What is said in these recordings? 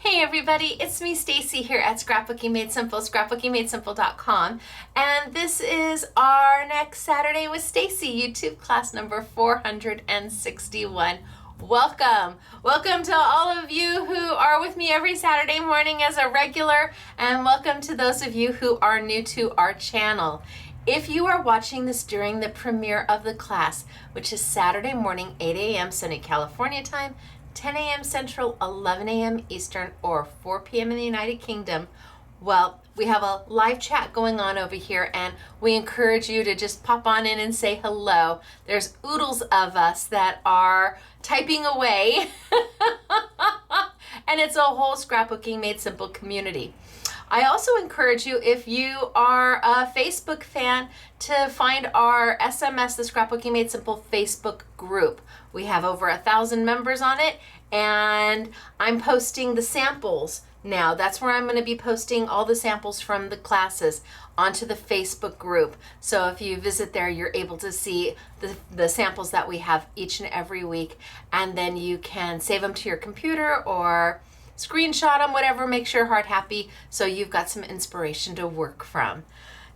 Hey everybody, it's me Stacy here at Scrapbooking Made Simple, scrapbookingmadesimple.com, and this is our next Saturday with Stacy YouTube class number 461. Welcome to all of you who are with me every Saturday morning as a regular, and welcome to those of you who are new to our channel. If you are watching this during the premiere of the class, which is Saturday morning, 8 a.m. Sunny California time, 10 a.m. Central, 11 a.m. Eastern, or 4 p.m. in the United Kingdom, well, we have a live chat going on over here, and we encourage you to just pop on in and say hello. There's oodles of us that are typing away, and it's a whole Scrapbooking Made Simple community. I also encourage you, if you are a Facebook fan, to find our SMS, the Scrapbooking Made Simple Facebook group. We have over 1,000 members on it, and I'm posting the samples now. That's where I'm going to be posting all the samples from the classes onto the Facebook group. So if you visit there, you're able to see the samples that we have each and every week, and then you can save them to your computer or screenshot them, whatever makes your heart happy, so you've got some inspiration to work from.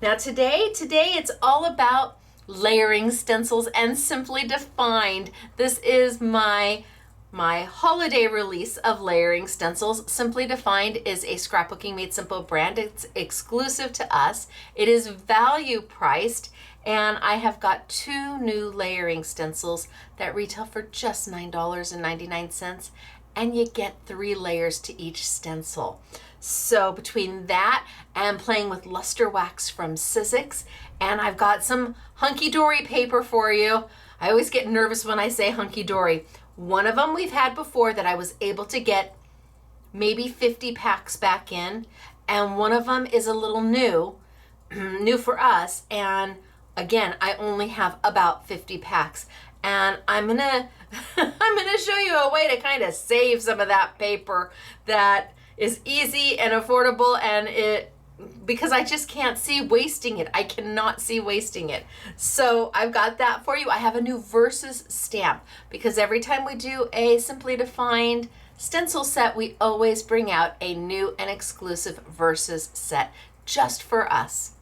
Now today it's all about layering stencils and Simply Defined. This is my holiday release of layering stencils. Simply Defined is a Scrapbooking Made Simple brand. It's exclusive to us. It is value priced, and I have got 2 new layering stencils that retail for just $9.99. and you get 3 layers to each stencil. So between that and playing with luster wax from Sizzix, and I've got some hunky-dory paper for you. I always get nervous when I say hunky-dory. One of them we've had before that I was able to get maybe 50 packs back in, and one of them is a little new for us, and again, I only have about 50 packs. And I'm gonna show you a way to kind of save some of that paper that is easy and affordable, and because I just can't see wasting it. I cannot see wasting it. So I've got that for you. I have a new Versus stamp, because every time we do a Simply Defined stencil set, we always bring out a new and exclusive Versus set just for us.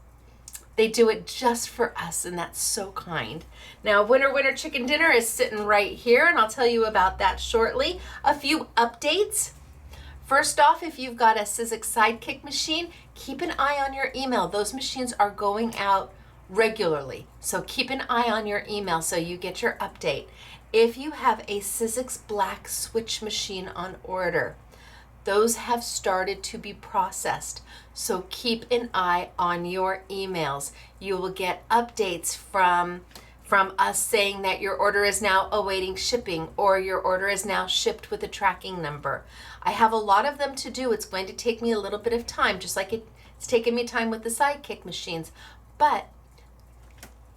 They do it just for us, and that's so kind. Now, Winter Chicken Dinner is sitting right here, and I'll tell you about that shortly. A few updates. First off, if you've got a Sizzix Sidekick machine, keep an eye on your email. Those machines are going out regularly, so keep an eye on your email so you get your update. If you have a Sizzix Black Switch machine on order, those have started to be processed. So keep an eye on your emails. You will get updates from us saying that your order is now awaiting shipping, or your order is now shipped with a tracking number. I have a lot of them to do. It's going to take me a little bit of time, just like it's taken me time with the Sidekick machines, but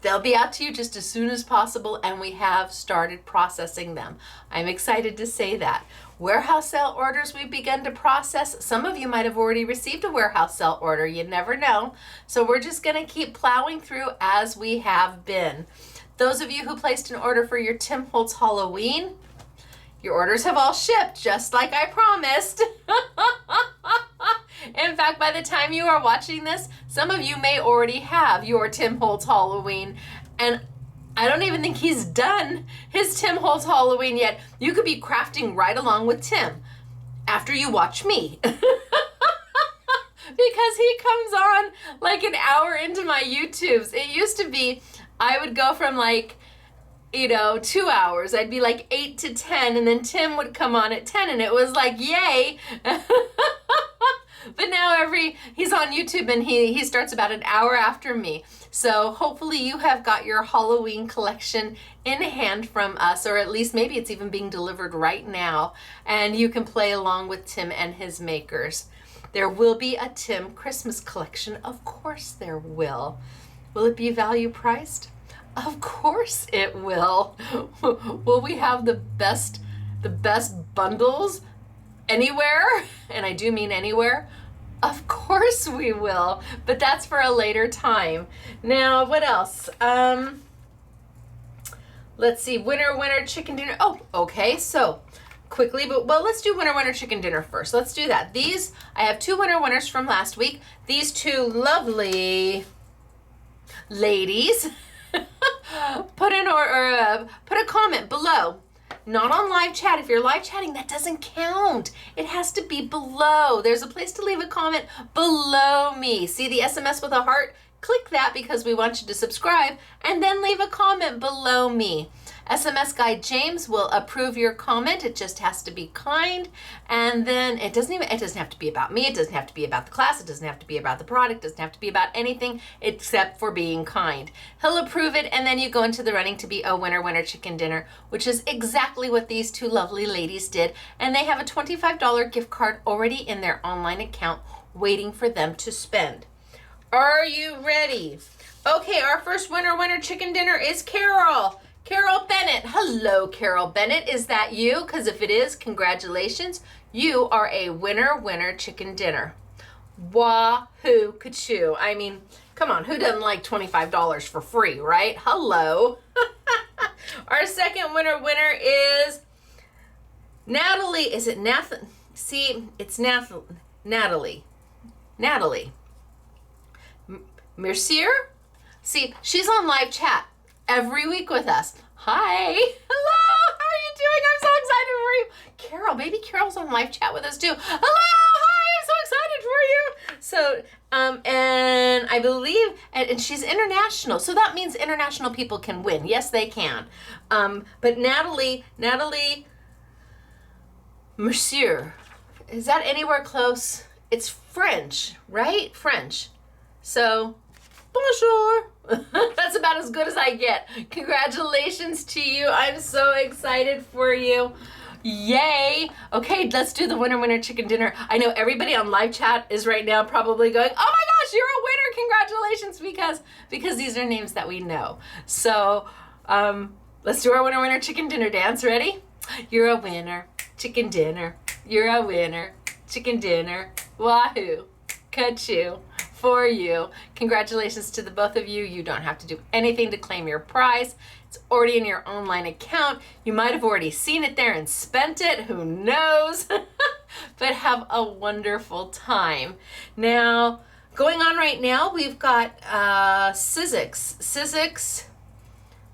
they'll be out to you just as soon as possible, and we have started processing them. I'm excited to say that. Warehouse sale orders we've begun to process. Some of you might have already received a warehouse sale order. You never know. So we're just going to keep plowing through as we have been. Those of you who placed an order for your Tim Holtz Halloween, your orders have all shipped, just like I promised. In fact, by the time you are watching this, some of you may already have your Tim Holtz Halloween, and I don't even think he's done his Tim Holtz Halloween yet. You could be crafting right along with Tim after you watch me. Because he comes on like an hour into my YouTubes. It used to be, I would go from 2 hours. I'd be like 8 to 10, and then Tim would come on at 10, and it was like, yay. But now he's on YouTube, and he starts about an hour after me. So hopefully you have got your Halloween collection in hand from us, or at least maybe it's even being delivered right now, and you can play along with Tim and his makers. There will be a Tim Christmas collection. Of course there will. Will it be value priced? Of course it will. Will we have the best bundles anywhere? And I do mean anywhere. Of course we will, but that's for a later time. Now, what else? Let's see, winter chicken dinner. Oh, okay, so quickly, but well, let's do winner chicken dinner first. Let's do that. These, I have 2 winners from last week. These 2 lovely ladies put a comment below. Not on live chat. If you're live chatting, that doesn't count. It has to be below. There's a place to leave a comment below me. See the SMS with a heart? Click that because we want you to subscribe, and then leave a comment below me. SMS guy James will approve your comment. It just has to be kind, and then it doesn't have to be about me. It doesn't have to be about the class. It doesn't have to be about the product. It doesn't have to be about anything except for being kind. He'll approve it, and then you go into the running to be a winner chicken dinner, which is exactly what these 2 lovely ladies did, and they have a $25 gift card already in their online account waiting for them to spend. Are you ready? Okay, our first winner chicken dinner is Carol. Carol Bennett. Hello, Carol Bennett. Is that you? Because if it is, congratulations. You are a winner chicken dinner. Wahoo, kachoo. I mean, come on, who doesn't like $25 for free, right? Hello. Our second winner is Natalie. Is it Nathan? See, it's Natalie. Mercier? See, she's on live chat every week with us. Hi. Hello. How are you doing? I'm so excited for you. Carol, baby Carol's on live chat with us too. Hello. Hi. I'm so excited for you. So, and I believe, and she's international. So that means international people can win. Yes, they can. But Natalie Mercier, is that anywhere close? It's French, right? French. So, bonjour. That's about as good as I get. Congratulations to you. I'm so excited for you. Yay. Okay, let's do the winner chicken dinner. I know everybody on live chat is right now probably going, oh my gosh, you're a winner. Congratulations, because these are names that we know. So let's do our winner chicken dinner dance. Ready? You're a winner, chicken dinner. You're a winner, chicken dinner. Wahoo. Kachoo. For you. Congratulations to the both of you. You don't have to do anything to claim your prize. It's already in your online account. You might have already seen it there and spent it. Who knows? But have a wonderful time. Now, going on right now, we've got Sizzix. Sizzix,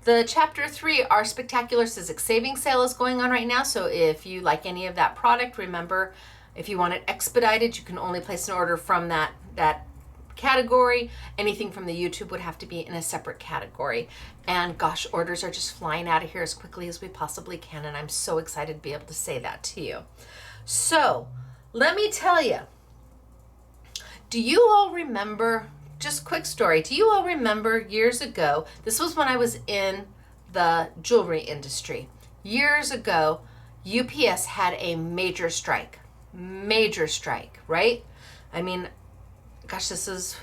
the Chapter 3, our Spectacular Sizzix savings sale is going on right now. So if you like any of that product, remember, if you want it expedited, you can only place an order from that category. Anything from the YouTube would have to be in a separate category. And gosh, orders are just flying out of here as quickly as we possibly can, and I'm so excited to be able to say that to you. So let me tell you, do you all remember, just quick story, do you all remember years ago, this was when I was in the jewelry industry, years ago, UPS had a major strike, right? I mean, gosh, this is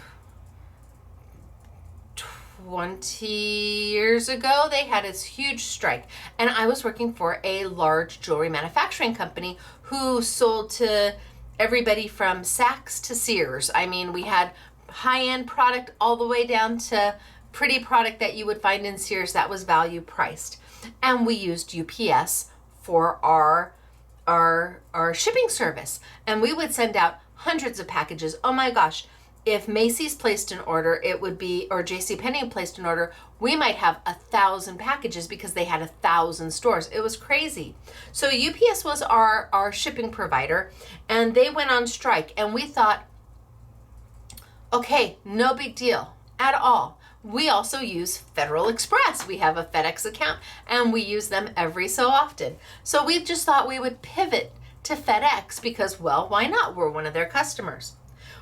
20 years ago. They had this huge strike, and I was working for a large jewelry manufacturing company who sold to everybody from Saks to Sears. I mean, we had high-end product all the way down to pretty product that you would find in Sears that was value priced, and we used UPS for our shipping service, and we would send out hundreds of packages. Oh my gosh, if Macy's placed an order, it would be, or JCPenney placed an order, we might have 1,000 packages because they had 1,000 stores. It was crazy. So UPS was our shipping provider, and they went on strike, and we thought, okay, no big deal at all. We also use Federal Express. We have a FedEx account, and we use them every so often. So we just thought we would pivot to FedEx because, well, why not? We're one of their customers.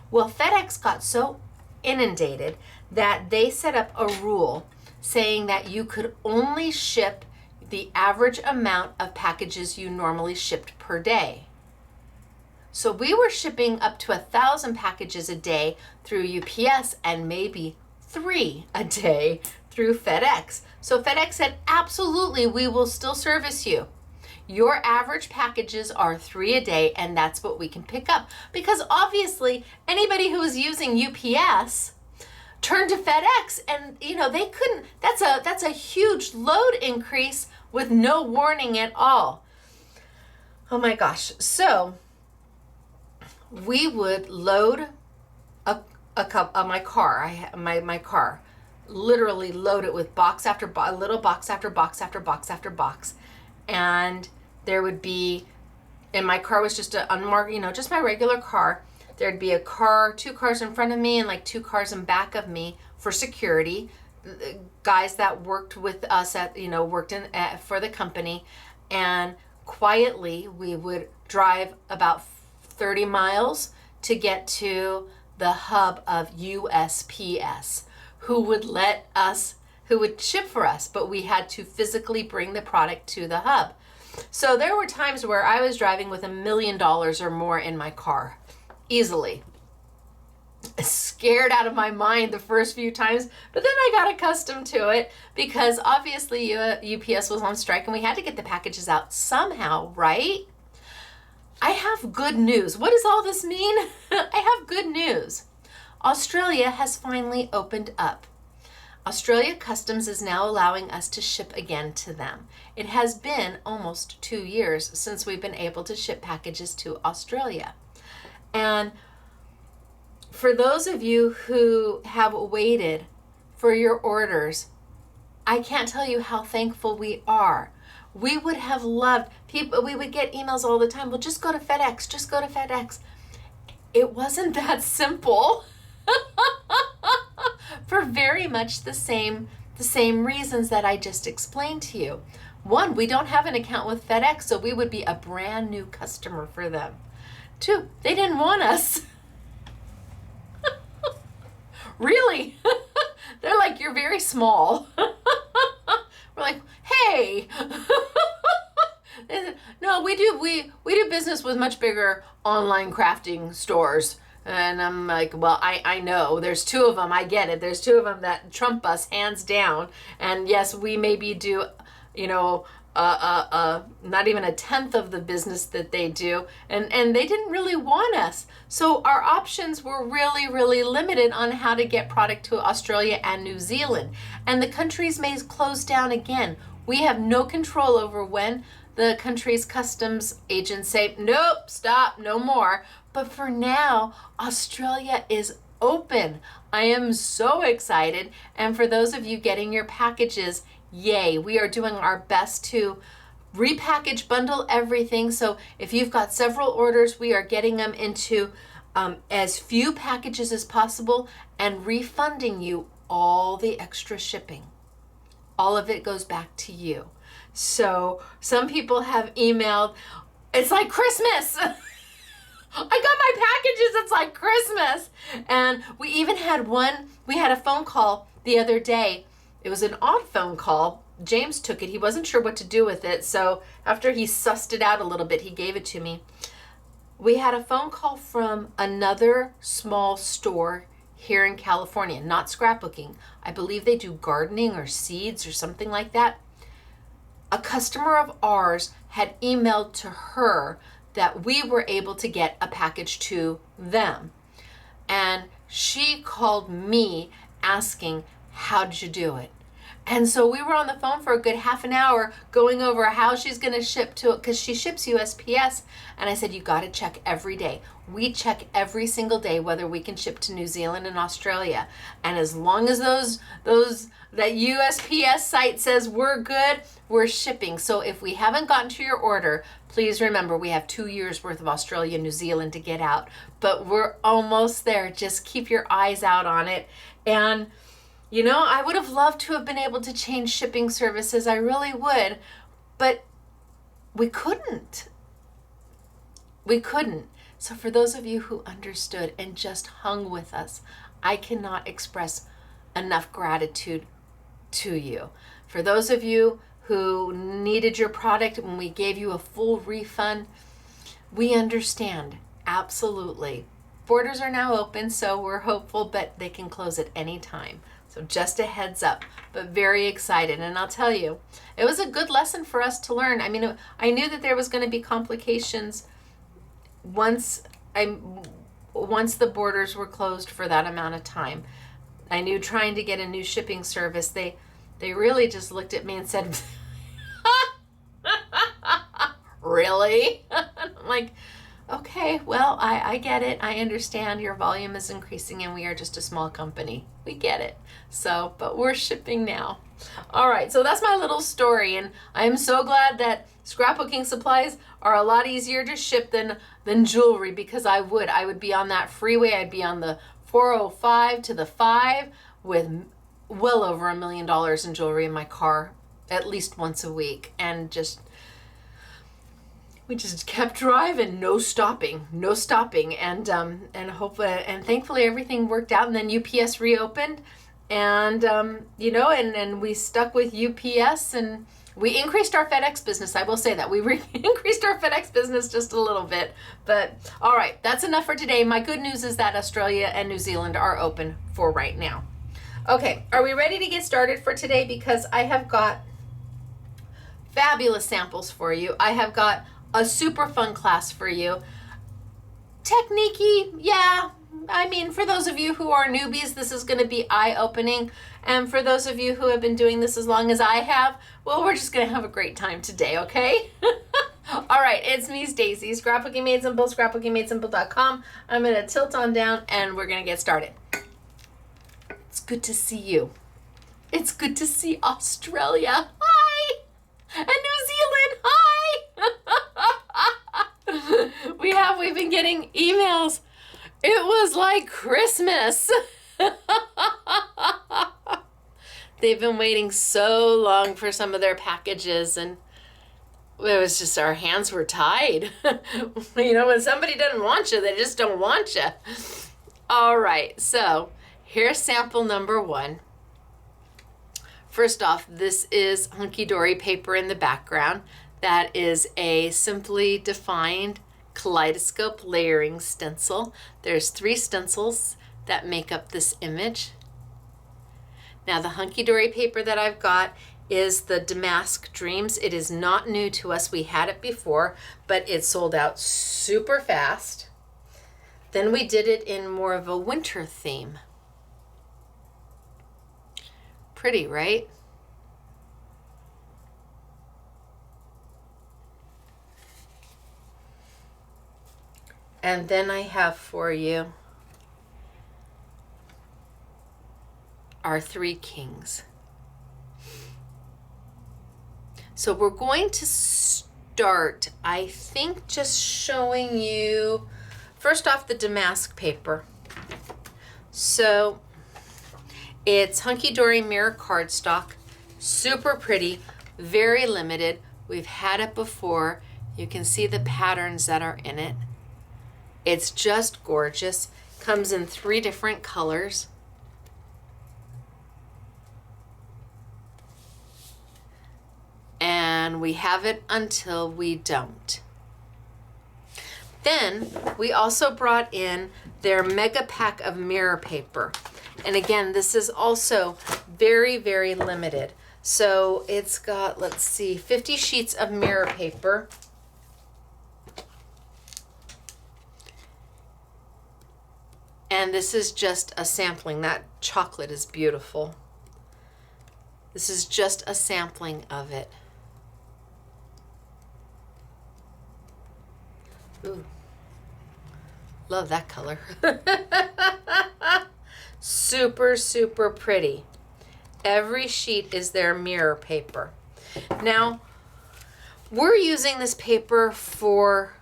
Well, FedEx got so inundated that they set up a rule saying that you could only ship the average amount of packages you normally shipped per day. So we were shipping up to 1,000 packages a day through UPS and maybe 3 a day through FedEx. So FedEx said, absolutely, we will still service you. Your average packages are 3 a day, and that's what we can pick up. Because obviously, anybody who was using UPS turned to FedEx, and they couldn't. That's a huge load increase with no warning at all. Oh my gosh. So we would load my car. My car, literally load it with box after little box after box after box after box, and there would be, and my car was just a unmarked, just my regular car. There'd be two cars in front of me and like two cars in back of me for security, guys that worked with us for the company, and quietly we would drive about 30 miles to get to the hub of USPS, who would ship for us, but we had to physically bring the product to the hub. So there were times where I was driving with $1 million or more in my car, easily. Scared out of my mind the first few times, but then I got accustomed to it because obviously UPS was on strike and we had to get the packages out somehow, right? I have good news. What does all this mean? I have good news. Australia has finally opened up. Australia Customs is now allowing us to ship again to them. It has been almost 2 years since we've been able to ship packages to Australia. And for those of you who have waited for your orders, I can't tell you how thankful we are. We would have loved people, we would get emails all the time, well, just go to FedEx, just go to FedEx. It wasn't that simple for very much the same reasons that I just explained to you. One, we don't have an account with FedEx, so we would be a brand new customer for them. Two, they didn't want us. Really? They're like, you're very small. We're like, hey. No, we do business with much bigger online crafting stores. And I'm like, well, I know there's two of them. I get it. There's two of them that trump us hands down. And yes, we maybe do, not even a tenth of the business that they do. And they didn't really want us. So our options were really, really limited on how to get product to Australia and New Zealand. And the countries may close down again. We have no control over when the country's customs agents say, nope, stop, no more. But for now, Australia is open. I am so excited. And for those of you getting your packages, yay, we are doing our best to repackage, bundle everything. So if you've got several orders, we are getting them into as few packages as possible and refunding you all the extra shipping. All of it goes back to you. So some people have emailed, it's like Christmas. I got my packages, it's like Christmas. And we even had a phone call the other day. It was an odd phone call. James took it. He wasn't sure what to do with it. So after he sussed it out a little bit, he gave it to me. We had a phone call from another small store here in California, not scrapbooking. I believe they do gardening or seeds or something like that. A customer of ours had emailed to her that we were able to get a package to them. And she called me asking, how did you do it? And so we were on the phone for a good half an hour going over how she's going to ship to it, because she ships USPS. And I said, you got to check every day. We check every single day whether we can ship to New Zealand and Australia. And as long as that USPS site says we're good, we're shipping. So if we haven't gotten to your order, please remember we have 2 years worth of Australia and New Zealand to get out. But we're almost there. Just keep your eyes out on it. And I would have loved to have been able to change shipping services. I really would. But we couldn't. So for those of you who understood and just hung with us, I cannot express enough gratitude to you. For those of you who needed your product when we gave you a full refund, we understand. Absolutely. Borders are now open, so we're hopeful, but they can close at any time. So just a heads up, but very excited. And I'll tell you, it was a good lesson for us to learn. I mean, I knew that there was going to be complications once the borders were closed for that amount of time. I knew trying to get a new shipping service, they really just looked at me and said, really? I'm like, okay, well, I get it. I understand your volume is increasing and we are just a small company. We get it. So, but we're shipping now. All right, so that's my little story, and I am so glad that scrapbooking supplies are a lot easier to ship than jewelry, because I would be on that freeway. I'd be on the 405 to the 5 with well over $1 million in jewelry in my car at least once a week, and we just kept driving, no stopping, and and thankfully everything worked out. And then UPS reopened, and and we stuck with UPS, and we increased our FedEx business. I will say that we increased our FedEx business just a little bit. But all right, that's enough for today. My good news is that Australia and New Zealand are open for right now. Okay, are we ready to get started for today? Because I have got fabulous samples for you. I have got a super fun class for you. Technique-y, yeah. I mean, for those of you who are newbies, this is going to be eye-opening. And for those of you who have been doing this as long as I have, well, we're just going to have a great time today, okay? All right, it's me, Stacy, Scrapbooking Made Simple, scrapbookingmadesimple.com. I'm going to tilt on down, and we're going to get started. It's good to see you. It's good to see Australia. Hi! And New Zealand, hi! We've been getting emails. It was like Christmas. They've been waiting so long for some of their packages, and it was just, our hands were tied. When somebody doesn't want you, they just don't want you. All right, so here's sample number 1. First off, this is Hunky Dory paper in the background. That is a simply defined kaleidoscope layering stencil. There's 3 stencils that make up this image. Now the Hunky Dory paper that I've got is the Damask Dreams. It is not new to us. We had it before, but it sold out super fast. Then we did it in more of a winter theme. Pretty, right? And then I have for you our 3 kings. So we're going to start, I think, just showing you, first off, the Damask paper. So it's Hunky Dory mirror cardstock, super pretty, very limited. We've had it before. You can see the patterns that are in it. It's just gorgeous. Comes in 3 different colors. And we have it until we don't. Then we also brought in their mega pack of mirror paper. And again, this is also very, very limited. So it's got, let's see, 50 sheets of mirror paper. And this is just a sampling. That chocolate is beautiful. This is just a sampling of it. Ooh, love that color. Super, super pretty. Every sheet is their mirror paper. Now, we're using this paper for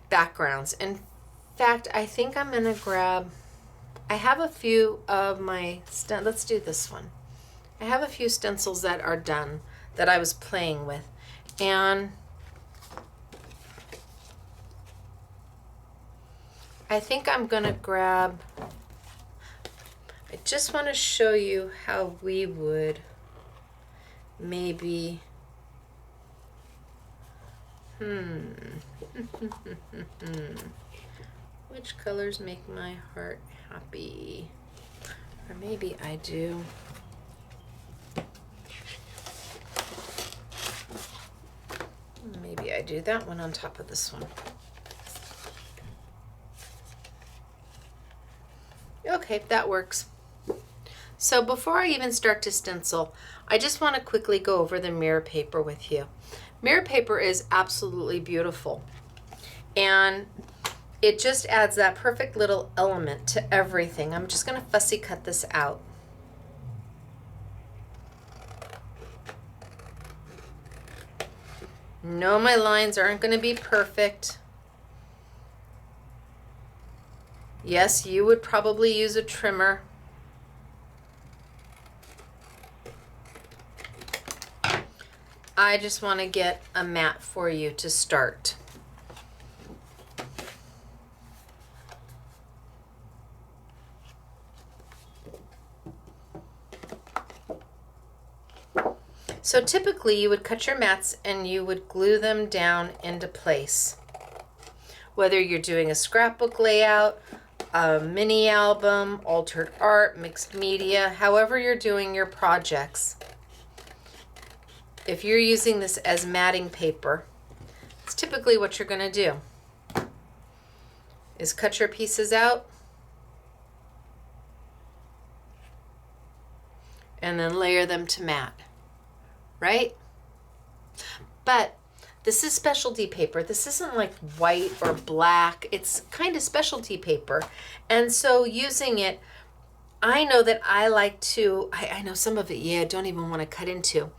backgrounds. In fact, I think I'm gonna grab, I have a few of my, let's do this one. I have a few stencils that are done that I was playing with. And I think I'm gonna grab, I just want to show you how we would maybe, which colors make my heart happy? Or maybe I do. Maybe I do that one on top of this one. Okay, that works. So before I even start to stencil, I just want to quickly go over the mirror paper with you. Mirror paper is absolutely beautiful. And it just adds that perfect little element to everything. I'm just going to fussy cut this out. No, my lines aren't going to be perfect. Yes, you would probably use a trimmer. I just want to get a mat for you to start. So typically you would cut your mats and you would glue them down into place. Whether you're doing a scrapbook layout, a mini album, altered art, mixed media, however you're doing your projects. If you're using this as matting paper, it's typically what you're going to do is cut your pieces out and then layer them to mat. Right? But this is specialty paper. This isn't like white or black. It's kind of specialty paper. And so using it, I know that I like to, I know some of it, I don't even want to cut into.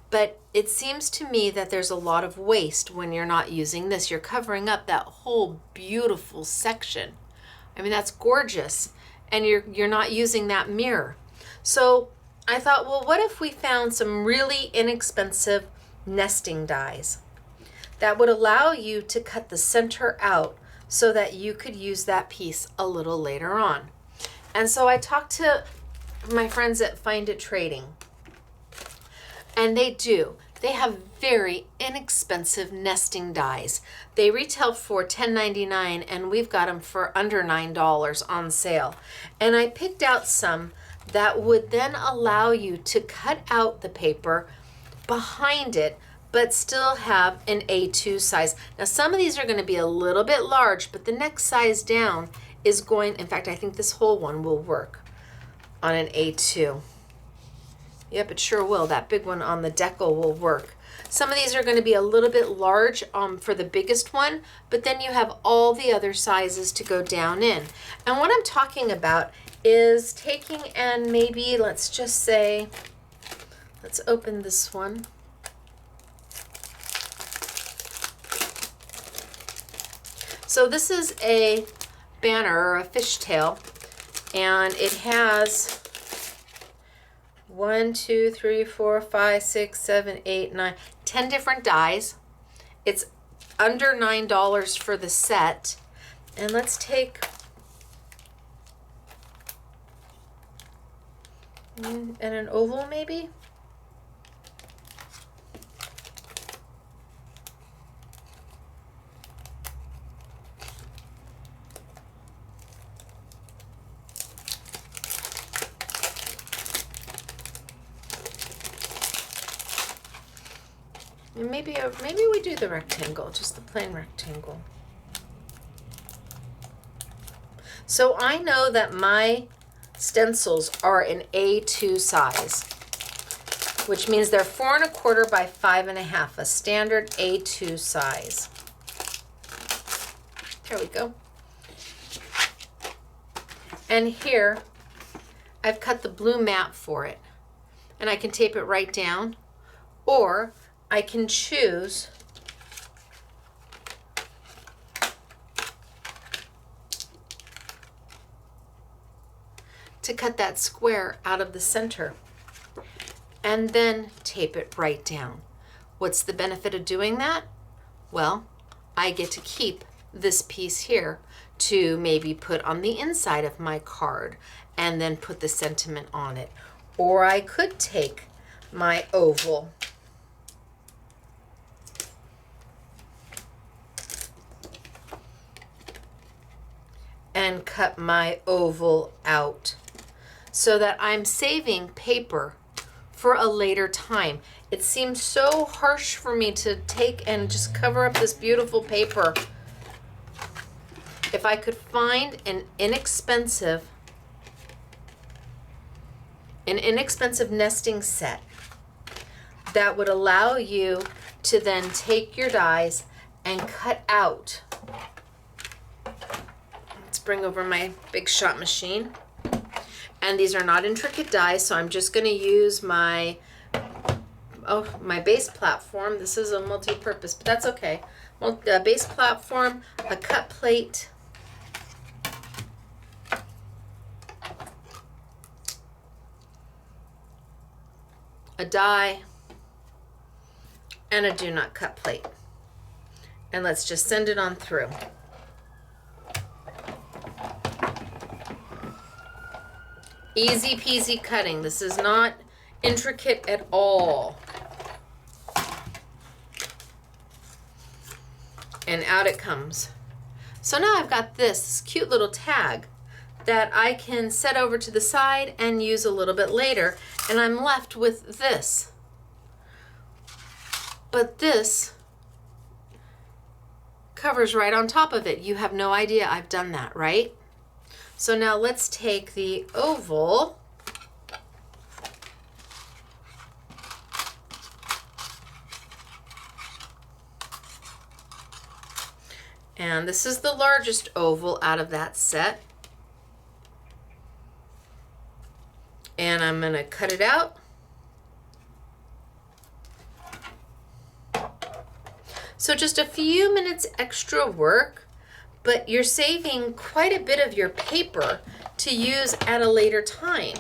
But it seems to me that there's a lot of waste when you're not using this. You're covering up that whole beautiful section. I mean, that's gorgeous. And you're not using that mirror. So I thought, well, what if we found some really inexpensive nesting dies that would allow you to cut the center out so that you could use that piece a little later on. And so I talked to my friends at Find It Trading, and they do. They have very inexpensive nesting dies. They retail for $10.99, and we've got them for under $9 on sale. And I picked out some that would then allow you to cut out the paper behind it, but still have an A2 size. Now, some of these are going to be a little bit large, but the next size down is going, in fact, I think this whole one will work on an A2. Yep, it sure will. That big one on the decal will work. Some of these are going to be a little bit large for the biggest one, but then you have all the other sizes to go down in. And what I'm talking about is taking and maybe, let's just say, let's open this one. So this is a banner or a fishtail, and it has 1, 2, 3, 4, 5, 6, 7, 8, 9, 10 different dies. It's under $9 for the set. And let's take and an oval maybe. And maybe we do the rectangle, just the plain rectangle. So I know that my stencils are an A2 size, which means they're 4 1/4 by 5 1/2, a standard A2 size. There we go. And here, I've cut the blue mat for it, and I can tape it right down, or I can choose to cut that square out of the center and then tape it right down. What's the benefit of doing that? Well, I get to keep this piece here to maybe put on the inside of my card and then put the sentiment on it. Or I could take my oval and cut my oval out so that I'm saving paper for a later time. It seems so harsh for me to take and just cover up this beautiful paper. If I could find an inexpensive nesting set that would allow you to then take your dies and cut out. Let's bring over my big shot machine. And these are not intricate dies, so I'm just going to use my base platform. This is a multi-purpose, but that's okay. A base platform, a cut plate, a die, and a do not cut plate. And let's just send it on through. Easy peasy cutting. This is not intricate at all. And out it comes. So now I've got this cute little tag that I can set over to the side and use a little bit later, and I'm left with this. But this covers right on top of it. You have no idea I've done that, right? So now let's take the oval and this is the largest oval out of that set. And I'm going to cut it out. So just a few minutes extra work, but you're saving quite a bit of your paper to use at a later time.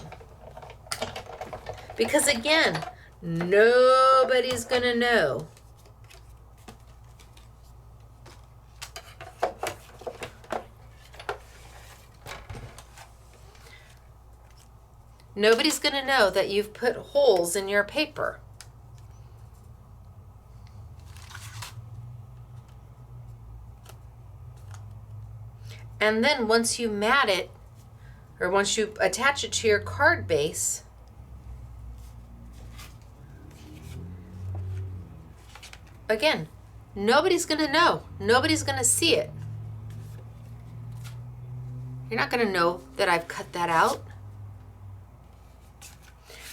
Because again, nobody's going to know. Nobody's going to know that you've put holes in your paper. And then once you mat it, or once you attach it to your card base, again, nobody's going to know. Nobody's going to see it. You're not going to know that I've cut that out.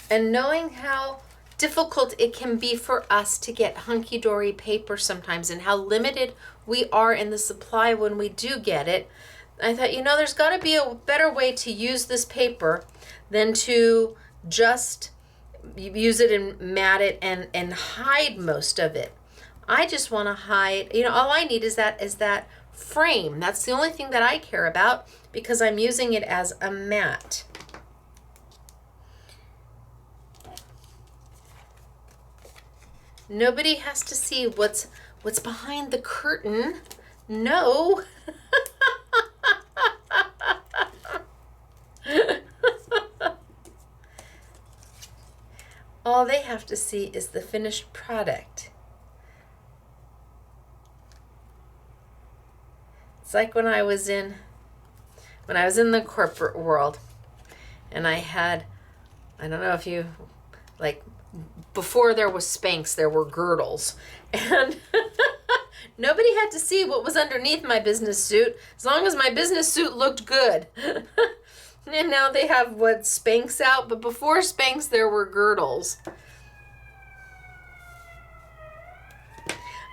And knowing how difficult it can be for us to get hunky-dory paper sometimes and how limited we are in the supply when we do get it, I thought, you know, there's got to be a better way to use this paper than to just use it and mat it and hide most of it. I just want to hide, you know, all I need is that frame. That's the only thing that I care about because I'm using it as a mat. Nobody has to see what's behind the curtain. No. All they have to see is the finished product. It's like when I was in the corporate world and I don't know if you, like, before there was Spanx, there were girdles. And nobody had to see what was underneath my business suit as long as my business suit looked good. And now they have Spanx out, but before Spanx there were girdles.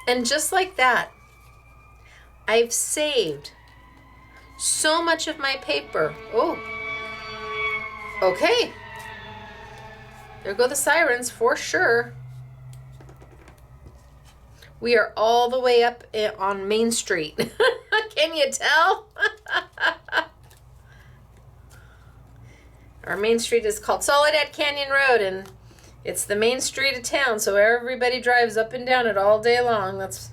And just like that, I've saved so much of my paper. Oh, okay. There go the sirens for sure. We are all the way up on Main Street. Can you tell? Our Main Street is called Soledad Canyon Road, and it's the main street of town, so everybody drives up and down it all day long. That's...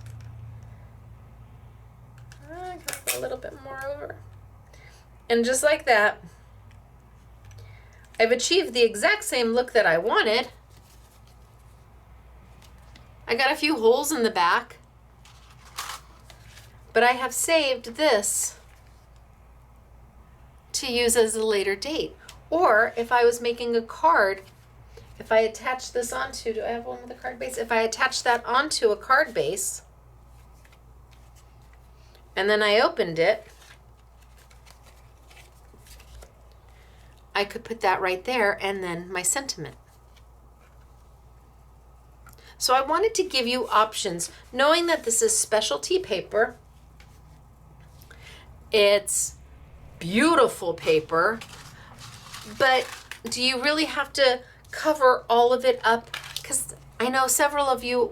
I gotta put a little bit more over. And just like that, I've achieved the exact same look that I wanted. I got a few holes in the back, but I have saved this to use as a later date. Or if I was making a card, if I attach this onto, do I have one with a card base? If I attach that onto a card base, and then I opened it, I could put that right there and then my sentiment. So I wanted to give you options, knowing that this is specialty paper. It's beautiful paper, but do you really have to cover all of it up? Because I know several of you,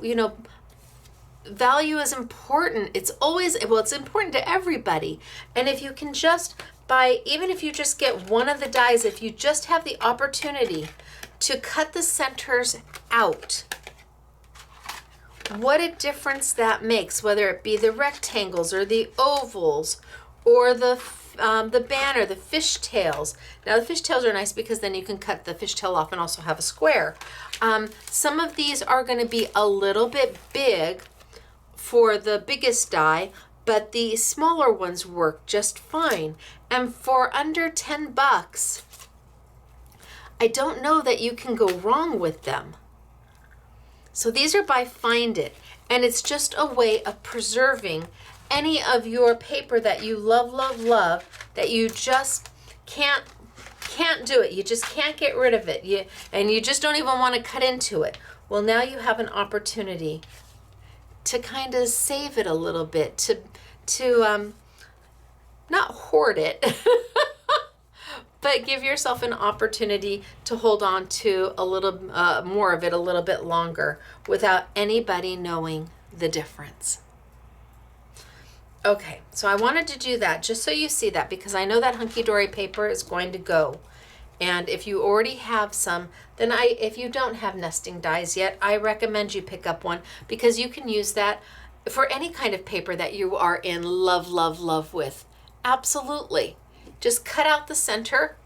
value is important. It's always, well, it's important to everybody. And if you can just even if you just get one of the dies, if you just have the opportunity to cut the centers out, what a difference that makes, whether it be the rectangles or the ovals or the banner, the fishtails. Now the fishtails are nice because then you can cut the fishtail off and also have a square. Some of these are going to be a little bit big for the biggest die, but the smaller ones work just fine. And for under 10 bucks, I don't know that you can go wrong with them. So these are by Find It, and it's just a way of preserving any of your paper that you love, love, love, that you just can't do it. You just can't get rid of it. And you just don't even want to cut into it. Well, now you have an opportunity to kind of save it a little bit, to not hoard it, but give yourself an opportunity to hold on to a little more of it a little bit longer without anybody knowing the difference. Okay, so I wanted to do that just so you see that, because I know that hunky-dory paper is going to go. And if you already have some, then if you don't have nesting dies yet, I recommend you pick up one, because you can use that for any kind of paper that you are in love, love, love with. Absolutely. Just cut out the center.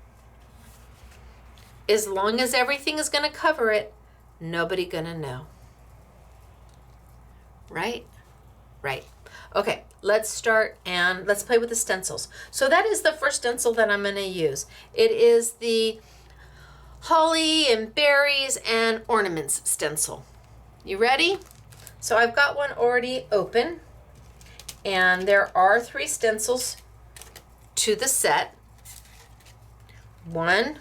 As long as everything is going to cover it, nobody going to know. Right? Right. Okay, let's start and let's play with the stencils. So that is the first stencil that I'm going to use. It is the holly and berries and ornaments stencil. You ready? So I've got one already open, and there are 3 stencils to the set. 1,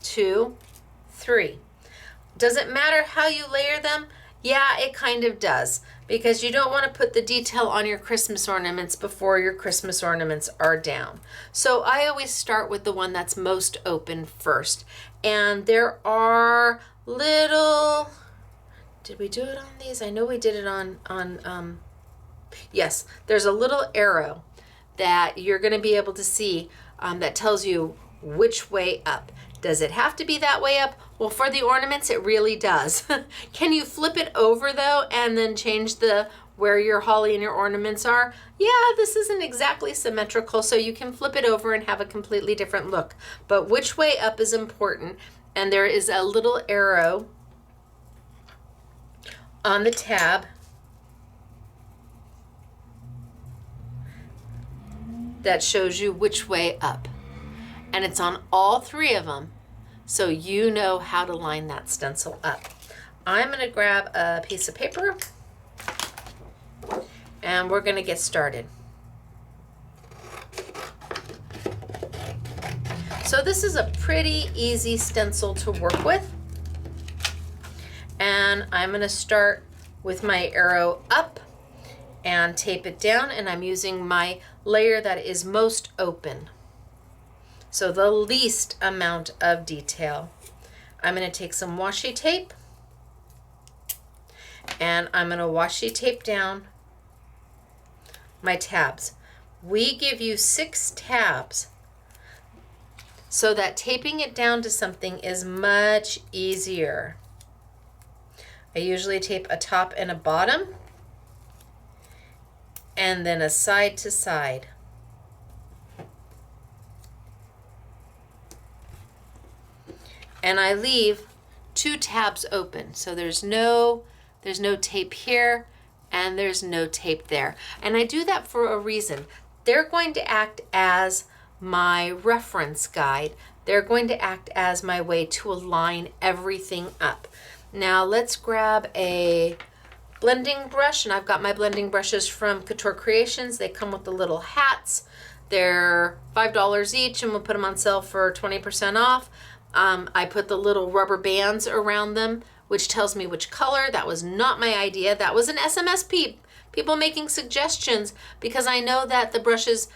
2, 3. Does it matter how you layer them? Yeah, it kind of does, because you don't want to put the detail on your Christmas ornaments before your Christmas ornaments are down. So I always start with the one that's most open first. And there are little, did we do it on these? I know we did it on yes, there's a little arrow that you're going to be able to see that tells you which way up. Does it have to be that way up? Well, for the ornaments, it really does. Can you flip it over though and then change where your holly and your ornaments are? Yeah, this isn't exactly symmetrical, so you can flip it over and have a completely different look. But which way up is important, and there is a little arrow on the tab that shows you which way up. And it's on all 3 of them, so you know how to line that stencil up. I'm going to grab a piece of paper, and we're going to get started. So this is a pretty easy stencil to work with. And I'm going to start with my arrow up and tape it down, and I'm using my layer that is most open. So the least amount of detail. I'm going to take some washi tape, and I'm going to washi tape down my tabs. We give you 6 tabs so that taping it down to something is much easier. I usually tape a top and a bottom, and then a side to side. And I leave 2 tabs open. So there's no tape here, and there's no tape there. And I do that for a reason. They're going to act as my reference guide. They're going to act as my way to align everything up. Now let's grab a blending brush, and I've got my blending brushes from Couture Creations. They come with the little hats. They're $5 each, and we'll put them on sale for 20% off. I put the little rubber bands around them which tells me which color. That was not my idea. That was an SMS people making suggestions, because I know that the brushes,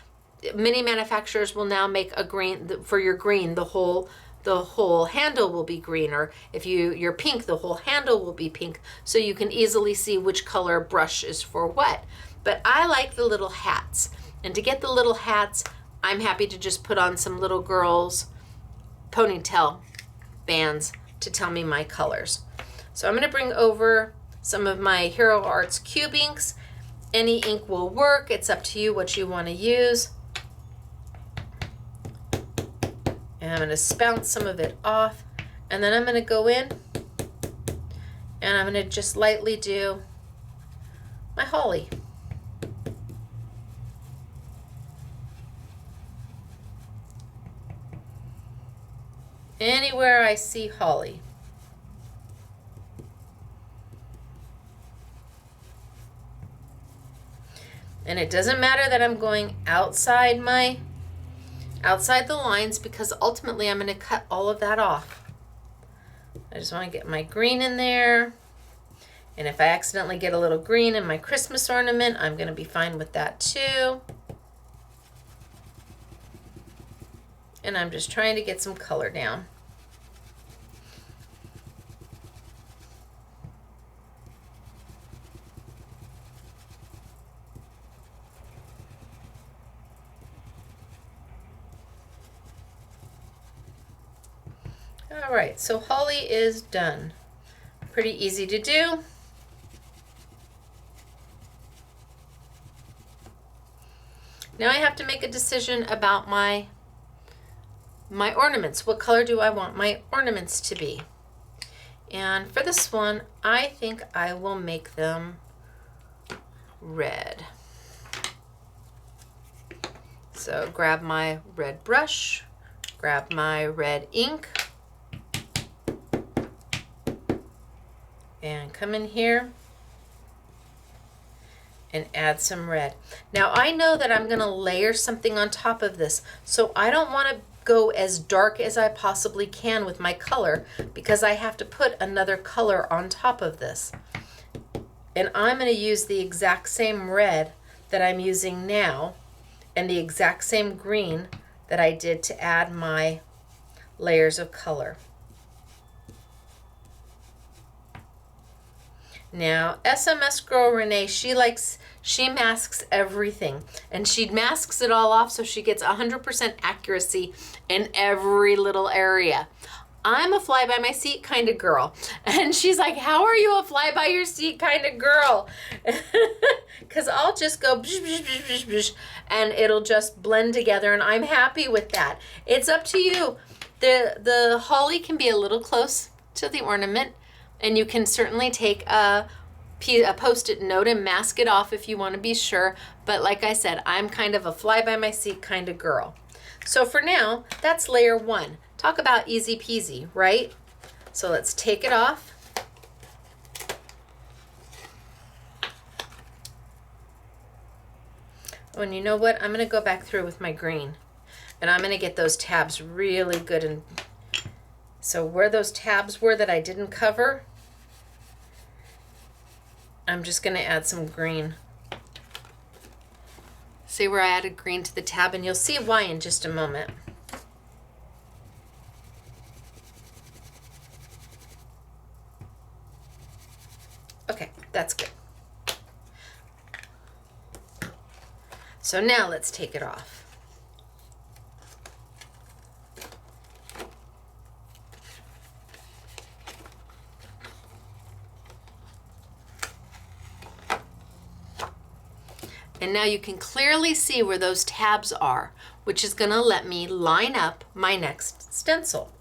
many manufacturers will now make a green for your green. The whole handle will be green, or if you're pink, the whole handle will be pink, so you can easily see which color brush is for what. But I like the little hats, and to get the little hats, I'm happy to just put on some little girls' ponytail bands to tell me my colors. So I'm going to bring over some of my Hero Arts Cube inks. Any ink will work. It's up to you what you want to use. And I'm going to bounce some of it off, and then I'm going to go in and I'm going to just lightly do my holly. Anywhere I see holly. And it doesn't matter that I'm going outside the lines, because ultimately I'm going to cut all of that off. I just want to get my green in there. And if I accidentally get a little green in my Christmas ornament, I'm going to be fine with that too. And I'm just trying to get some color down. All right, so holly is done. Pretty easy to do. Now I have to make a decision about my ornaments. What color do I want my ornaments to be? And for this one, I think I will make them red. So grab my red brush, grab my red ink, and come in here and add some red. Now I know that I'm going to layer something on top of this, so I don't want to go as dark as I possibly can with my color, because I have to put another color on top of this. And I'm going to use the exact same red that I'm using now and the exact same green that I did to add my layers of color. Now, SMS girl Renee, she masks everything, and she masks it all off so she gets 100% accuracy in every little area. I'm a fly by my seat kind of girl. And she's like, how are you a fly by your seat kind of girl? Because I'll just go bsh, bsh, bsh, bsh, bsh, and it'll just blend together, and I'm happy with that. It's up to you. The holly can be a little close to the ornament, and you can certainly take a Post-it note and mask it off if you want to be sure. But like I said, I'm kind of a fly by my seat kind of girl. So for now, that's layer one. Talk about easy peasy, right? So let's take it off. Oh, and you know what? I'm going to go back through with my green, and I'm going to get those tabs really good. And so where those tabs were that I didn't cover, I'm just going to add some green. See where I added green to the tab, and you'll see why in just a moment. Okay, that's good. So now let's take it off. And now you can clearly see where those tabs are, which is going to let me line up my next stencil.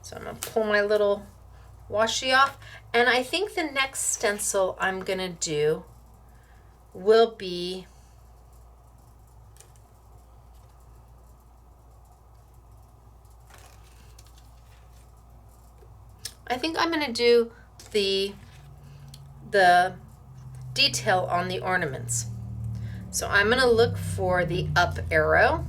So I'm going to pull my little washi off, and I think the next stencil I'm going to do will be I'm going to do the detail on the ornaments. So I'm going to look for the up arrow.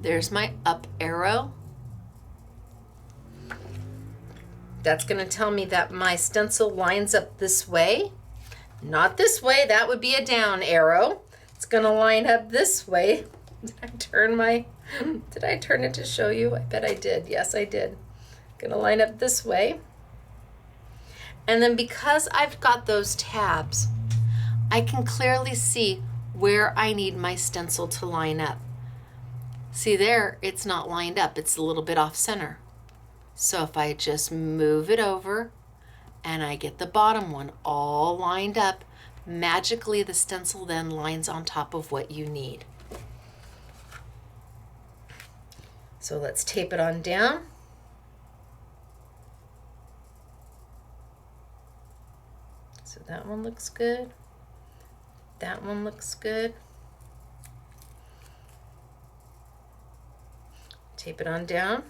There's my up arrow. That's going to tell me that my stencil lines up this way. Not this way, that would be a down arrow. It's going to line up this way. Did I turn it to show you? I bet I did. Yes, I did. Going to line up this way. And then because I've got those tabs, I can clearly see where I need my stencil to line up. See there, it's not lined up. It's a little bit off center. So if I just move it over and I get the bottom one all lined up, magically the stencil then lines on top of what you need. So let's tape it on down. So that one looks good. That one looks good. Tape it on down.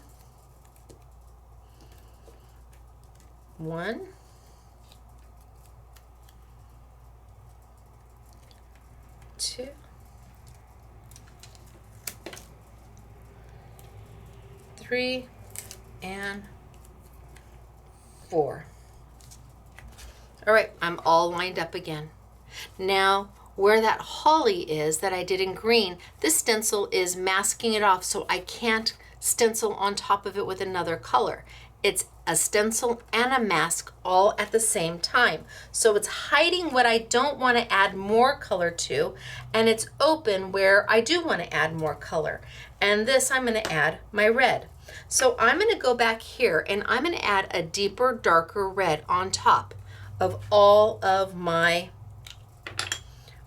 1, 2, 3, and 4. All right, I'm all lined up again. Now, where that holly is that I did in green, this stencil is masking it off, so I can't stencil on top of it with another color. It's a stencil and a mask all at the same time. So it's hiding what I don't want to add more color to, and it's open where I do want to add more color. And this I'm going to add my red. So I'm going to go back here and I'm going to add a deeper, darker red on top of all of my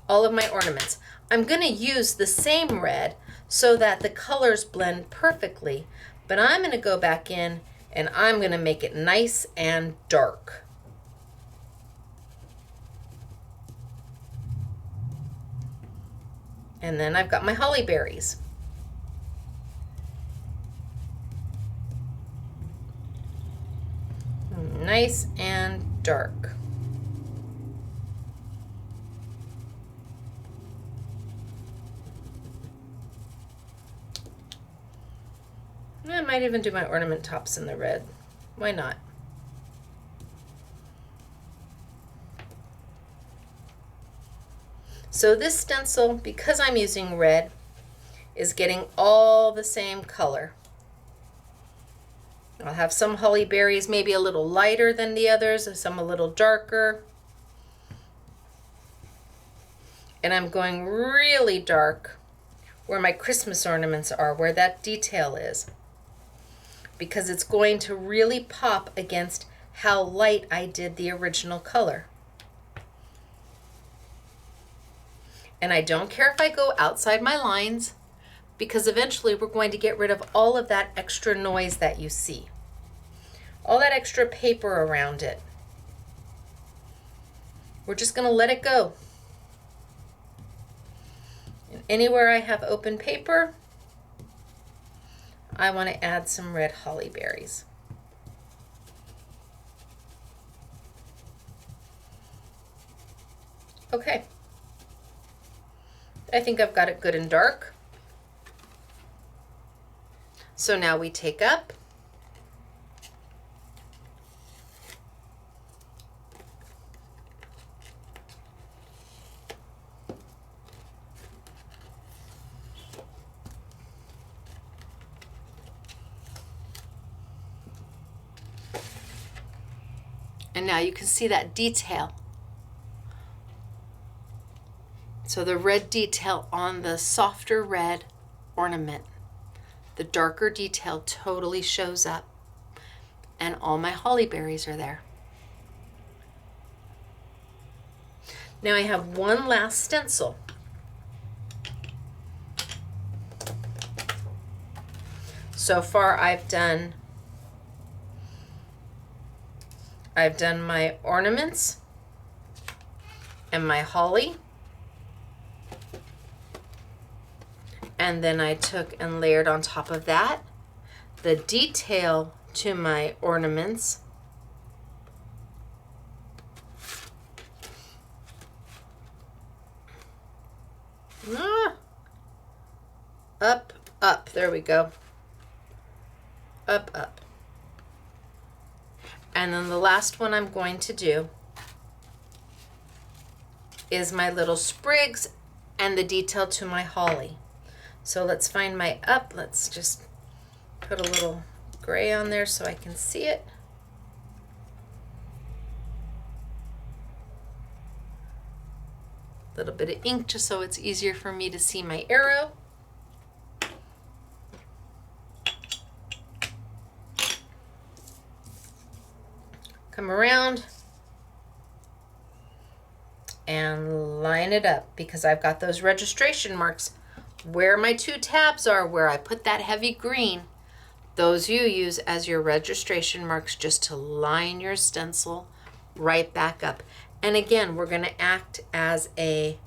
ornaments. I'm going to use the same red so that the colors blend perfectly, but I'm going to go back in and I'm going to make it nice and dark. And then I've got my holly berries. Nice and dark. I might even do my ornament tops in the red. Why not? So this stencil, because I'm using red, is getting all the same color. I'll have some holly berries maybe a little lighter than the others, and some a little darker. And I'm going really dark where my Christmas ornaments are, where that detail is, because it's going to really pop against how light I did the original color. And I don't care if I go outside my lines, because eventually we're going to get rid of all of that extra noise that you see, all that extra paper around it. We're just going to let it go. And anywhere I have open paper, I want to add some red holly berries. Okay. I think I've got it good and dark. So now we take up and now you can see that detail. So the red detail on the softer red ornament, the darker detail totally shows up, and all my holly berries are there. Now I have one last stencil. So far I've done my ornaments and my holly. And then I took and layered on top of that the detail to my ornaments. Up up. There we go. Up, up. And then the last one I'm going to do is my little sprigs and the detail to my holly. So let's find my up. Let's just put a little gray on there so I can see it. A little bit of ink just so it's easier for me to see my arrow. Come around and line it up because I've got those registration marks where my 2 tabs are, where I put that heavy green. Those you use as your registration marks just to line your stencil right back up. And again, we're going to act as a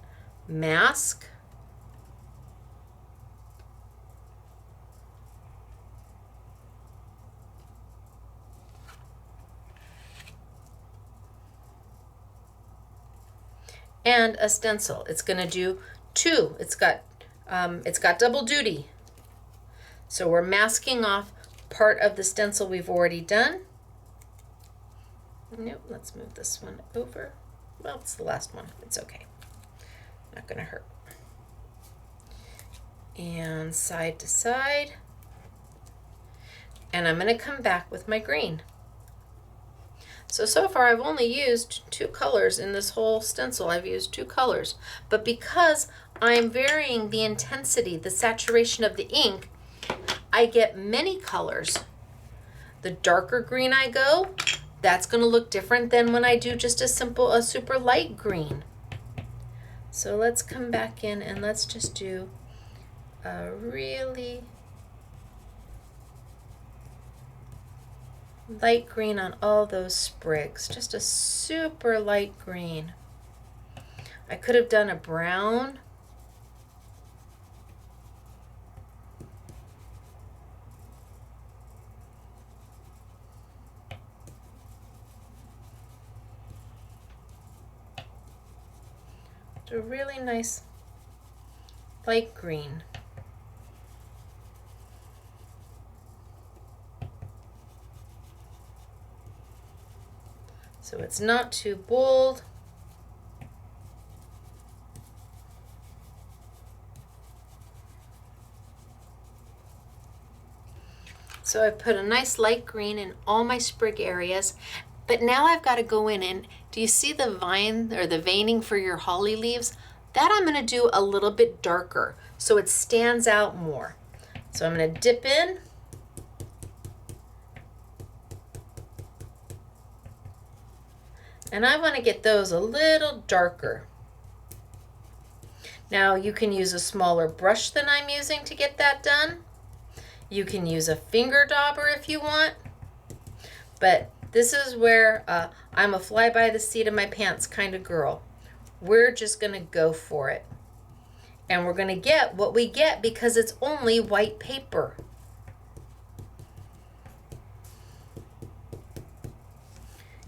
mask. And a stencil. It's going to do 2. It's got double duty. So we're masking off part of the stencil we've already done. Nope, let's move this one over. Well, it's the last one. It's okay. Not going to hurt. And side to side. And I'm going to come back with my green. So far I've only used 2 colors in this whole stencil. I've used 2 colors. But because I'm varying the intensity, the saturation of the ink, I get many colors. The darker green I go, that's going to look different than when I do just a super light green. So let's come back in and let's just do a really light green on all those sprigs. Just a super light green. I could have done a brown. A really nice light green. So it's not too bold. So I put a nice light green in all my sprig areas. But now I've got to go in and do you see the vine or the veining for your holly leaves? That I'm going to do a little bit darker so it stands out more. So I'm going to dip in. And I want to get those a little darker. Now you can use a smaller brush than I'm using to get that done. You can use a finger dauber if you want. But this is where I'm a fly by the seat of my pants kind of girl. We're just going to go for it. And we're going to get what we get because it's only white paper.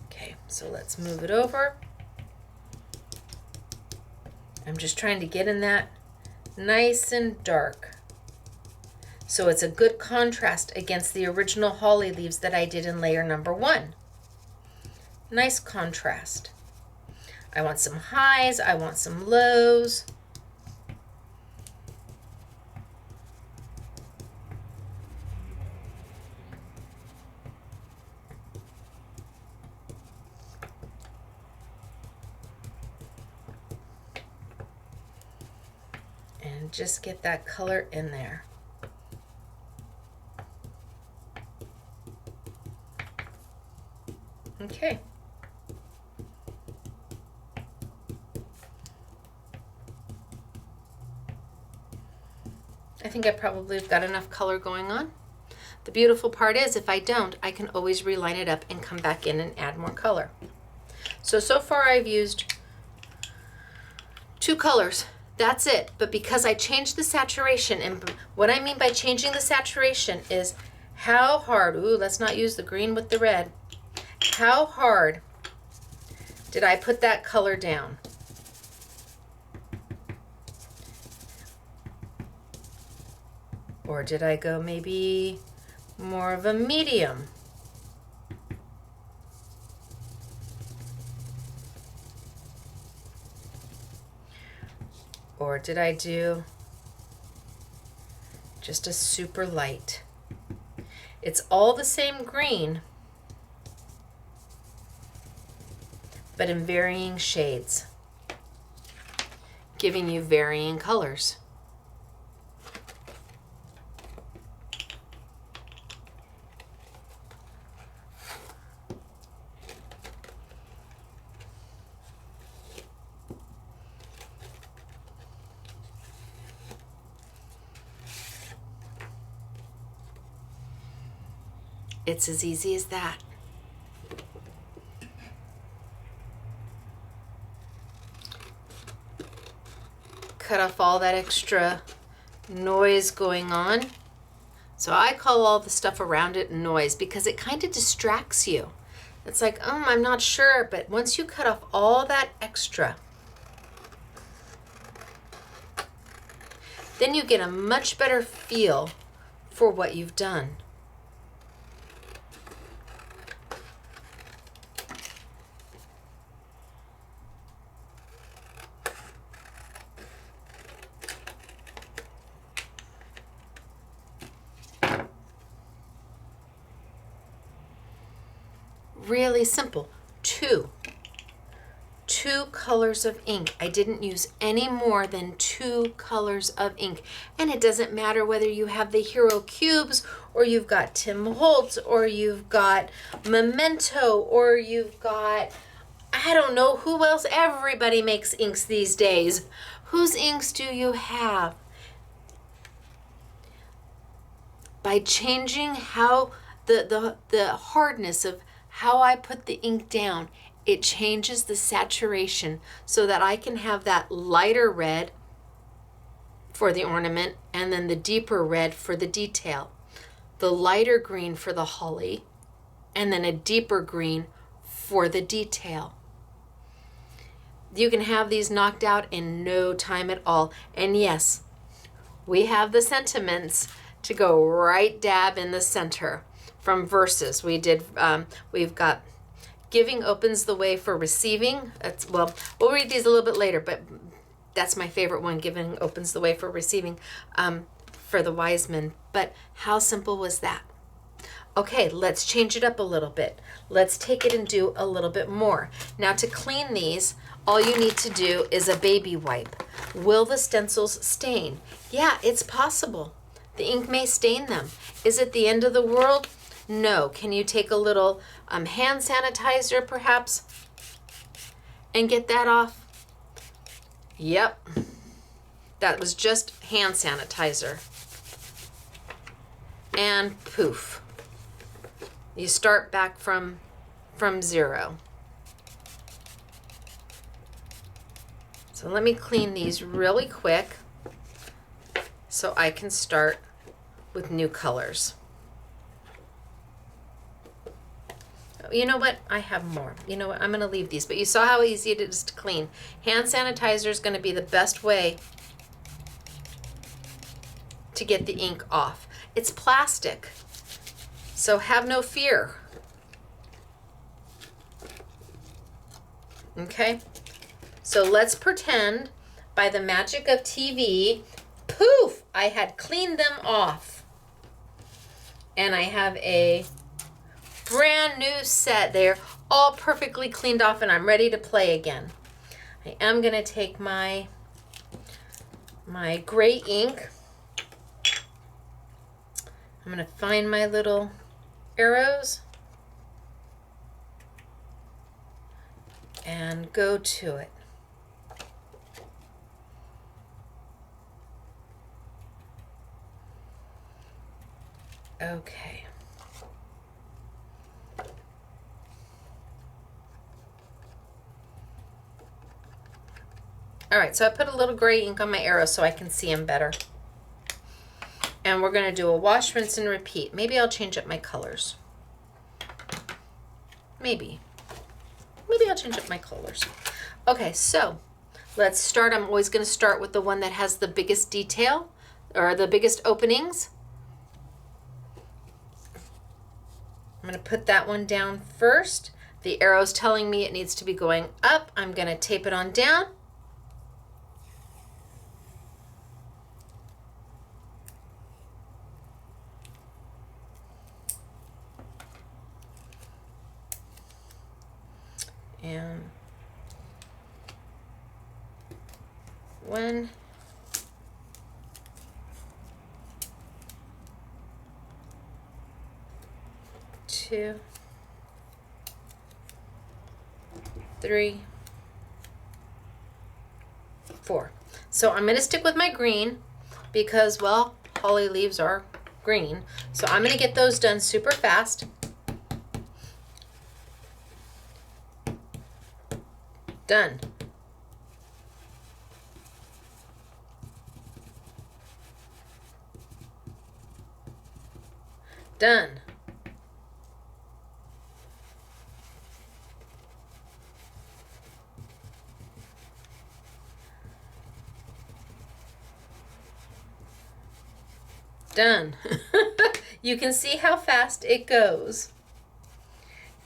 Okay, so let's move it over. I'm just trying to get in that nice and dark. So it's a good contrast against the original holly leaves that I did in layer number 1. Nice contrast. I want some highs, I want some lows. And just get that color in there. Okay. I think I probably have got enough color going on. The beautiful part is if I don't, I can always reline it up and come back in and add more color. So far I've used 2 colors. That's it. But because I changed the saturation, and what I mean by changing the saturation is how hard, ooh, let's not use the green with the red. How hard did I put that color down? Or did I go maybe more of a medium? Or did I do just a super light? It's all the same green, but in varying shades, giving you varying colors. It's as easy as that. Cut off all that extra noise going on. So I call all the stuff around it noise because it kind of distracts you. It's like, I'm not sure, but once you cut off all that extra, then you get a much better feel for what you've done. Really simple. Two colors of ink. I didn't use any more than 2 colors of ink. And it doesn't matter whether you have the Hero Cubes or you've got Tim Holtz or you've got Memento or you've got, I don't know who else. Everybody makes inks these days. Whose inks do you have? By changing how the hardness of how I put the ink down, it changes the saturation so that I can have that lighter red for the ornament and then the deeper red for the detail, the lighter green for the holly, and then a deeper green for the detail. You can have these knocked out in no time at all. And yes, we have the sentiments to go right dab in the center. From Verses, we've got Giving Opens the Way for Receiving. We'll read these a little bit later, but that's my favorite one, Giving Opens the Way for Receiving, for the wise men. But how simple was that? Okay, let's change it up a little bit. Let's take it and do a little bit more. Now to clean these, all you need to do is a baby wipe. Will the stencils stain? Yeah, it's possible. The ink may stain them. Is it the end of the world? No. Can you take a little hand sanitizer perhaps and get that off? Yep. That was just hand sanitizer. And poof. You start back from zero. So let me clean these really quick so I can start with new colors. You know what? I have more. You know what? I'm going to leave these. But you saw how easy it is to clean. Hand sanitizer is going to be the best way to get the ink off. It's plastic, so have no fear. Okay? So let's pretend by the magic of TV, poof, I had cleaned them off. And I have a brand new set. They're all perfectly cleaned off and I'm ready to play again. I am going to take my gray ink. I'm going to find my little arrows and go to it. Okay. All right, so I put a little gray ink on my arrows so I can see them better. And we're going to do a wash, rinse, and repeat. Maybe I'll change up my colors. Maybe I'll change up my colors. Okay, so let's start. I'm always going to start with the one that has the biggest detail or the biggest openings. I'm going to put that one down first. The arrow's telling me it needs to be going up. I'm going to tape it on down. And 1, 2, 3, 4. So I'm going to stick with my green because, well, holly leaves are green. So I'm going to get those done super fast. Done. Done. Done. You can see how fast it goes.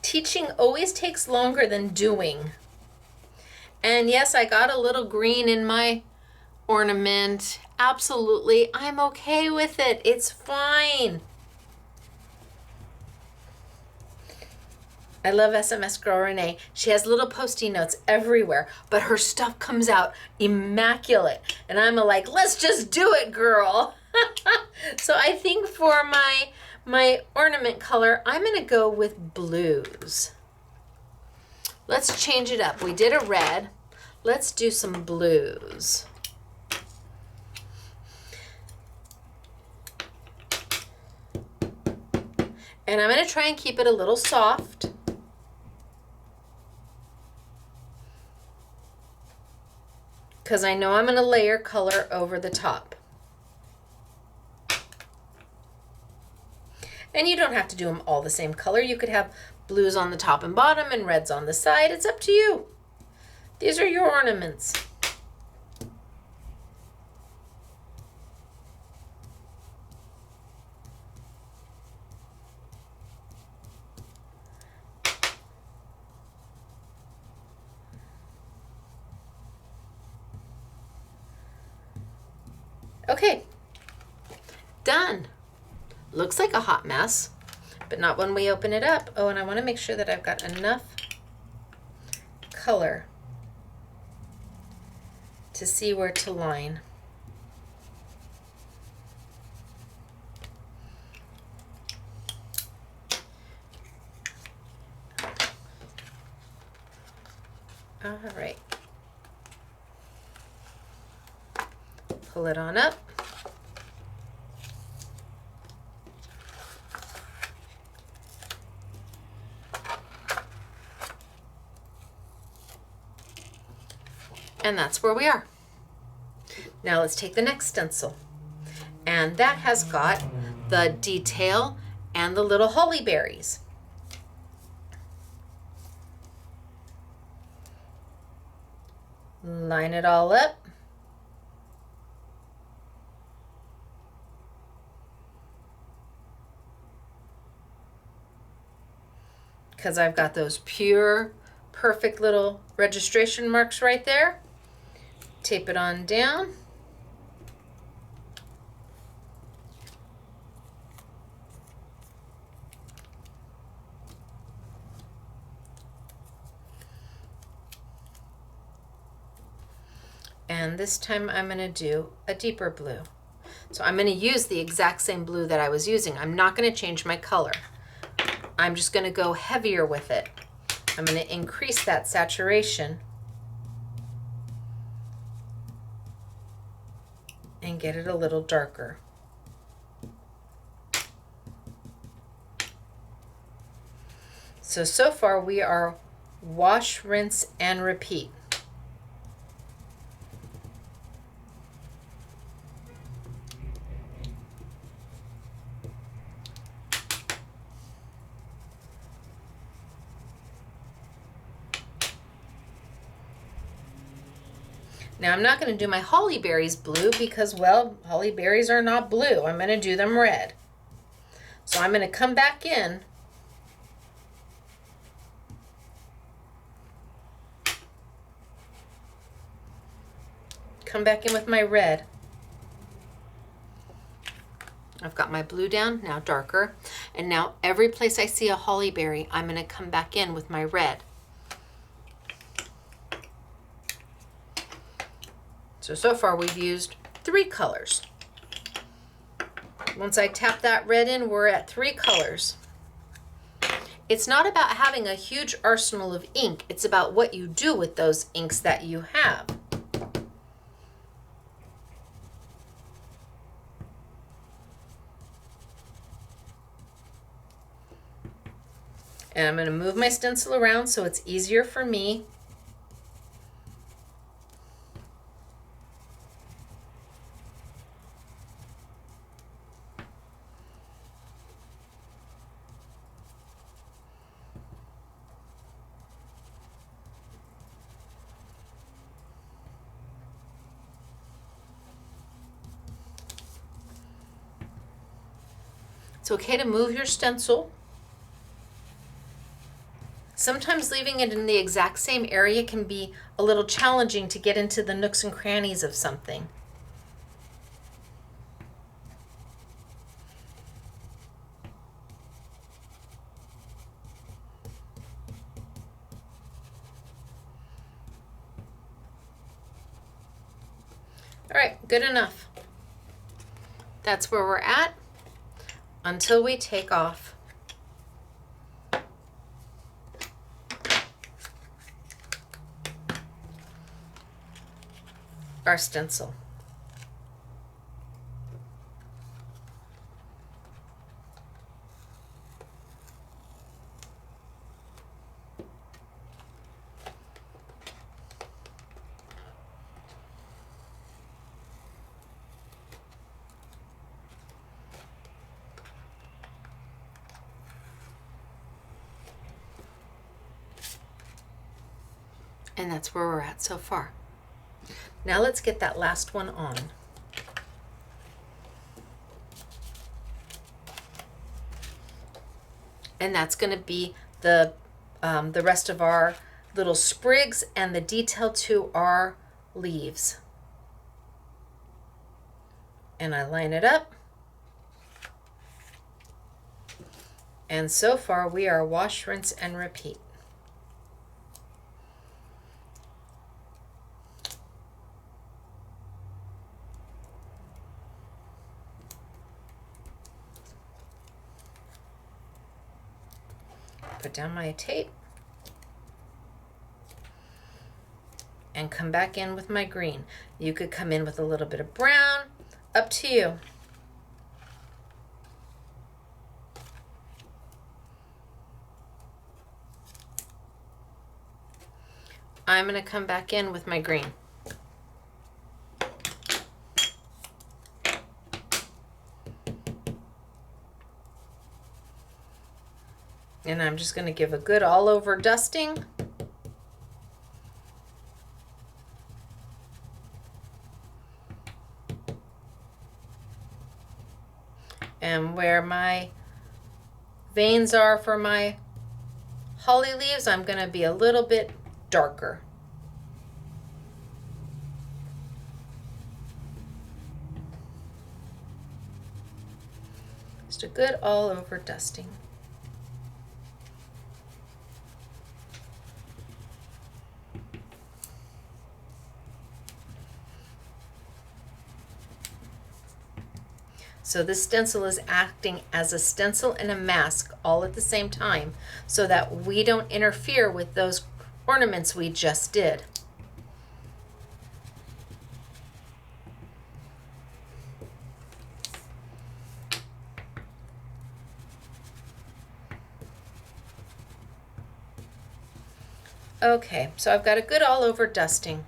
Teaching always takes longer than doing. And yes, I got a little green in my ornament. Absolutely. I'm okay with it. It's fine. I love SMS Girl Renee. She has little Post-it notes everywhere, but her stuff comes out immaculate. And I'm like, let's just do it, girl. So I think for my ornament color, I'm going to go with blues. Let's change it up. We did a red. Let's do some blues. And I'm going to try and keep it a little soft. Because I know I'm going to layer color over the top. And you don't have to do them all the same color. You could have blues on the top and bottom and reds on the side. It's up to you. These are your ornaments. Okay, done. Looks like a hot mess, but not when we open it up. Oh, and I want to make sure that I've got enough color to see where to line. All right. Pull it on up. And that's where we are. Now let's take the next stencil. And that has got the detail and the little holly berries. Line it all up. Because I've got those pure, perfect little registration marks right there. Tape it on down. And this time I'm going to do a deeper blue. So I'm going to use the exact same blue that I was using. I'm not going to change my color. I'm just going to go heavier with it. I'm going to increase that saturation and get it a little darker. So far we are wash, rinse, and repeat. Now I'm not going to do my holly berries blue because, well, holly berries are not blue. I'm going to do them red. So I'm going to come back in Come back in with my red. I've got my blue down, now darker. And now every place I see a holly berry, I'm gonna come back in with my red. So far we've used 3 colors. Once I tap that red in, we're at 3 colors. It's not about having a huge arsenal of ink. It's about what you do with those inks that you have. And I'm going to move my stencil around so it's easier for me. It's okay to move your stencil. Sometimes leaving it in the exact same area can be a little challenging to get into the nooks and crannies of something. All right, good enough. That's where we're at until we take off our stencil. And that's where we're at so far. Now let's get that last one on. And that's going to be the rest of our little sprigs and the detail to our leaves. And I line it up. And so far we are wash, rinse, and repeat. Put down my tape and come back in with my green. You could come in with a little bit of brown, up to you. I'm going to come back in with my green. And I'm just going to give a good all over dusting. And where my veins are for my holly leaves, I'm going to be a little bit darker. Just a good all over dusting. So this stencil is acting as a stencil and a mask all at the same time so that we don't interfere with those ornaments we just did. Okay, so I've got a good all over dusting.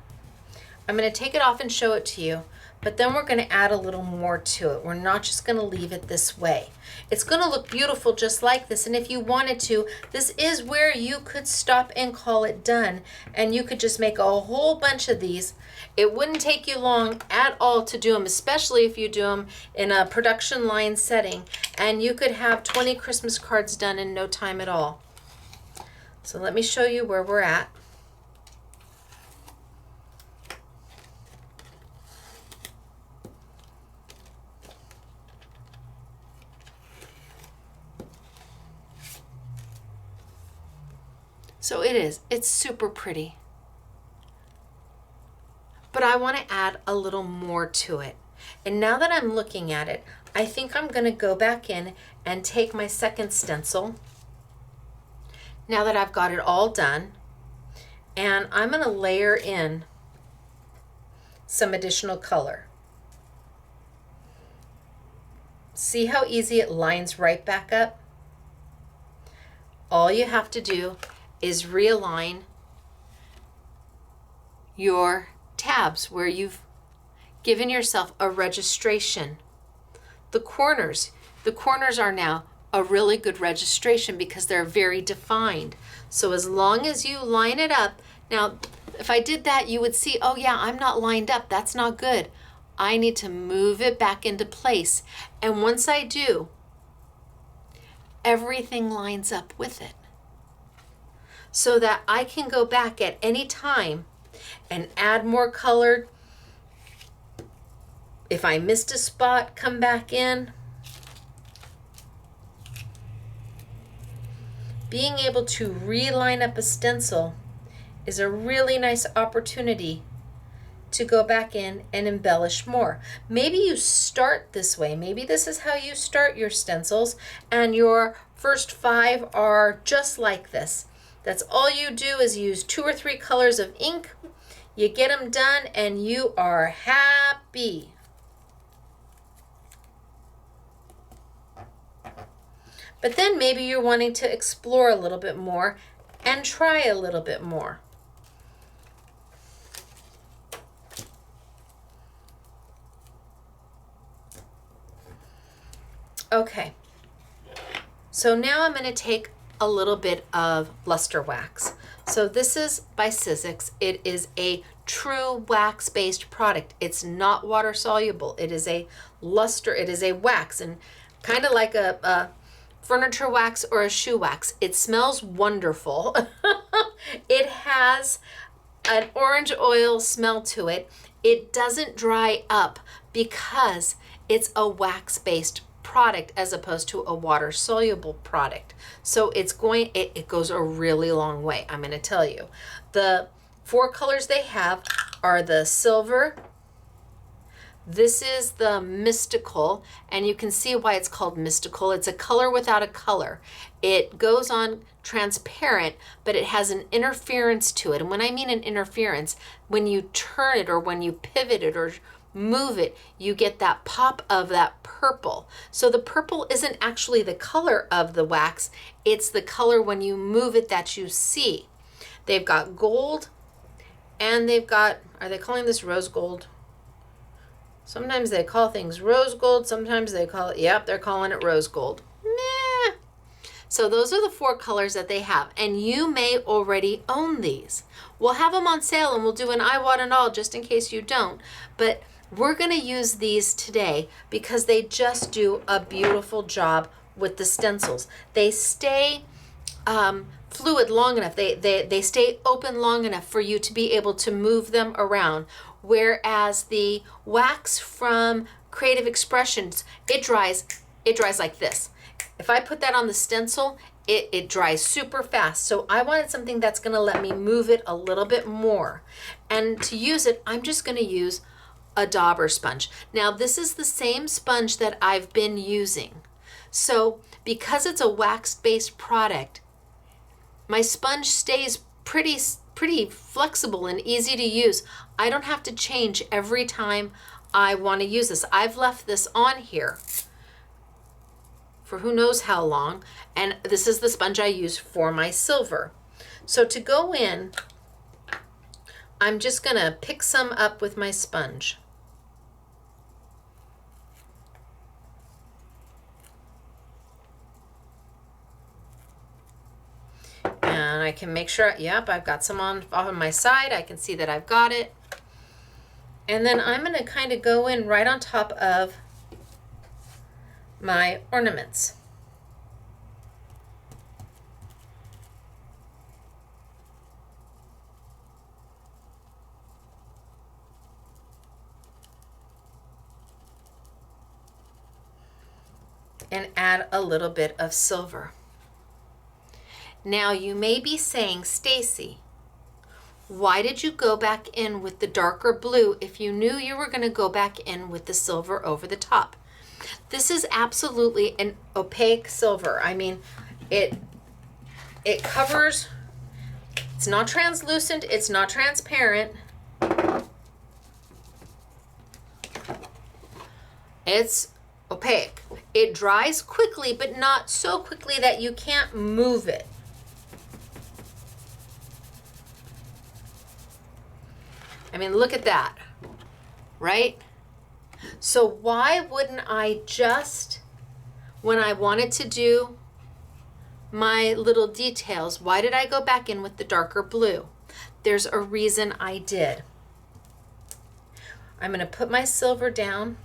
I'm going to take it off and show it to you. But then we're going to add a little more to it. We're not just going to leave it this way. It's going to look beautiful just like this. And if you wanted to, this is where you could stop and call it done. And you could just make a whole bunch of these. It wouldn't take you long at all to do them, especially if you do them in a production line setting. And you could have 20 Christmas cards done in no time at all. So let me show you where we're at. So it's super pretty. But I want to add a little more to it. And now that I'm looking at it, I think I'm going to go back in and take my second stencil, now that I've got it all done, and I'm going to layer in some additional color. See how easy it lines right back up? All you have to do is realign your tabs where you've given yourself a registration. The corners are now a really good registration because they're very defined. So as long as you line it up, now if I did that, you would see, oh yeah, I'm not lined up. That's not good. I need to move it back into place. And once I do, everything lines up with it. So that I can go back at any time and add more color. If I missed a spot, come back in. Being able to reline up a stencil is a really nice opportunity to go back in and embellish more. Maybe you start this way. Maybe this is how you start your stencils, and your first 5 are just like this. That's all you do is use 2 or 3 colors of ink. You get them done and you are happy. But then maybe you're wanting to explore a little bit more and try a little bit more. Okay, so now I'm going to take a little bit of luster wax. So this is by Sizzix. It is a true wax-based product. It's not water soluble. It is a luster, it is a wax, and kind of like a furniture wax or a shoe wax. It smells wonderful. It has an orange oil smell to it. It doesn't dry up because it's a wax-based product as opposed to a water soluble product. So it goes a really long way, I'm going to tell you. The 4 colors they have are the silver. This is the mystical, and you can see why it's called mystical. It's a color without a color. It goes on transparent, but it has an interference to it. And when I mean an interference, when you turn it or when you pivot it or move it, you get that pop of that purple. So the purple isn't actually the color of the wax, it's the color when you move it that you see. They've got gold, and they've got, are they calling this rose gold? Sometimes they call things rose gold, sometimes they call it, yep, they're calling it rose gold. Meh. So those are the 4 colors that they have, and you may already own these. We'll have them on sale, and we'll do an I want it all just in case you don't. But we're going to use these today because they just do a beautiful job with the stencils. They stay fluid long enough. They stay open long enough for you to be able to move them around. Whereas the wax from Creative Expressions, it dries like this. If I put that on the stencil, it dries super fast. So I wanted something that's going to let me move it a little bit more. And to use it, I'm just going to use a dauber sponge. Now this is the same sponge that I've been using. So because it's a wax-based product, my sponge stays pretty flexible and easy to use. I don't have to change every time I want to use this. I've left this on here for who knows how long, and this is the sponge I use for my silver. So to go in, I'm just going to pick some up with my sponge. And I can make sure, yep, I've got some off on my side. I can see that I've got it. And then I'm going to kind of go in right on top of my ornaments. And add a little bit of silver. Now you may be saying, Stacy, why did you go back in with the darker blue if you knew you were going to go back in with the silver over the top? This is absolutely an opaque silver. I mean, it covers, it's not translucent, it's not transparent. It's opaque. It dries quickly, but not so quickly that you can't move it. I mean, look at that, right? So why wouldn't I just, when I wanted to do my little details, why did I go back in with the darker blue? There's a reason I did. I'm going to put my silver down.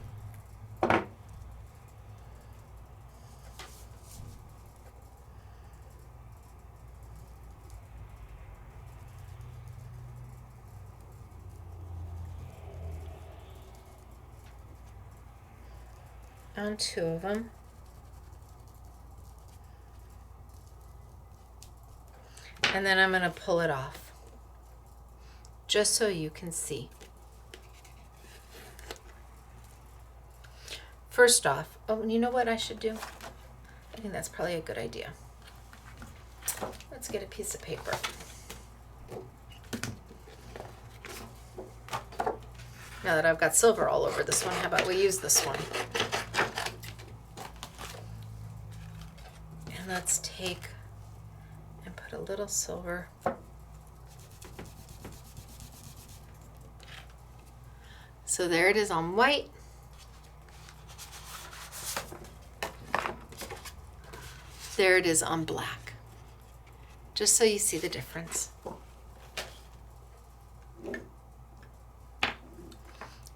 On two of them. And then I'm going to pull it off just so you can see. First off, oh, you know what I should do? I think that's probably a good idea. Let's get a piece of paper. Now that I've got silver all over this one, how about we use this one? And let's take and put a little silver. So there it is on white. There it is on black. Just so you see the difference.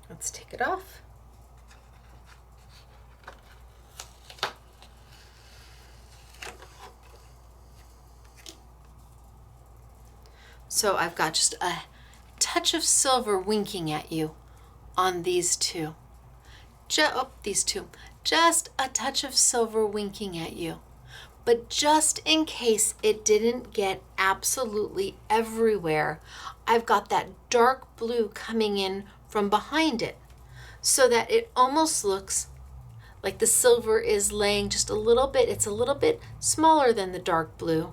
Let's take it off. So I've got just a touch of silver winking at you on these two. These two. Just a touch of silver winking at you. But just in case it didn't get absolutely everywhere, I've got that dark blue coming in from behind it so that it almost looks like the silver is laying just a little bit. It's a little bit smaller than the dark blue.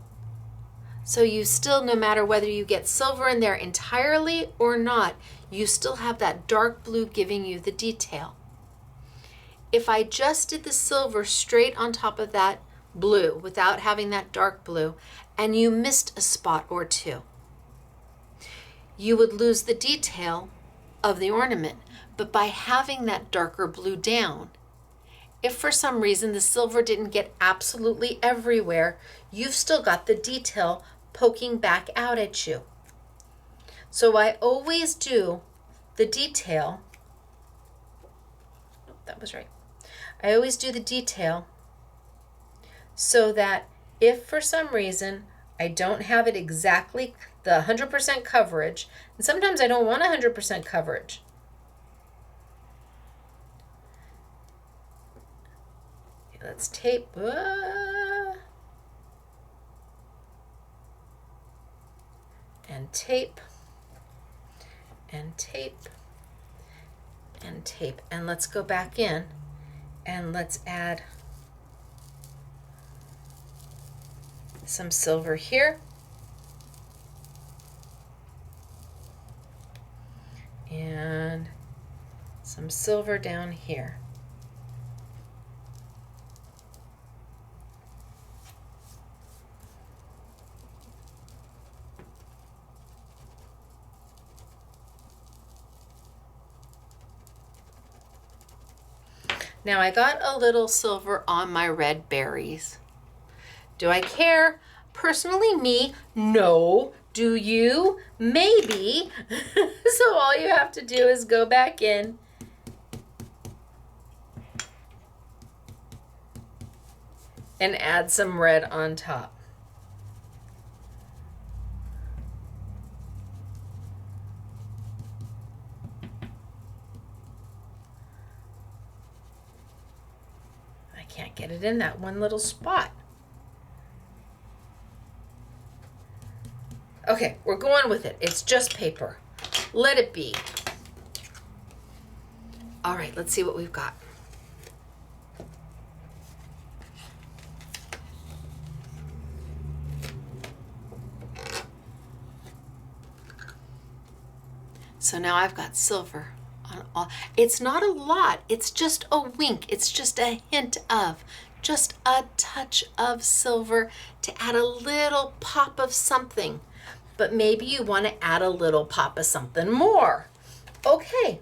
So you still, no matter whether you get silver in there entirely or not, you still have that dark blue giving you the detail. If I just did the silver straight on top of that blue without having that dark blue, and you missed a spot or two, you would lose the detail of the ornament. But by having that darker blue down, if for some reason the silver didn't get absolutely everywhere, you've still got the detail poking back out at you. So I always do the detail. Nope, that was right. I always do the detail so that if for some reason I don't have it exactly the 100% coverage, and sometimes I don't want 100% coverage. Okay, let's tape. And tape. And tape. And tape. And let's go back in and let's add some silver here. And some silver down here. Now I got a little silver on my red berries. Do I care? Personally, me, no. Do you? Maybe. So all you have to do is go back in and add some red on top. I can't get it in that one little spot. Okay, we're going with it. It's just paper. Let it be. All right, let's see what we've got. So now I've got silver on all. It's not a lot. It's just a wink. It's just a hint of, just a touch of silver to add a little pop of something. But maybe you want to add a little pop of something more. Okay,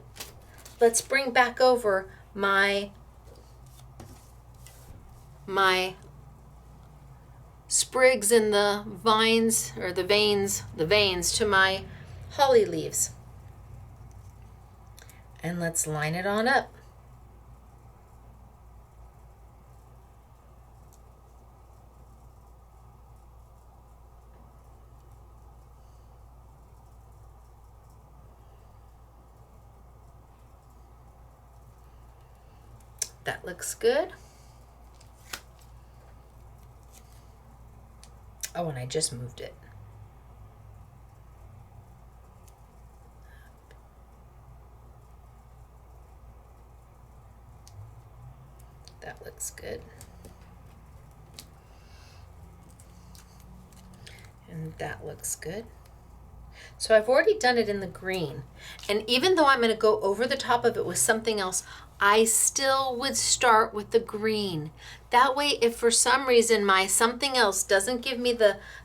let's bring back over my sprigs and the vines, or the veins to my holly leaves. And let's line it on up. That looks good. Oh, and I just moved it. That looks good. And that looks good. So I've already done it in the green. And even though I'm going to go over the top of it with something else, I still would start with the green. That way, if for some reason my something else doesn't give me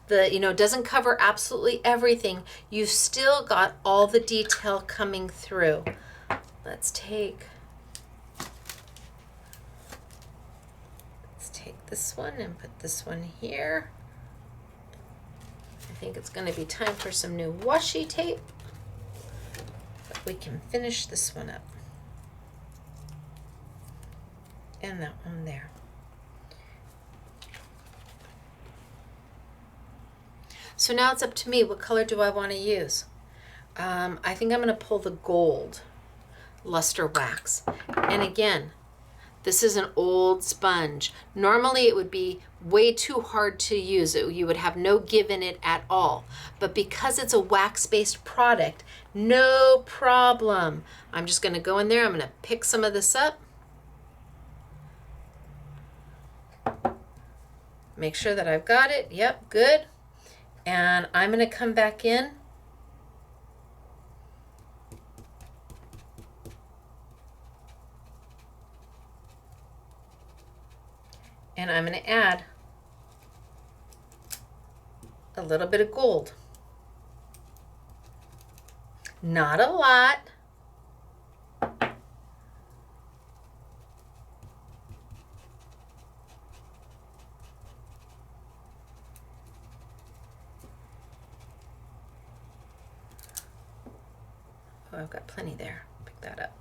doesn't cover absolutely everything, you've still got all the detail coming through. Let's take this one and put this one here. I think it's going to be time for some new washi tape, but we can finish this one up. And that one there. So now it's up to me. What color do I want to use? I think I'm going to pull the gold luster wax. And again, this is an old sponge. Normally it would be way too hard to use. You would have no give in it at all. But because it's a wax-based product, no problem. I'm just going to go in there. I'm going to pick some of this up. Make sure that I've got it. Yep, good. And I'm going to come back in. And I'm going to add a little bit of gold. Not a lot. Oh, I've got plenty there. Pick that up.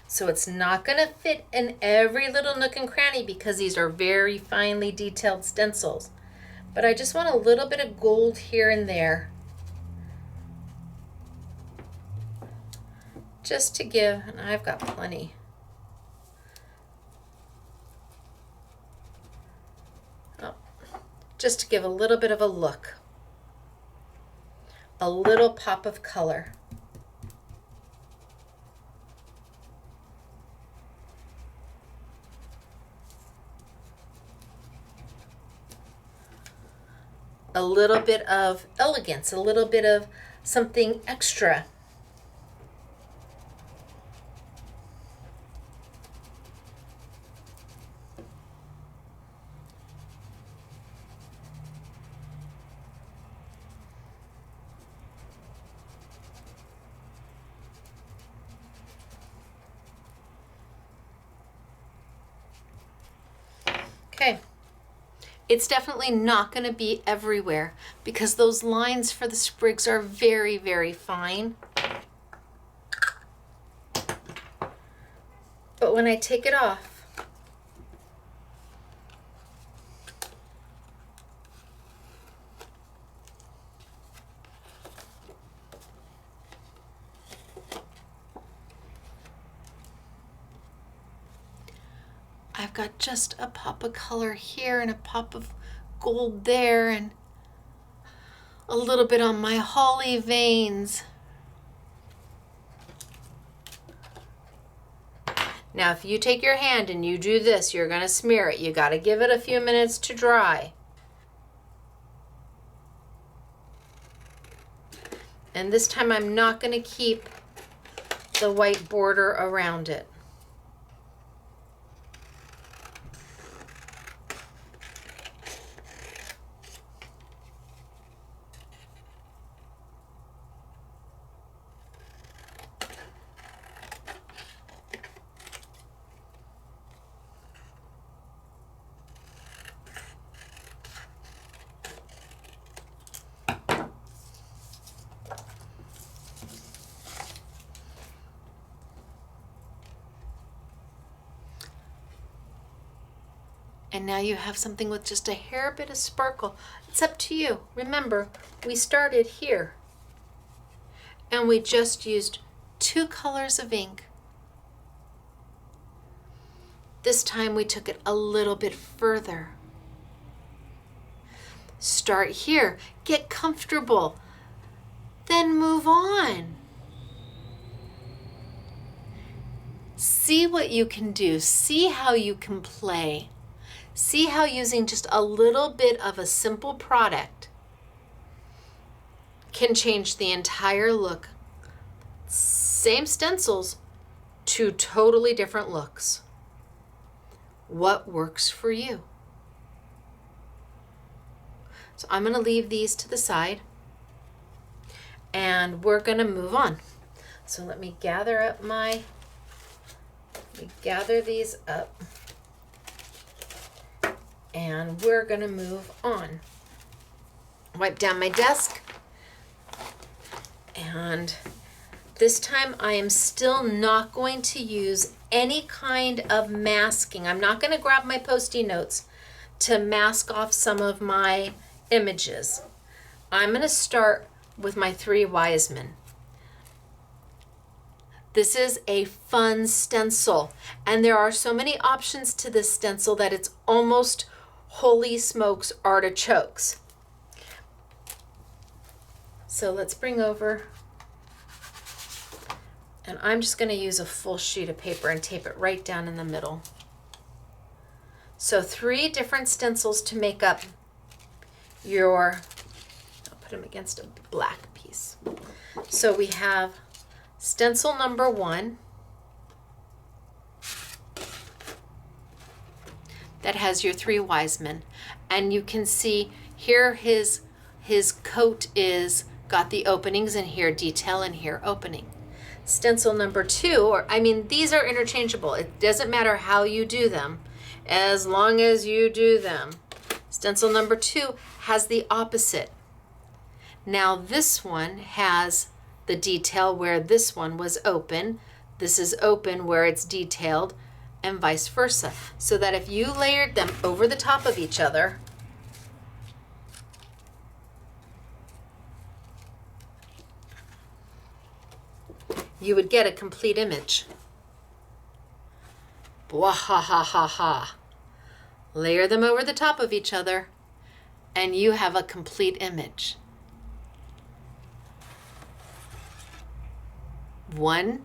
So it's not going to fit in every little nook and cranny because these are very finely detailed stencils. But I just want a little bit of gold here and there. Just to give, and I've got plenty. Oh, just to give a little bit of a look. A little pop of color. A little bit of elegance, a little bit of something extra. Okay. It's definitely not going to be everywhere because those lines for the sprigs are very, very fine. But when I take it off, I've got just a pop of color here and a pop of gold there and a little bit on my holly veins. Now, if you take your hand and you do this, you're going to smear it. You got to give it a few minutes to dry. And this time I'm not going to keep the white border around it. And now you have something with just a hair bit of sparkle. It's up to you. Remember, we started here and we just used 2 colors of ink. This time we took it a little bit further. Start here, get comfortable, then move on. See what you can do, see how you can play. See how using just a little bit of a simple product can change the entire look. Same stencils, 2 totally different looks. What works for you? So I'm going to leave these to the side and we're going to move on. So let me gather these up. And we're going to move on. Wipe down my desk. And this time I am still not going to use any kind of masking. I'm not going to grab my Post-it notes to mask off some of my images. I'm going to start with my 3 wise men. This is a fun stencil, and there are so many options to this stencil that it's almost holy smokes artichokes. So let's bring over, and I'm just going to use a full sheet of paper and tape it right down in the middle. So 3 different stencils to make up your, I'll put them against a black piece. So we have stencil number 1. That has your 3 wise men, and you can see here his coat is got the openings, and here detail, and here opening. Stencil number 2, these are interchangeable. It doesn't matter how you do them, as long as you do them. Stencil number 2 has the opposite. Now this one has the detail where this one was open. This is open where it's detailed, and vice versa. So that if you layered them over the top of each other, you would get a complete image. Bwahahaha. Layer them over the top of each other, and you have a complete image. 1,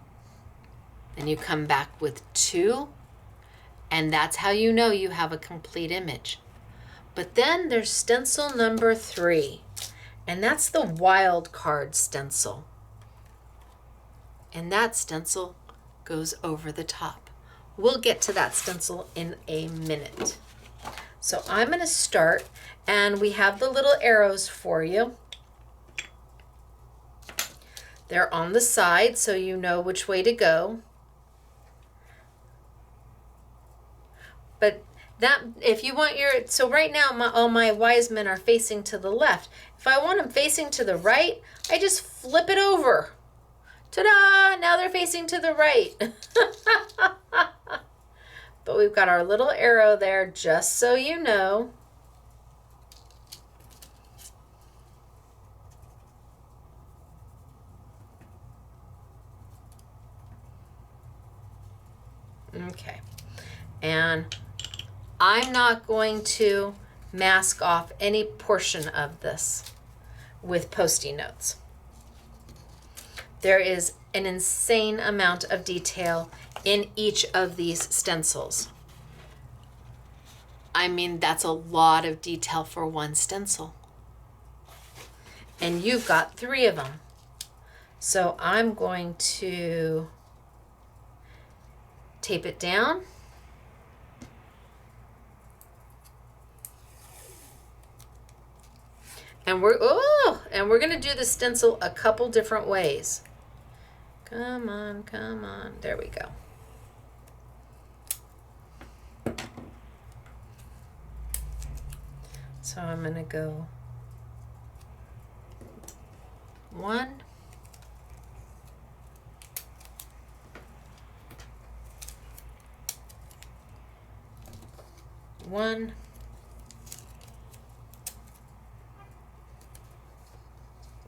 and you come back with 2, and that's how you know you have a complete image. But then there's stencil number 3, and that's the wild card stencil. And that stencil goes over the top. We'll get to that stencil in a minute. So I'm going to start, and we have the little arrows for you. They're on the side, so you know which way to go. But that, if you want your, so right now all my wise men are facing to the left. If I want them facing to the right, I just flip it over. Ta-da! Now they're facing to the right. But we've got our little arrow there, just so you know. Okay. And I'm not going to mask off any portion of this with Post-it notes. There is an insane amount of detail in each of these stencils. I mean, that's a lot of detail for one stencil. And you've got 3 of them. So I'm going to tape it down. And we're going to do the stencil a couple different ways. Come on, come on. There we go. So I'm going to go 1, 1,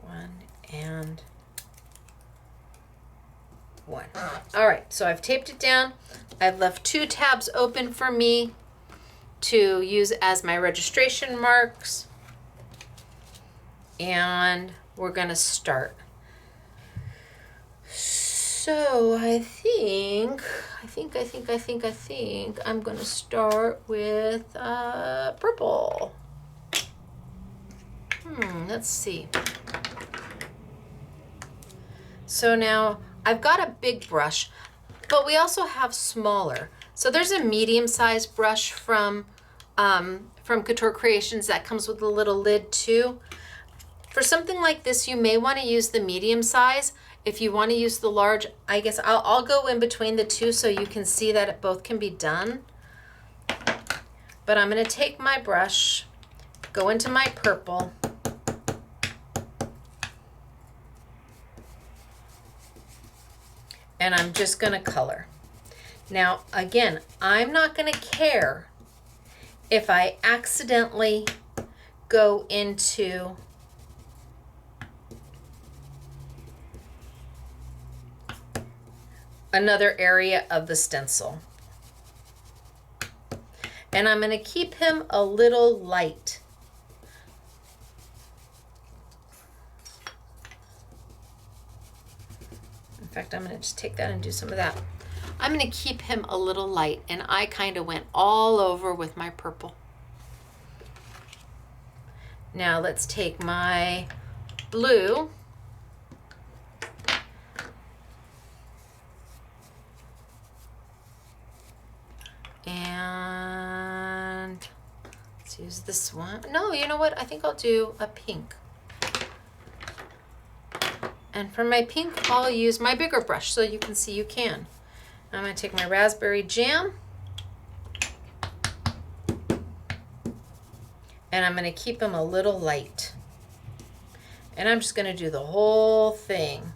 1, and 1. All right, so I've taped it down. I've left 2 tabs open for me to use as my registration marks. And we're gonna start. So I think I'm gonna start with purple. Let's see. So now I've got a big brush, but we also have smaller. So there's a medium-sized brush from Couture Creations that comes with a little lid too. For something like this, you may want to use the medium size. If you want to use the large, I guess I'll go in between the two so you can see that it both can be done. But I'm going to take my brush, go into my purple, and I'm just going to color. Now, again, I'm not going to care if I accidentally go into another area of the stencil. And I'm going to keep him a little light. In fact, I'm going to just take that and do some of that. I'm going to keep him a little light, and I kind of went all over with my purple. Now let's take my blue and let's use this one. No, you know what? I think I'll do a pink. And for my pink, I'll use my bigger brush so you can see you can. I'm going to take my raspberry jam and I'm going to keep them a little light. And I'm just going to do the whole thing.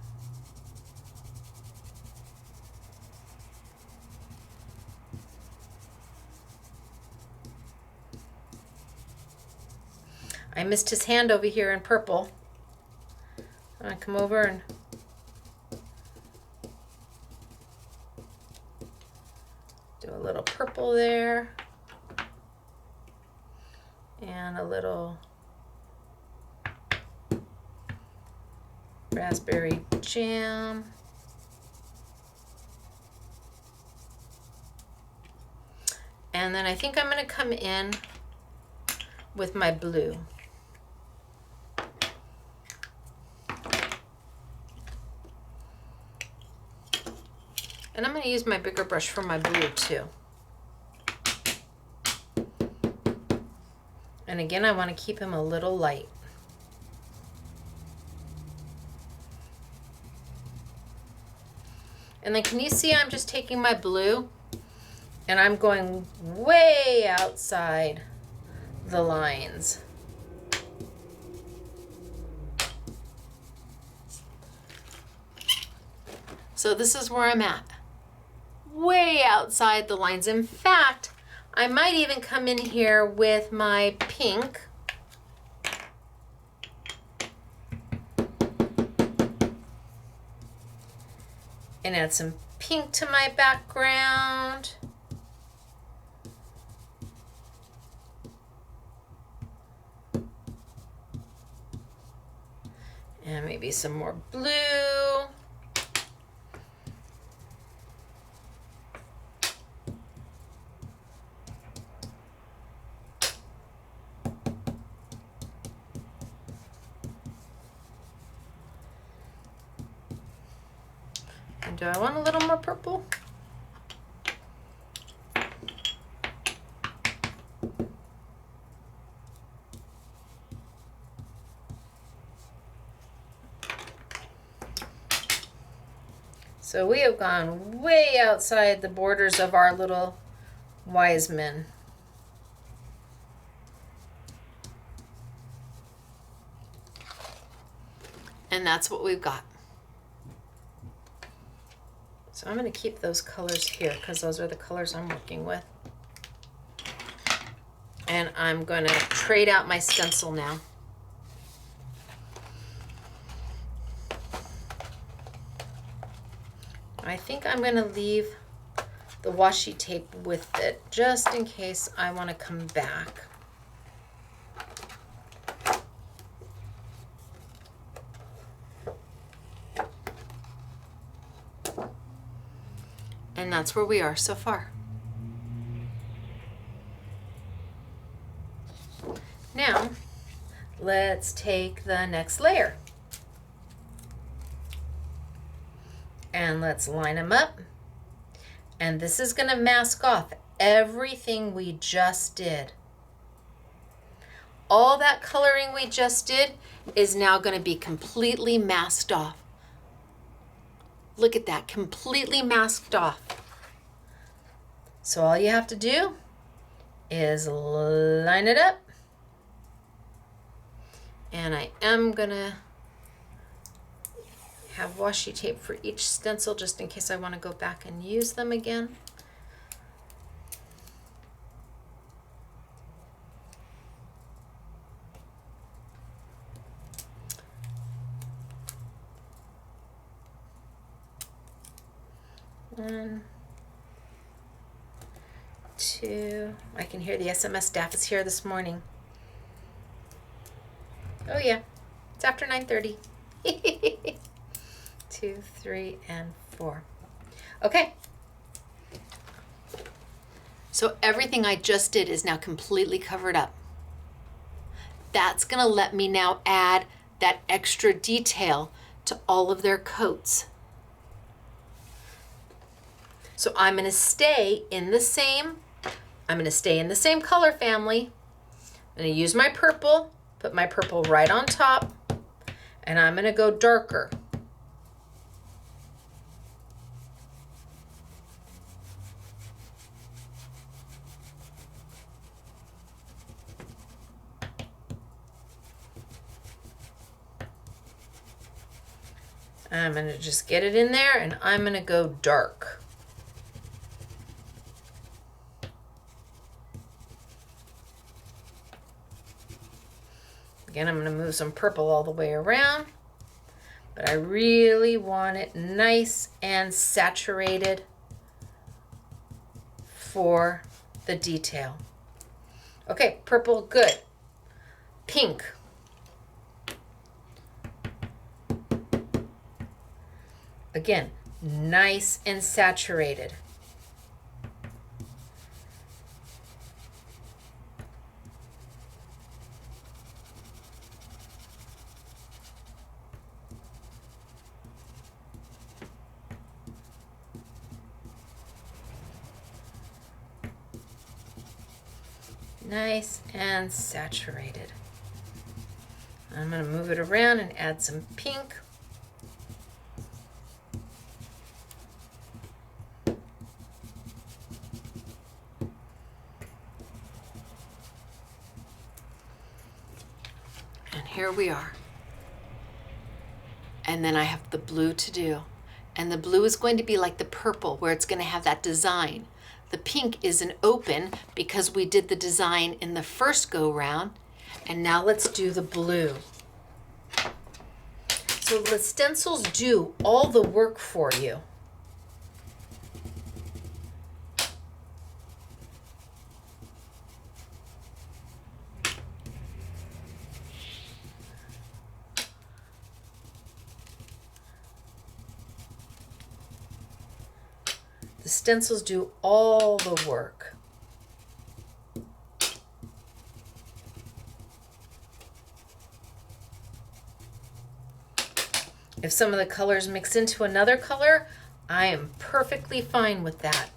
I missed his hand over here in purple. I'm going to come over and do a little purple there. And a little raspberry jam. And then I think I'm going to come in with my blue. And I'm going to use my bigger brush for my blue too. And again, I want to keep him a little light. And then can you see I'm just taking my blue and I'm going way outside the lines. So this is where I'm at. Way outside the lines. In fact, I might even come in here with my pink. And add some pink to my background. maybe some more blue. And do I want a little more purple? So we have gone way outside the borders of our little wise men. And that's what we've got. So I'm going to keep those colors here because those are the colors I'm working with. And I'm going to trade out my stencil now. I think I'm going to leave the washi tape with it just in case I want to come back. And that's where we are so far. Now, let's take the next layer. And let's line them up. And this is going to mask off everything we just did. All that coloring we just did is now going to be completely masked off. Look at that, completely masked off. So all you have to do is line it up. And I am going to have washi tape for each stencil just in case I want to go back and use them again. One, two. I can hear the SMS staff is here this morning. Oh yeah, it's after 9:30. 2, 3, and 4. Okay. So everything I just did is now completely covered up. That's going to let me now add that extra detail to all of their coats. So I'm going to stay in the same color family. I'm going to use my purple, put my purple right on top, and I'm going to go darker. I'm going to just get it in there, and I'm going to go dark. Again, I'm going to move some purple all the way around, but I really want it nice and saturated for the detail. Okay, purple, good. Pink. Again, nice and saturated. Nice and saturated. I'm going to move it around and add some pink. And here we are. And then I have the blue to do. And the blue is going to be like the purple, where it's going to have that design. The pink is an open because we did the design in the first go round. And now let's do the blue. So the stencils do all the work for you. The stencils do all the work. If some of the colors mix into another color, I am perfectly fine with that.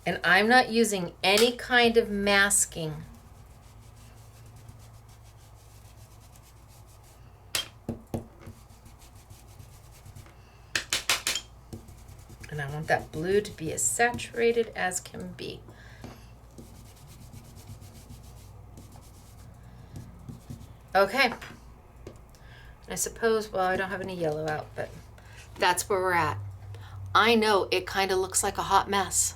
And I'm not using any kind of masking. And I want that blue to be as saturated as can be. Okay. I suppose, well, I don't have any yellow out, but that's where we're at. I know it kind of looks like a hot mess.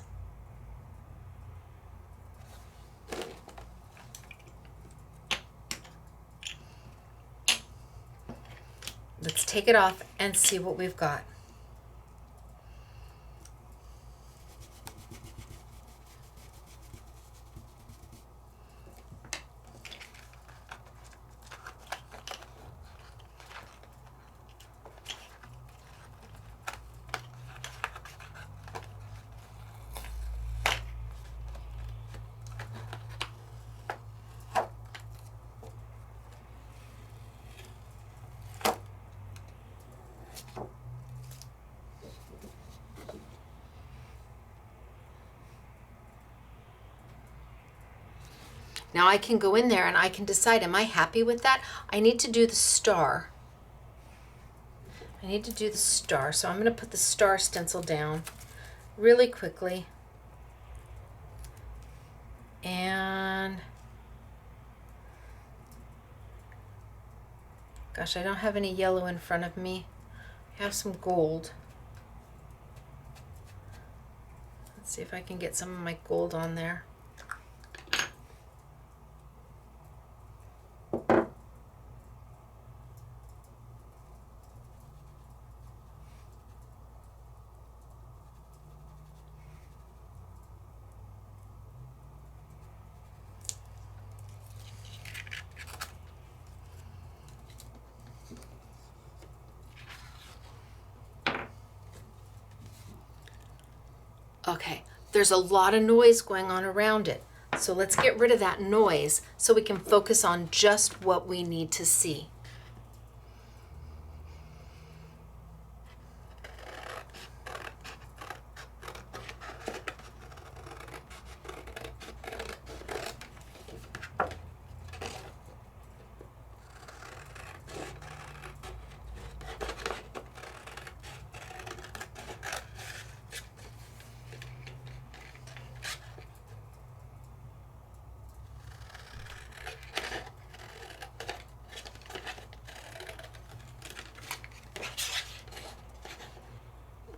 Let's take it off and see what we've got. Now I can go in there and I can decide, am I happy with that? I need to do the star. I need to do the star. So I'm going to put the star stencil down really quickly. And gosh, I don't have any yellow in front of me. I have some gold. Let's see if I can get some of my gold on there. Okay, there's a lot of noise going on around it. So let's get rid of that noise so we can focus on just what we need to see.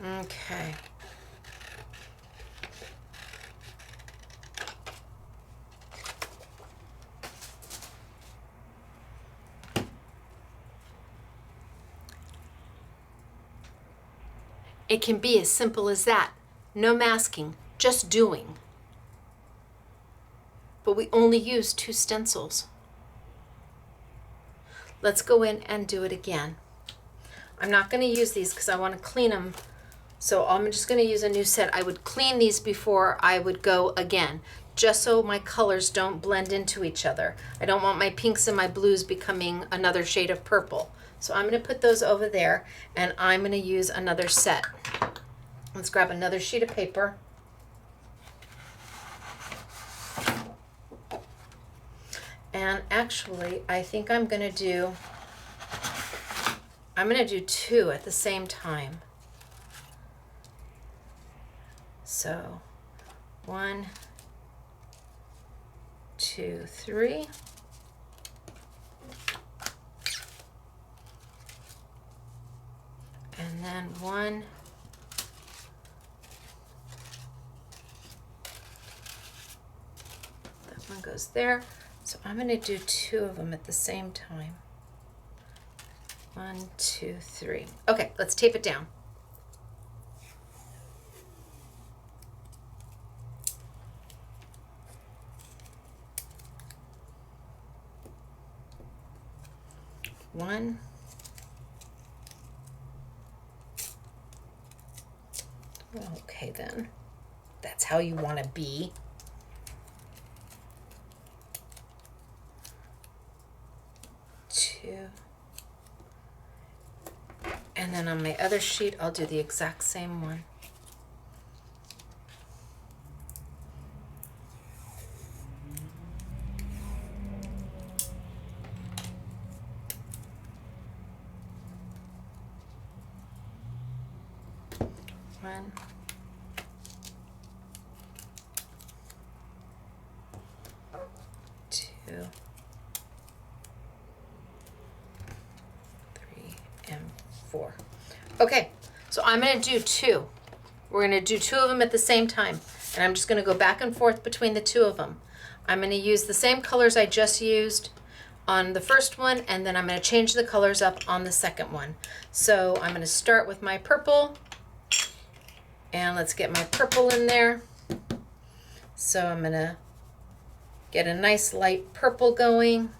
Okay. It can be as simple as that. No masking, just doing. But we only use 2 stencils. Let's go in and do it again. I'm not going to use these because I want to clean them. So I'm just going to use a new set. I would clean these before I would go again, just so my colors don't blend into each other. I don't want my pinks and my blues becoming another shade of purple. So I'm going to put those over there, and I'm going to use another set. Let's grab another sheet of paper. And actually, I think I'm going to do 2 at the same time. So 1, 2, 3. And then 1, that one goes there. So I'm going to do 2 of them at the same time. 1, 2, 3. Okay, let's tape it down. 1. Okay, then. That's how you want to be. 2. And then on my other sheet, I'll do the exact same one. One. 2. 3 and 4. Okay, so I'm going to do 2. We're going to do 2 of them at the same time. And I'm just going to go back and forth between the 2 of them. I'm going to use the same colors I just used on the first one, and then I'm going to change the colors up on the second one. So I'm going to start with my purple. And let's get my purple in there. So I'm going to get a nice light purple going.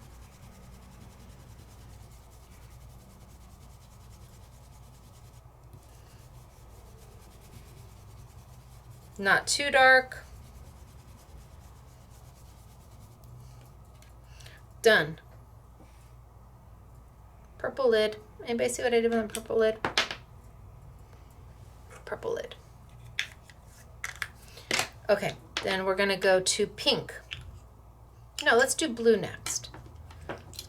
Not too dark. Done. Purple lid. Anybody see what I did with the purple lid? Purple lid. Okay, then we're going to go to pink. No, let's do blue next.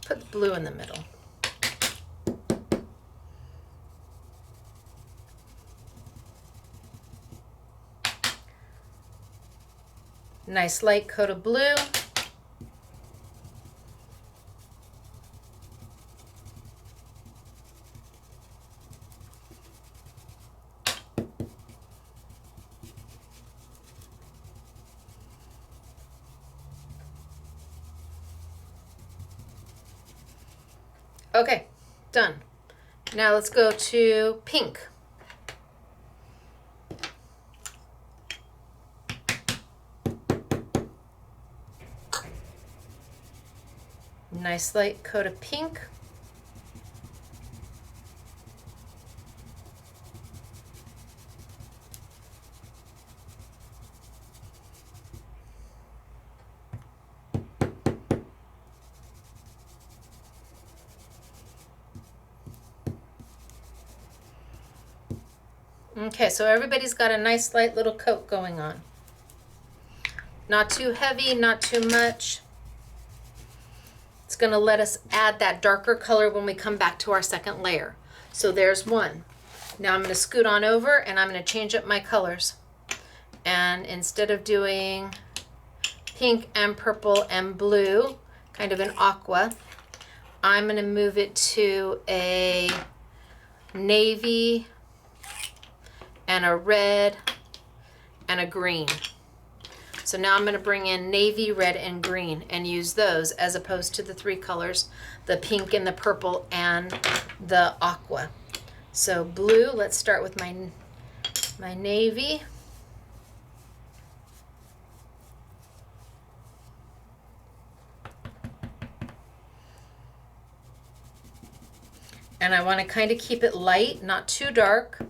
Put the blue in the middle. Nice light coat of blue. Okay, done. Now let's go to pink. Nice light coat of pink. Okay, so everybody's got a nice light little coat going on. Not too heavy, not too much. It's going to let us add that darker color when we come back to our second layer. So there's one. Now I'm going to scoot on over and I'm going to change up my colors. And instead of doing pink and purple and blue, kind of an aqua, I'm going to move it to a navy and a red and a green. So now I'm going to bring in navy, red, and green and use those as opposed to the 3 colors, the pink and the purple and the aqua. So blue, let's start with my navy. And I want to kind of keep it light, not too dark.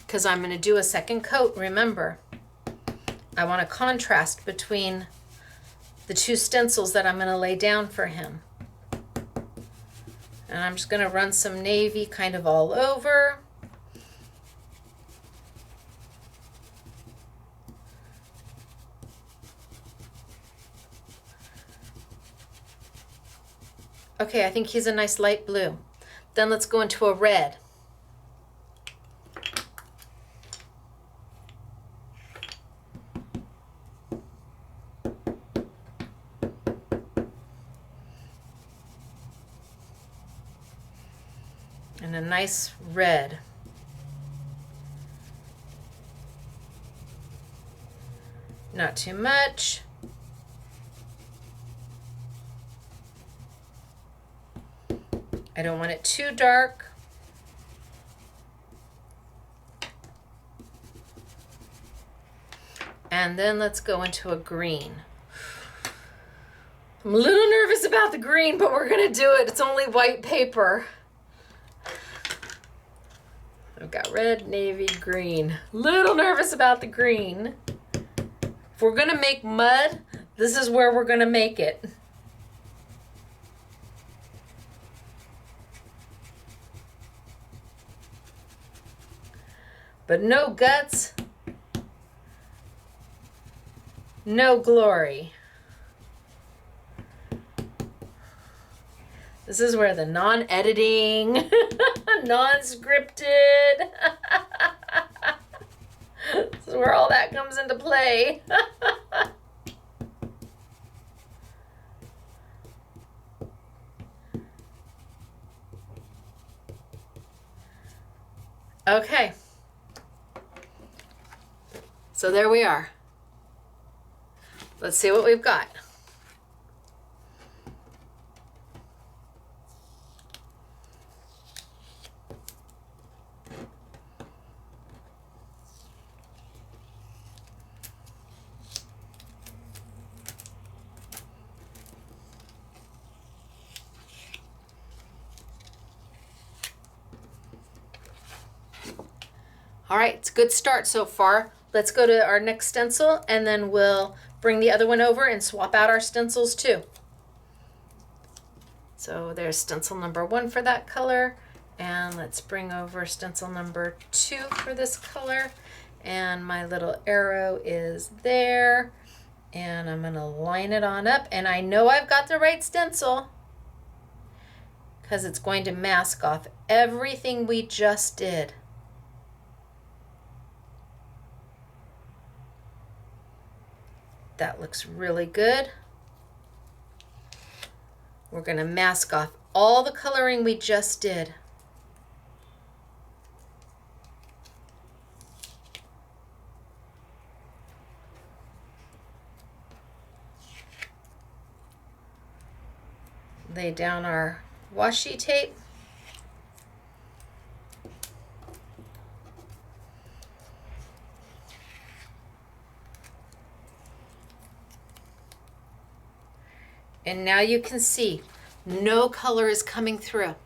Because I'm going to do a second coat, remember. I want a contrast between the 2 stencils that I'm going to lay down for him. And I'm just going to run some navy kind of all over. Okay, I think he's a nice light blue. Then let's go into a red. And a nice red. Not too much. I don't want it too dark. And then let's go into a green. I'm a little nervous about the green, but we're gonna do it. It's only white paper. I've got red, navy, green. Little nervous about the green. If we're gonna make mud, this is where we're gonna make it. But no guts, no glory. This is where the non-editing, non-scripted, this is where all that comes into play. Okay. So there we are. Let's see what we've got. All right, it's a good start so far. Let's go to our next stencil and then we'll bring the other one over and swap out our stencils too. So there's stencil number 1 for that color. And let's bring over stencil number 2 for this color. And my little arrow is there. And I'm gonna line it on up. And I know I've got the right stencil because it's going to mask off everything we just did. That looks really good. We're going to mask off all the coloring we just did. Lay down our washi tape. And now you can see no color is coming through.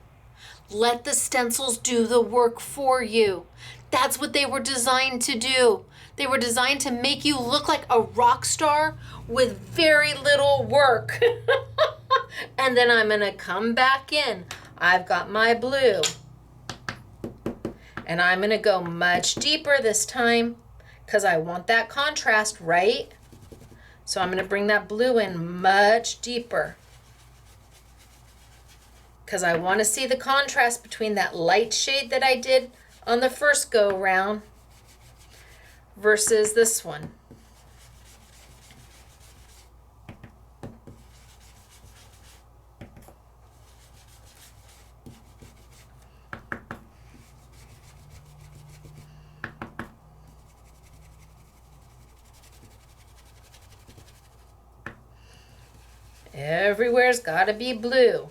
Let the stencils do the work for you. That's what they were designed to do. They were designed to make you look like a rock star with very little work. And then I'm gonna come back in. I've got my blue. And I'm gonna go much deeper this time because I want that contrast, right? So I'm going to bring that blue in much deeper because I want to see the contrast between that light shade that I did on the first go round versus this one. Everywhere's got to be blue.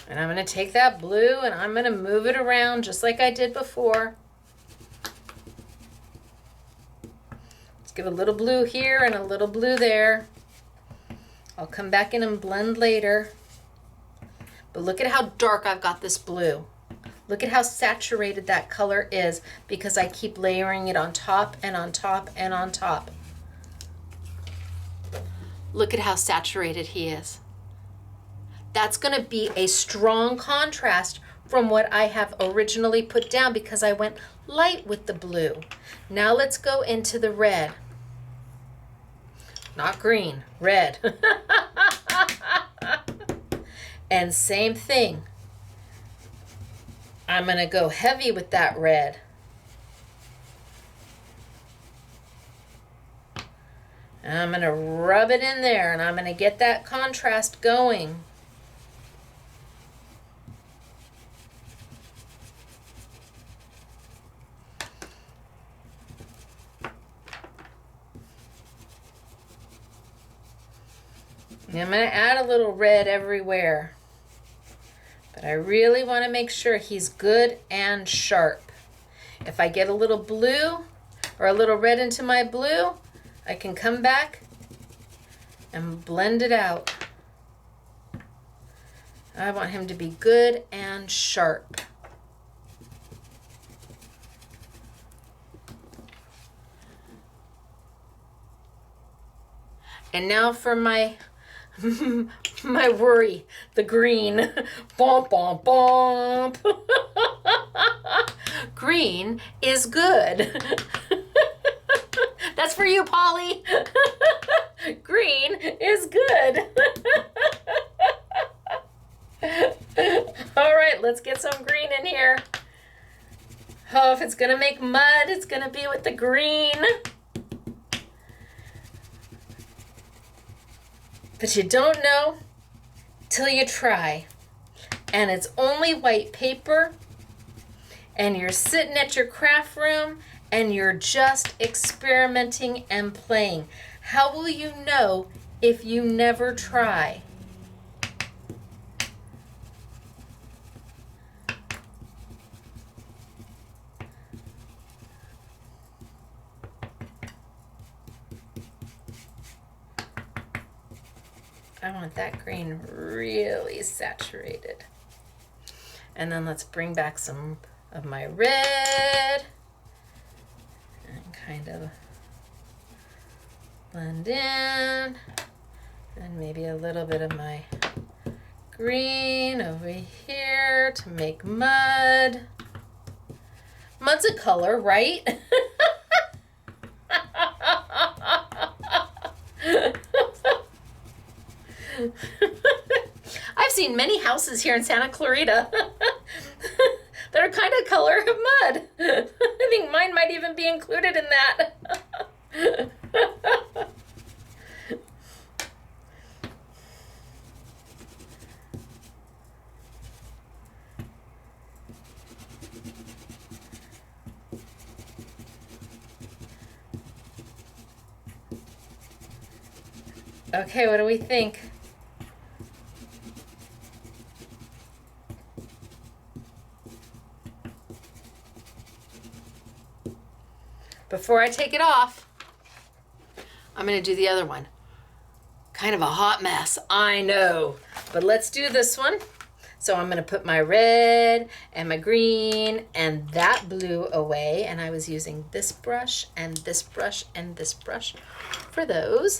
And I'm going to take that blue and I'm going to move it around just like I did before. Let's give a little blue here and a little blue there. I'll come back in and blend later. But look at how dark I've got this blue. Look at how saturated that color is because I keep layering it on top and on top and on top. Look at how saturated he is. That's going to be a strong contrast from what I have originally put down because I went light with the blue. Now let's go into the red. Not green, red. And same thing. I'm going to go heavy with that red. And I'm going to rub it in there and I'm going to get that contrast going. And I'm going to add a little red everywhere. But I really want to make sure he's good and sharp. If I get a little blue or a little red into my blue, I can come back and blend it out. I want him to be good and sharp. And now for my my worry, the green. Bomp, bomp, bomp. Green is good. That's for you, Polly. Green is good. All right, let's get some green in here. Oh, if it's gonna make mud, it's gonna be with the green. But you don't know till you try. And it's only white paper, and you're sitting at your craft room and you're just experimenting and playing. How will you know if you never try? I want that green really saturated. And then let's bring back some of my red and kind of blend in. And maybe a little bit of my green over here to make mud. Mud's a color, right? I've seen many houses here in Santa Clarita that are kind of color of mud. I think mine might even be included in that. Okay, what do we think? Before I take it off, I'm going to do the other one. Kind of a hot mess, I know. But let's do this one. So I'm going to put my red and my green and that blue away. And I was using this brush and this brush and this brush for those.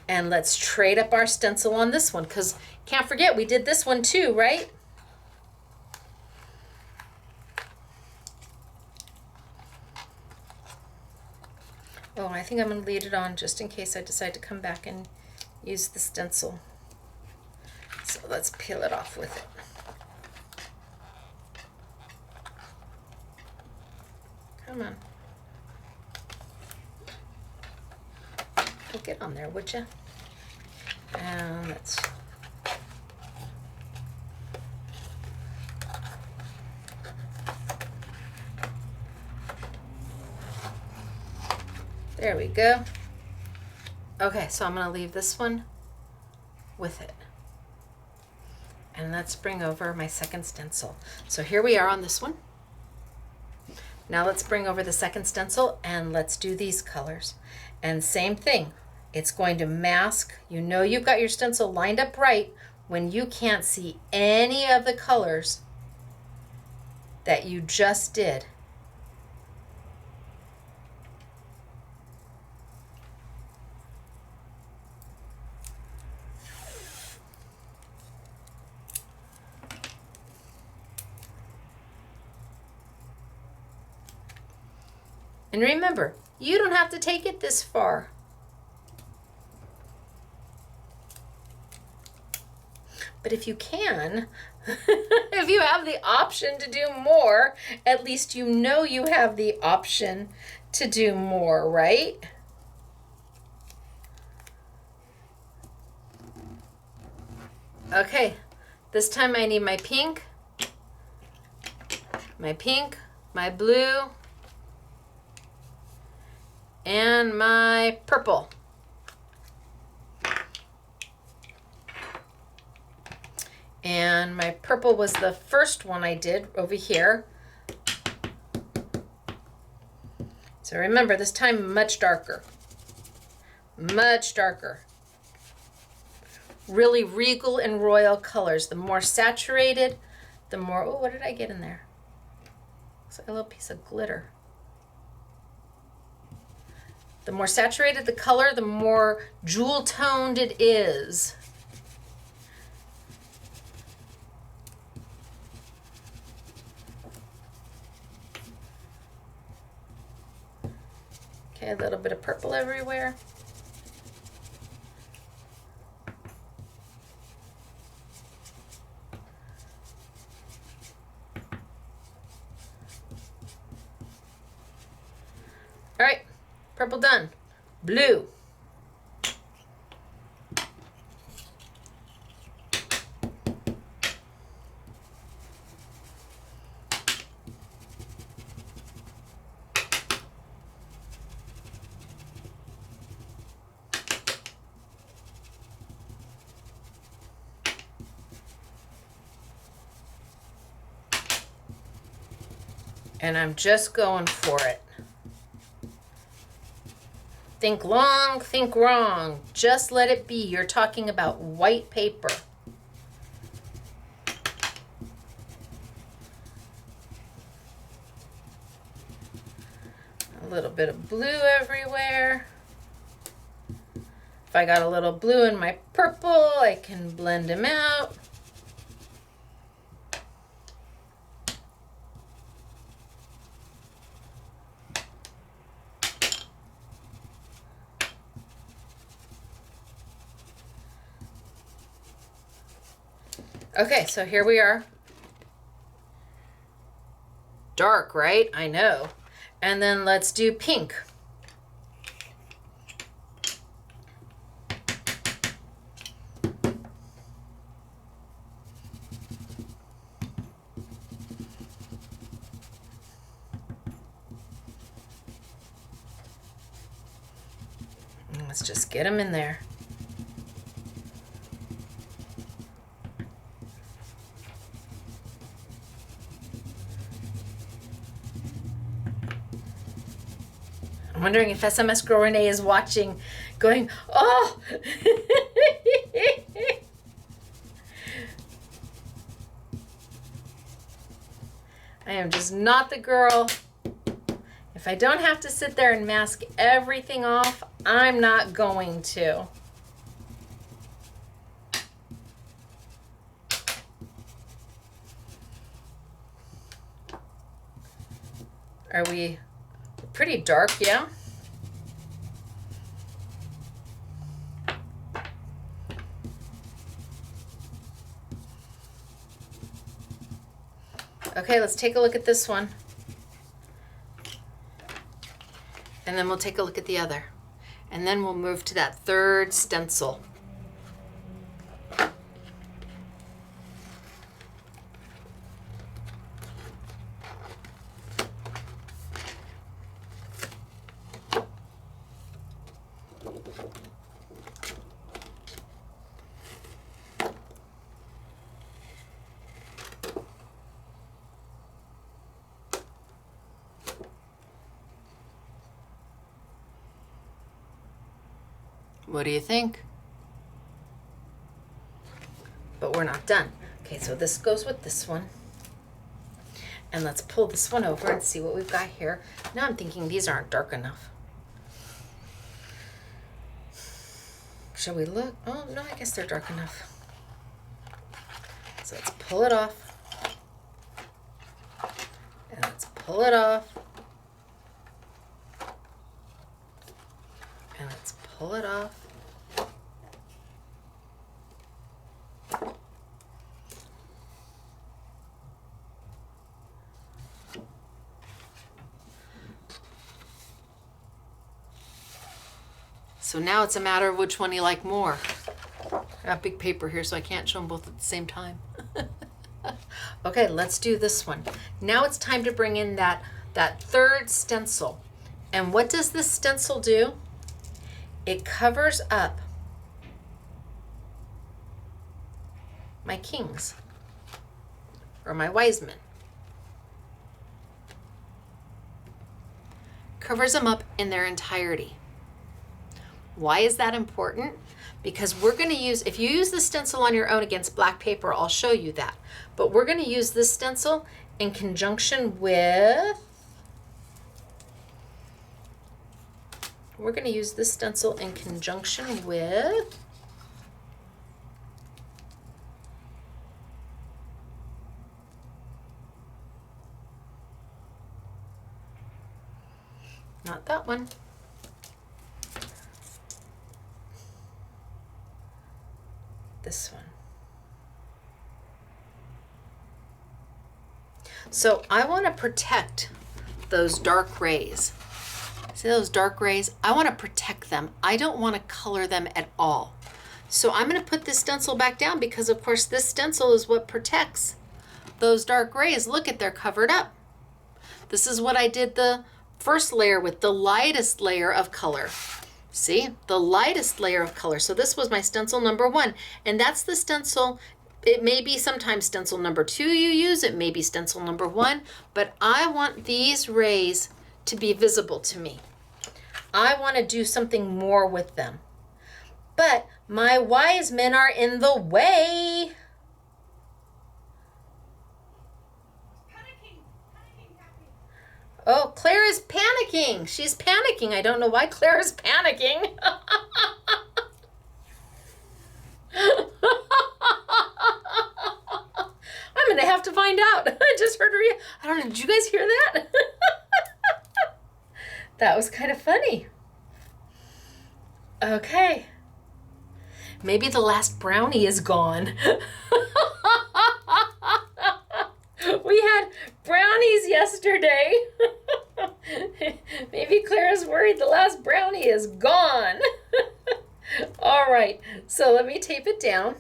And let's trade up our stencil on this one, because can't forget we did this one too, right? Oh, I think I'm going to leave it on just in case I decide to come back and use the stencil. So let's peel it off with it. Come on. Get on there, would you? And let's... There we go. Okay, so I'm going to leave this one with it. And let's bring over my second stencil. So here we are on this one. Now let's bring over the second stencil and let's do these colors. And same thing. It's going to mask. You know you've got your stencil lined up right when you can't see any of the colors that you just did. And remember, you don't have to take it this far. But if you can, if you have the option to do more, at least you know you have the option to do more, right? Okay, this time I need my pink, my blue, and my purple. And my purple was the first one I did over here. So remember, this time much darker. Much darker. Really regal and royal colors. The more saturated, the more, oh, what did I get in there? It's like a little piece of glitter. The more saturated the color, the more jewel toned it is. Okay, a little bit of purple everywhere. All right, purple done. Blue. And I'm just going for it. Think long, think wrong. Just let it be. You're talking about white paper. A little bit of blue everywhere. If I got a little blue in my purple, I can blend them out. Okay, so here we are. Dark, right? I know. And then let's do pink. And let's just get them in there. I'm wondering if SMS Girl Renee is watching, going, oh! I am just not the girl. If I don't have to sit there and mask everything off, I'm not going to. Are we pretty dark, yeah? Okay, let's take a look at this one. And then we'll take a look at the other. And then we'll move to that third stencil. What do you think? But we're not done. Okay, so this goes with this one. And let's pull this one over and see what we've got here. Now I'm thinking these aren't dark enough. Shall we look? Oh, no, I guess they're dark enough. So let's pull it off. And let's pull it off. And let's pull it off. So now it's a matter of which one you like more. I got big paper here, so I can't show them both at the same time. Okay, let's do this one. Now it's time to bring in that third stencil. And what does this stencil do? It covers up my kings or my wise men. Covers them up in their entirety. Why is that important? Because we're going to use, if you use the stencil on your own against black paper, I'll show you that. But we're going to use this stencil in conjunction with, not that one. This one. So I want to protect those dark rays. See those dark rays? I want to protect them. I don't want to color them at all. So I'm going to put this stencil back down because of course this stencil is what protects those dark rays. Look at, they're covered up. This is what I did the first layer with, the lightest layer of color. See, the lightest layer of color. So this was my stencil number 1, and that's the stencil. It may be sometimes stencil number 2 you use, it may be stencil number 1, but I want these rays to be visible to me. I want to do something more with them. But my wise men are in the way. Oh, Claire is panicking. She's panicking. I don't know why Claire is panicking. I'm going to have to find out. I just heard her. I don't know. Did you guys hear that? That was kind of funny. Okay. Maybe the last brownie is gone. We had brownies yesterday. Maybe Clara's worried the last brownie is gone. All right, so let me tape it down.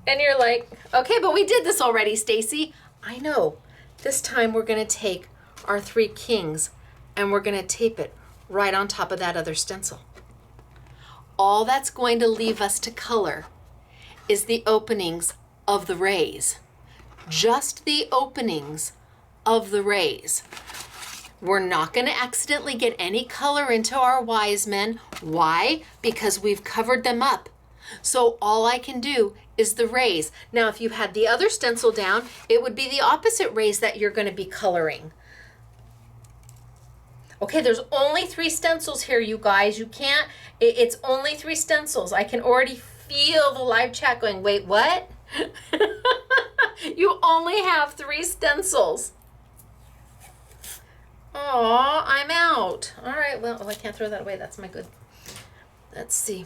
And you're like, okay, but we did this already, Stacy. I know. This time we're going to take our 3 kings and we're going to tape it right on top of that other stencil. All that's going to leave us to color is the openings of the rays. Just the openings of the rays. We're not going to accidentally get any color into our wise men. Why? Because we've covered them up. So all I can do is the rays. Now, if you had the other stencil down, it would be the opposite rays that you're going to be coloring. Okay, there's only 3 stencils here, you guys. You can't, it's only 3 stencils. I can already feel the live chat going, wait, what? You only have 3 stencils. Oh, I'm out. All right, well, oh, I can't throw that away. That's my good. Let's see.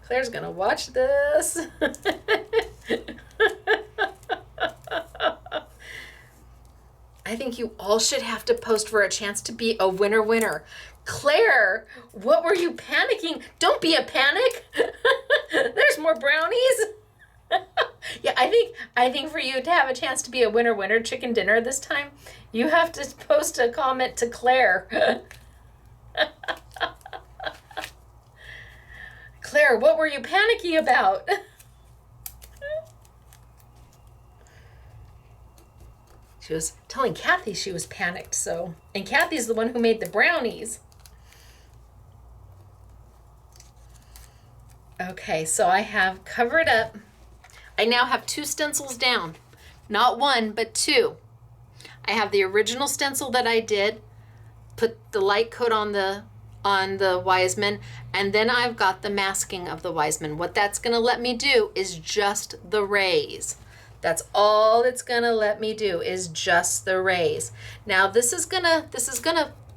Claire's gonna watch this. I think you all should have to post for a chance to be a winner. Claire, what were you panicking? Don't be a panic. There's more brownies. Yeah, I think for you to have a chance to be a winner chicken dinner this time, you have to post a comment to Claire. Claire, what were you panicky about? She was telling Kathy she was panicked, so. And Kathy's the one who made the brownies. Okay, so I have covered up. I now have 2 stencils down. Not 1, but 2. I have the original stencil that I did, put the light coat on the wise men, and then I've got the masking of the wise men. What that's gonna let me do is just the rays. That's all it's gonna let me do is just the rays. Now this is gonna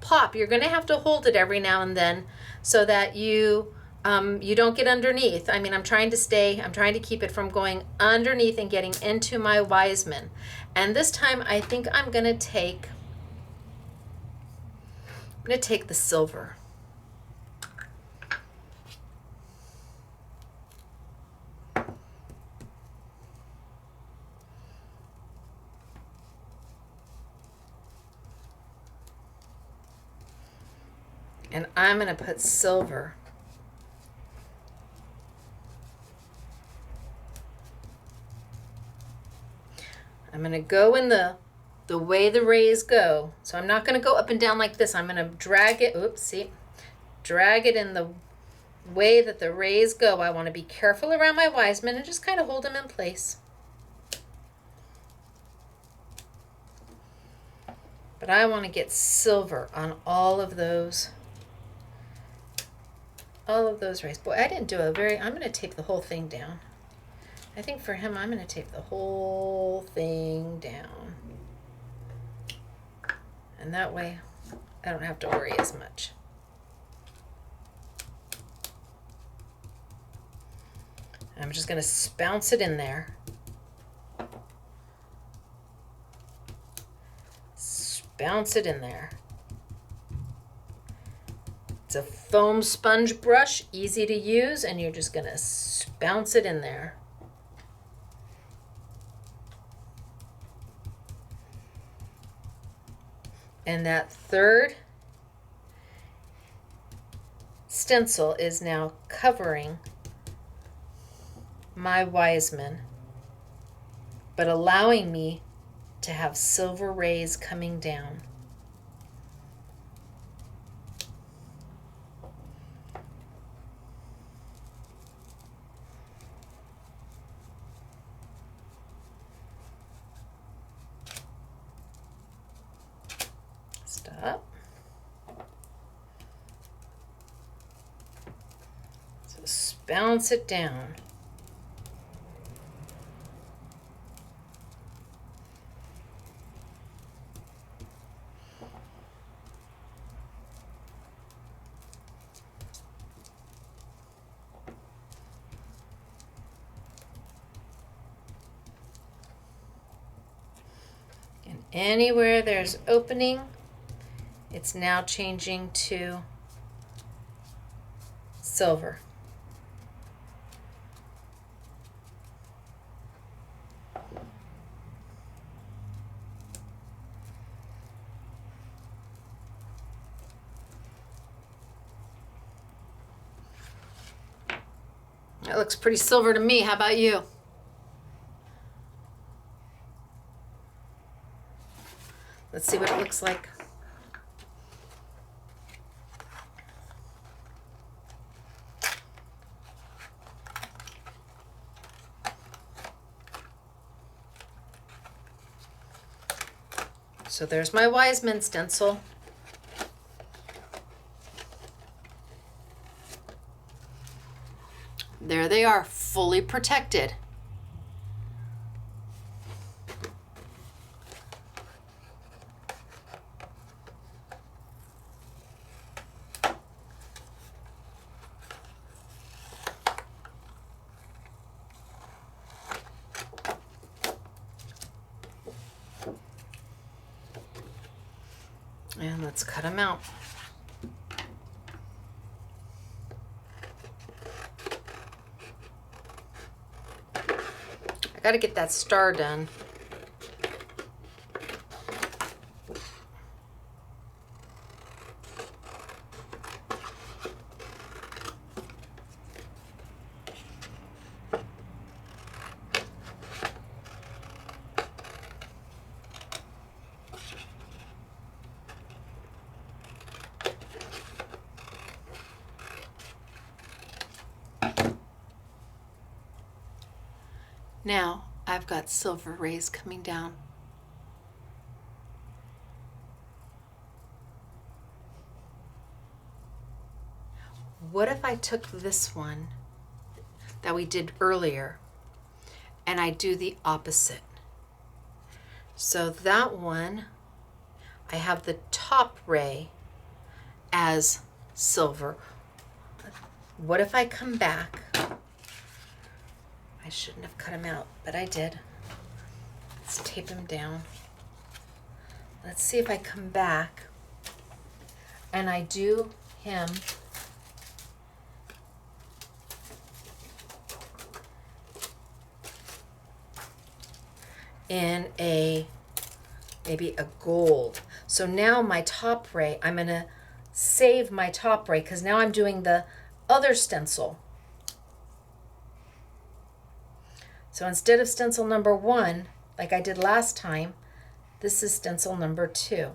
pop. You're gonna have to hold it every now and then so that you don't get underneath. I mean, I'm trying to keep it from going underneath and getting into my wise men. And this time I think I'm gonna take the silver. And I'm going to put silver. I'm going to go in the way the rays go. So I'm not going to go up and down like this. I'm going to drag it. Oops, see? Drag it in the way that the rays go. I want to be careful around my Wiseman and just kind of hold them in place. But I want to get silver on all of those rays. Boy, I didn't do a very, I'm going to tape the whole thing down. I think for him, I'm going to tape the whole thing down. And that way, I don't have to worry as much. I'm just going to bounce it in there. Bounce it in there. It's a foam sponge brush, easy to use, and you're just going to bounce it in there. And that third stencil is now covering my Wiseman, but allowing me to have silver rays coming down. Stop. So bounce it down. Anywhere there's opening, it's now changing to silver. That looks pretty silver to me. How about you? Let's see what it looks like. So there's my Wiseman stencil. There they are, fully protected. And let's cut them out. I gotta get that star done. Now I've got silver rays coming down. What if I took this one that we did earlier and I do the opposite? So that one, I have the top ray as silver. What if I come back? I shouldn't have cut him out, but I did. Let's tape him down. Let's see if I come back and I do him in maybe a gold. So now my top ray, I'm gonna save my top ray because now I'm doing the other stencil. So instead of stencil number 1, like I did last time, this is stencil number 2.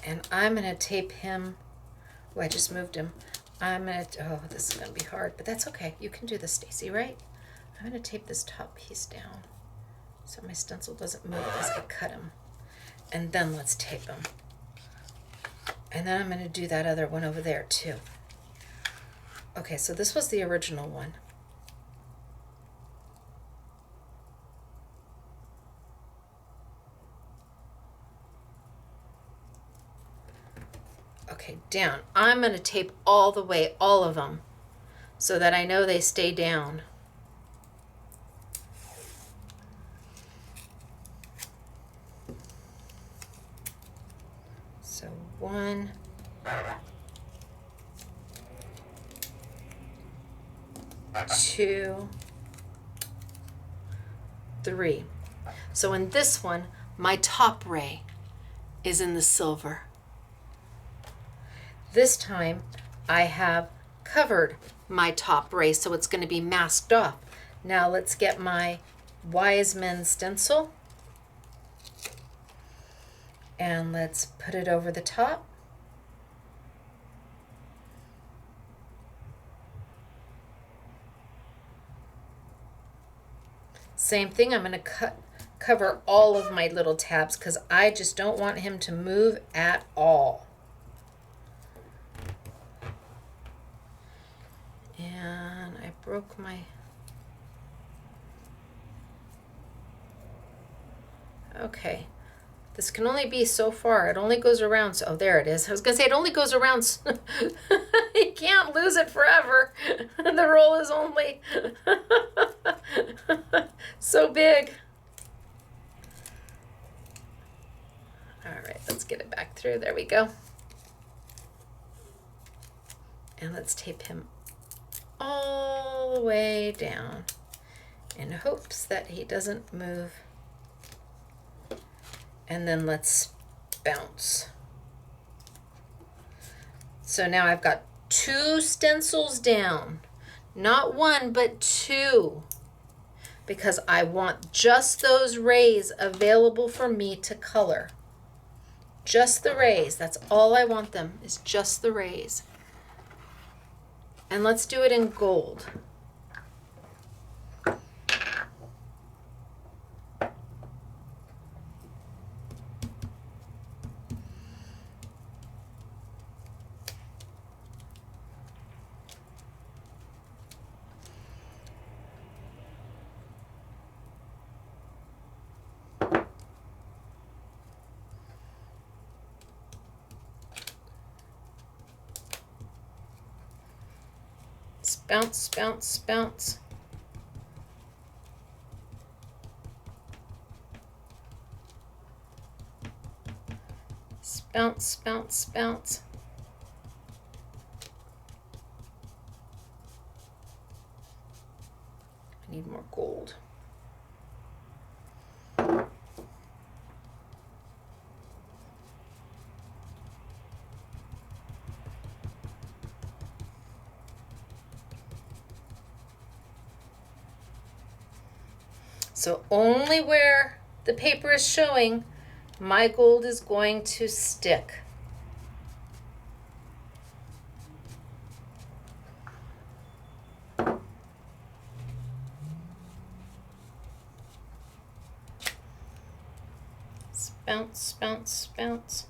And I'm going to tape him. Oh, I just moved him. Oh, this is going to be hard, but that's okay. You can do this, Stacy, right? I'm going to tape this top piece down so my stencil doesn't move as I cut him. And then let's tape him. And then I'm going to do that other one over there too. Okay, so this was the original one. Okay, down. I'm going to tape all the way, all of them, so that I know they stay down. So 1, 2, 3. So in this one, my top ray is in the silver. This time I have covered my top ray, so it's going to be masked off. Now let's get my Wise Men stencil and let's put it over the top. Same thing, I'm going to cover all of my little tabs because I just don't want him to move at all. And I broke my... Okay. This can only be so far. It only goes around. So, oh, there it is. I was going to say it only goes around. You can't lose it forever. The roll is only so big. All right, let's get it back through. There we go. And let's tape him all the way down in hopes that he doesn't move. And then let's bounce. So now I've got 2 stencils down, not 1, but 2, because I want just those rays available for me to color. Just the rays, that's all I want them, is just the rays. And let's do it in gold. Bounce, bounce, bounce. Bounce, bounce, bounce. I need more gold. So only where the paper is showing, my gold is going to stick. Bounce, bounce, bounce.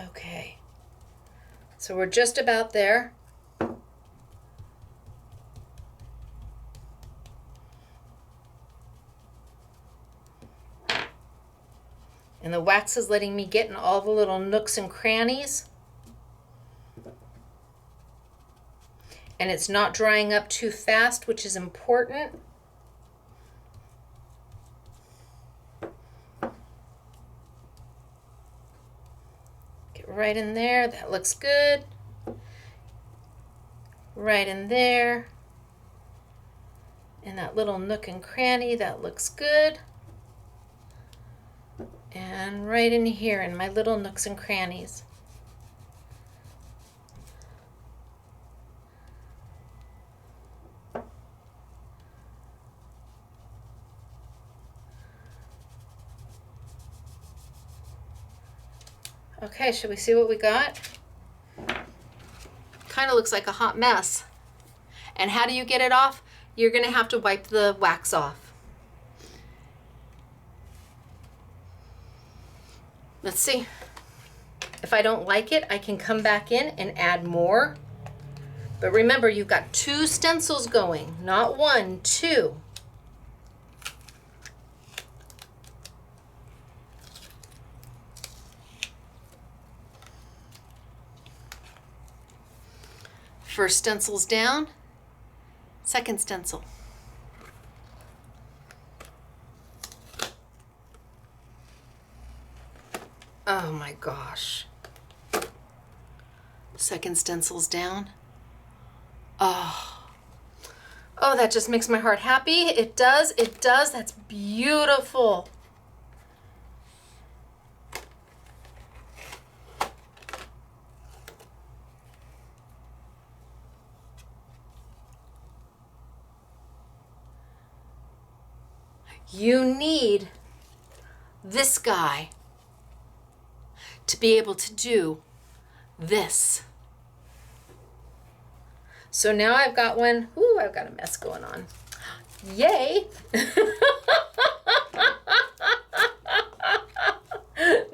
Okay, so we're just about there. And the wax is letting me get in all the little nooks and crannies. and it's not drying up too fast, which is important. Get right in there. That looks good. Right in there. In that little nook and cranny, that looks good. And right in here in my little nooks and crannies. Okay, should we see what we got? Kind of looks like a hot mess. And how do you get it off? You're going to have to wipe the wax off. Let's see. If I don't like it, I can come back in and add more. But remember, you've got 2 stencils going, not 1, 2. First stencil's down, second stencil. Oh my gosh. Second stencil's down. Oh, that just makes my heart happy. It does, that's beautiful. You need this guy to be able to do this. So now I've got one. Ooh, I've got a mess going on. Yay!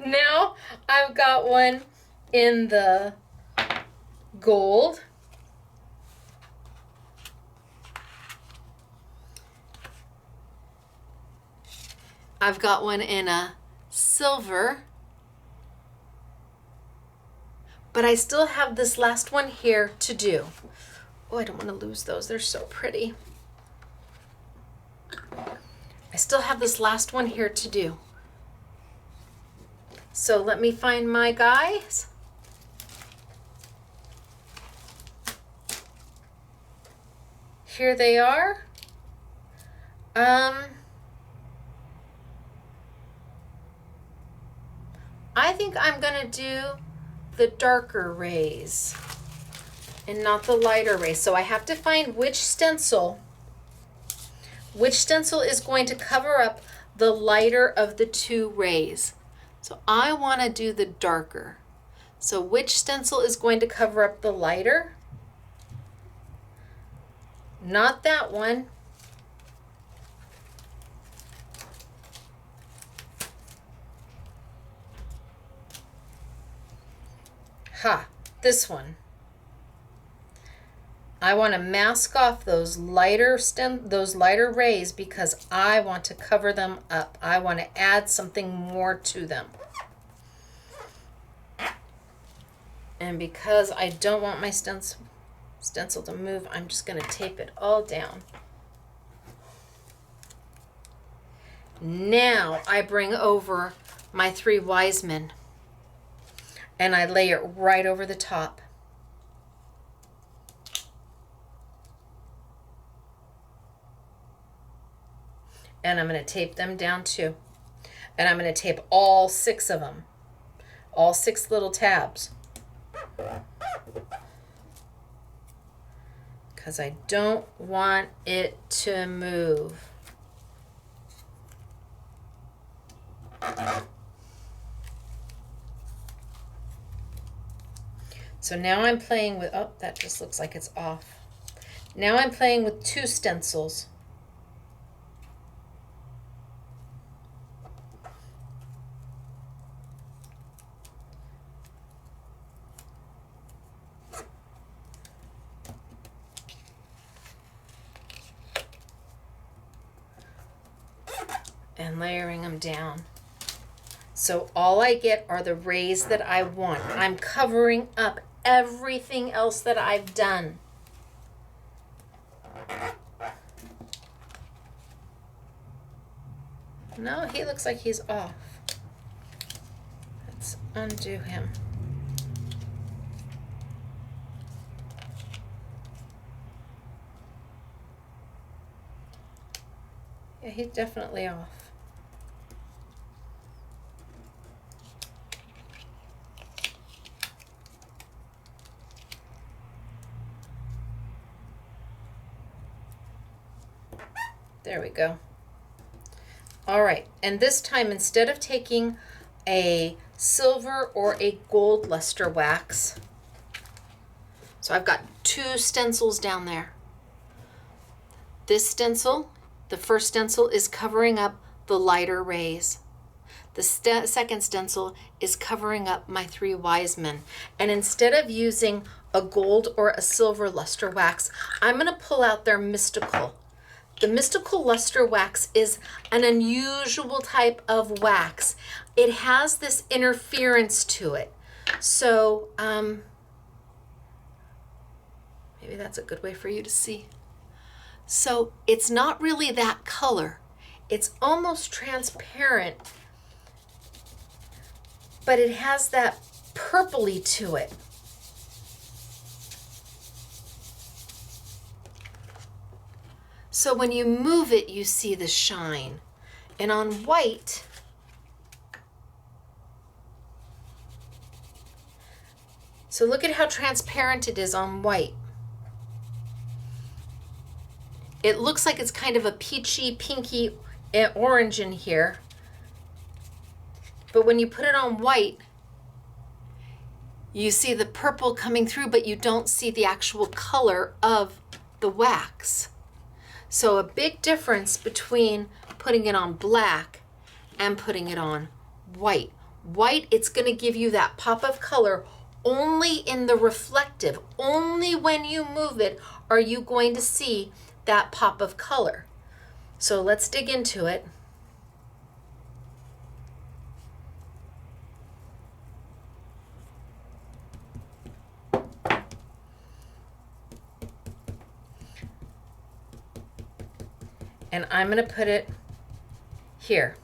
Now I've got one in the gold. I've got one in a silver, but I still have this last one here to do. Oh, I don't want to lose those. They're so pretty. I still have this last one here to do. So let me find my guys. Here they are. I think I'm gonna do the darker rays and not the lighter rays. So I have to find which stencil is going to cover up the lighter of the 2 rays. So I want to do the darker. So which stencil is going to cover up the lighter? Not that one. This one. I want to mask off those lighter rays because I want to cover them up. I want to add something more to them. And because I don't want my stencil to move, I'm just going to tape it all down. Now I bring over my 3 wise men. And I lay it right over the top. And I'm going to tape them down too. And I'm going to tape all 6 of them. All 6 little tabs. Because I don't want it to move. So now I'm playing with, oh, that just looks like it's off. Now I'm playing with 2 stencils. And layering them down. So all I get are the rays that I want. I'm covering up everything else that I've done. No, he looks like he's off. Let's undo him. Yeah, he's definitely off. There we go. All right, and this time, instead of taking a silver or a gold luster wax, so I've got 2 stencils down there. This stencil, the first stencil, is covering up the lighter rays. The second stencil is covering up my 3 wise men. And instead of using a gold or a silver luster wax, I'm going to pull out their mystical. The mystical luster wax is an unusual type of wax. It has this interference to it. So maybe that's a good way for you to see. So it's not really that color. It's almost transparent, but it has that purpley to it. So when you move it, you see the shine. And on white, so look at how transparent it is on white. It looks like it's kind of a peachy, pinky orange in here. But when you put it on white, you see the purple coming through, but you don't see the actual color of the wax. So a big difference between putting it on black and putting it on white. White, it's going to give you that pop of color only in the reflective. Only when you move it are you going to see that pop of color. So let's dig into it. And I'm going to put it here.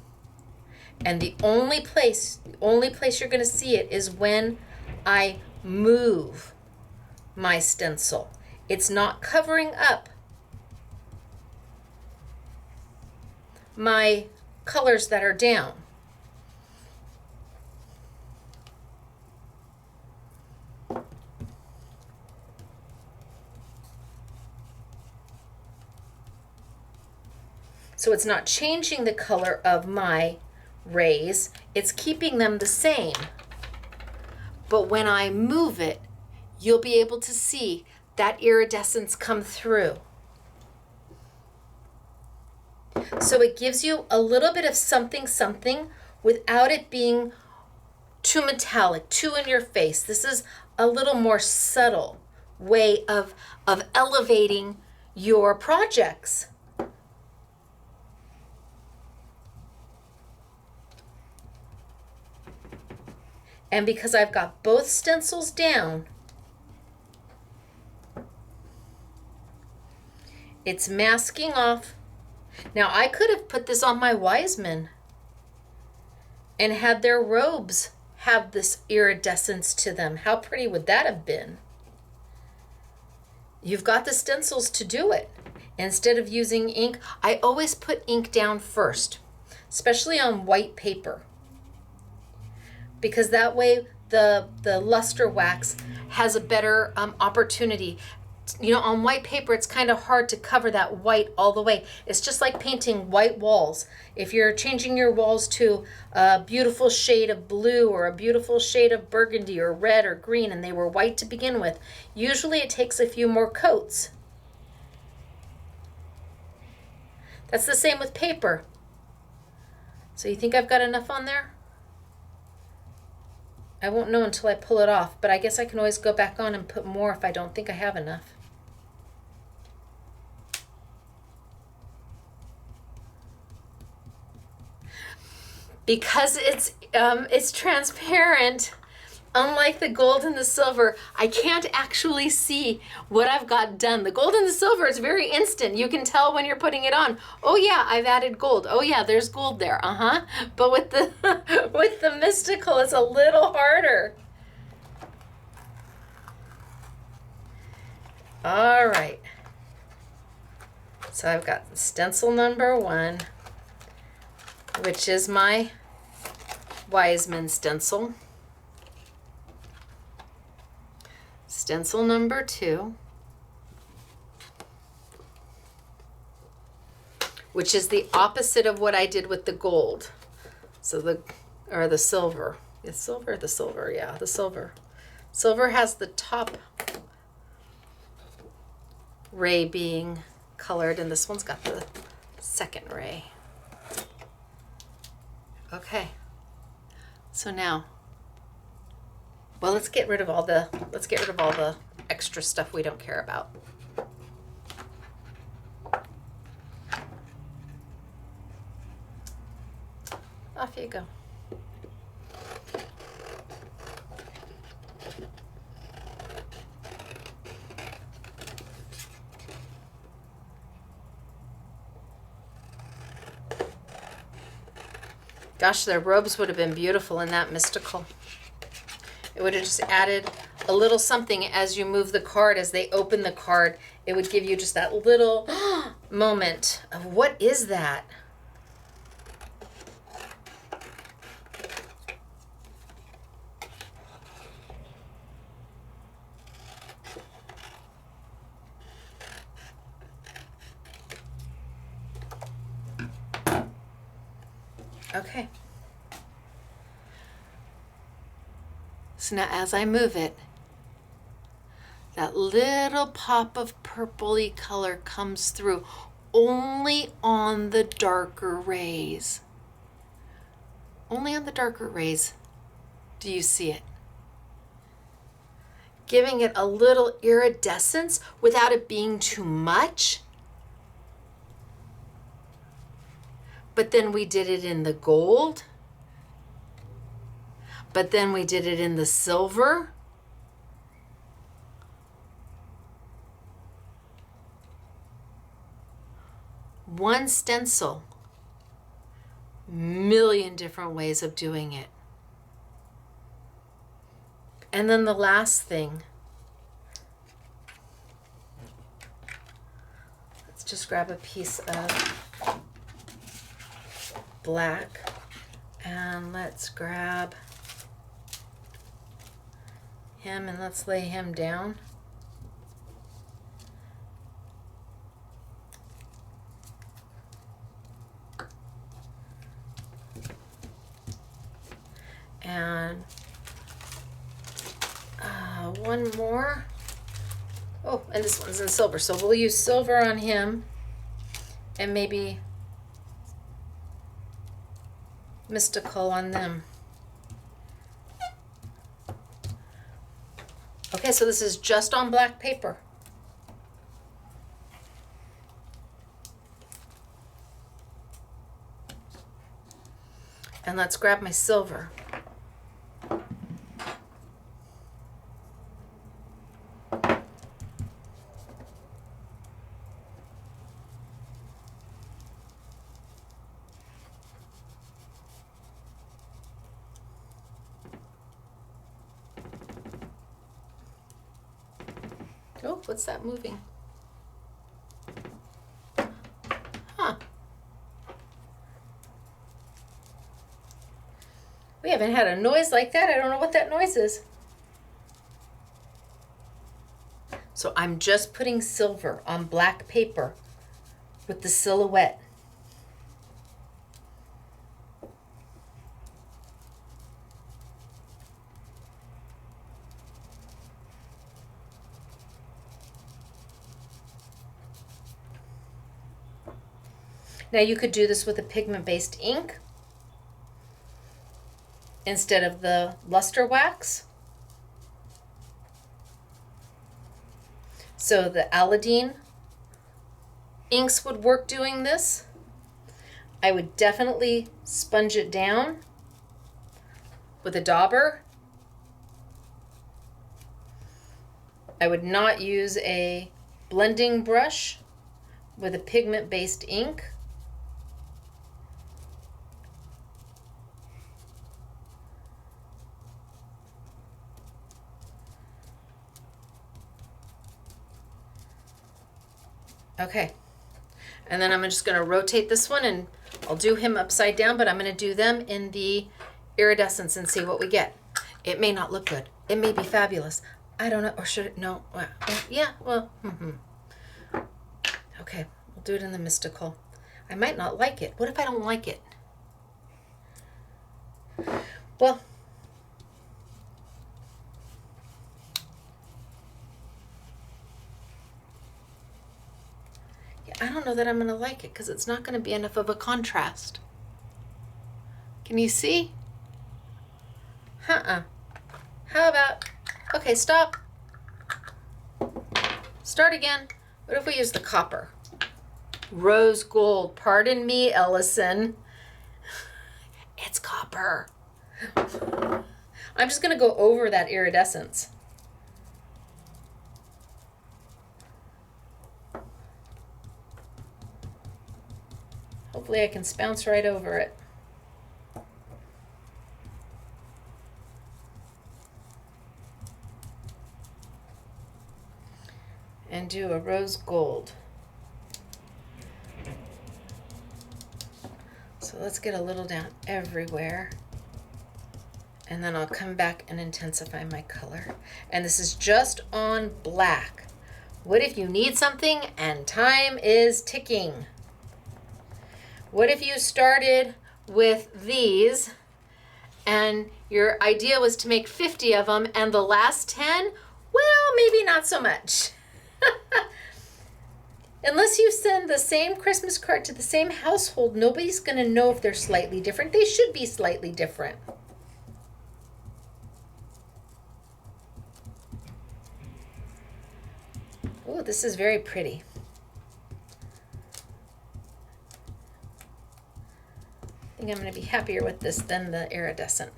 And the only place you're going to see it is when I move my stencil. It's not covering up my colors that are down. So it's not changing the color of my rays, it's keeping them the same. But when I move it, you'll be able to see that iridescence come through. So it gives you a little bit of something without it being too metallic, too in your face. This is a little more subtle way of elevating your projects. And because I've got both stencils down, it's masking off. Now I could have put this on my wise men and had their robes have this iridescence to them. How pretty would that have been? You've got the stencils to do it. Instead of using ink, I always put ink down first, especially on white paper, because that way the luster wax has a better opportunity. You know, on white paper, it's kind of hard to cover that white all the way. It's just like painting white walls. If you're changing your walls to a beautiful shade of blue or a beautiful shade of burgundy or red or green, and they were white to begin with, usually it takes a few more coats. That's the same with paper. So you think I've got enough on there? I won't know until I pull it off, but I guess I can always go back on and put more if I don't think I have enough. Because it's transparent, Unlike the gold and the silver, I can't actually see what I've got done. The gold and the silver is very instant. You can tell when you're putting it on. Oh yeah, I've added gold. Oh yeah, there's gold there. But with the with the mystical, it's a little harder. All right. So I've got stencil number 1, which is my Wiseman stencil. Stencil number 2, which is the opposite of what I did with the gold. So the silver. The silver, yeah, the silver. Silver has the top ray being colored, and this one's got the second ray. Okay. So now, well, let's get rid of all the extra stuff we don't care about. Off you go. Gosh, their robes would have been beautiful in that mystical. It would have just added a little something as you move the card. As they open the card, it would give you just that little moment of, what is that? Okay. So now as I move it, that little pop of purpley color comes through only on the darker rays. Only on the darker rays do you see it. Giving it a little iridescence without it being too much. But then we did it in the gold. But then we did it in the silver. One stencil, million different ways of doing it. And then the last thing, let's just grab a piece of black, and let's grab him and let's lay him down. And one more. Oh, and this one's in silver, so we'll use silver on him and maybe mystical on them. Okay, so this is just on black paper. And let's grab my silver. Oh, what's that moving? Huh. We haven't had a noise like that. I don't know what that noise is. So I'm just putting silver on black paper with the silhouette. Now you could do this with a pigment-based ink instead of the luster wax. So the Aladdin inks would work doing this. I would definitely sponge it down with a dauber I would not use a blending brush with a pigment-based ink. Okay, and then I'm just going to rotate this one, and I'll do him upside down, but I'm going to do them in the iridescence and see what we get. It may not look good. It may be fabulous. I don't know, or should it? No. Yeah, well, Okay, we'll do it in the mystical. I might not like it. What if I don't like it? Well, I don't know that I'm going to like it because it's not going to be enough of a contrast. Can you see? How about, okay, stop. Start again. What if we use the copper? Rose gold. Pardon me, Ellison. It's copper. I'm just going to go over that iridescence. Hopefully I can bounce right over it. And do a rose gold. So let's get a little down everywhere. And then I'll come back and intensify my color. And this is just on black. What if you need something and time is ticking? What if you started with these and your idea was to make 50 of them and the last 10, well, maybe not so much. Unless you send the same Christmas card to the same household, nobody's going to know if they're slightly different. They should be slightly different. Oh, this is very pretty. I think I'm going to be happier with this than the iridescent.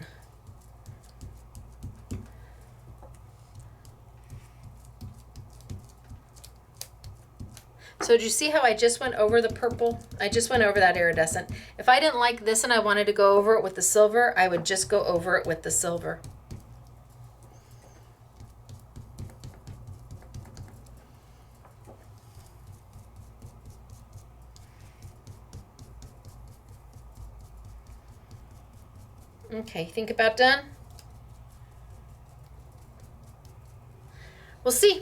So did you see how I just went over the purple? I just went over that iridescent. If I didn't like this and I wanted to go over it with the silver, I would just go over it with the silver. Okay, think about done? We'll see.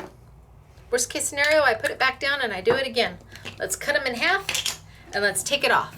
Worst case scenario, I put it back down and I do it again. Let's cut them in half and let's take it off.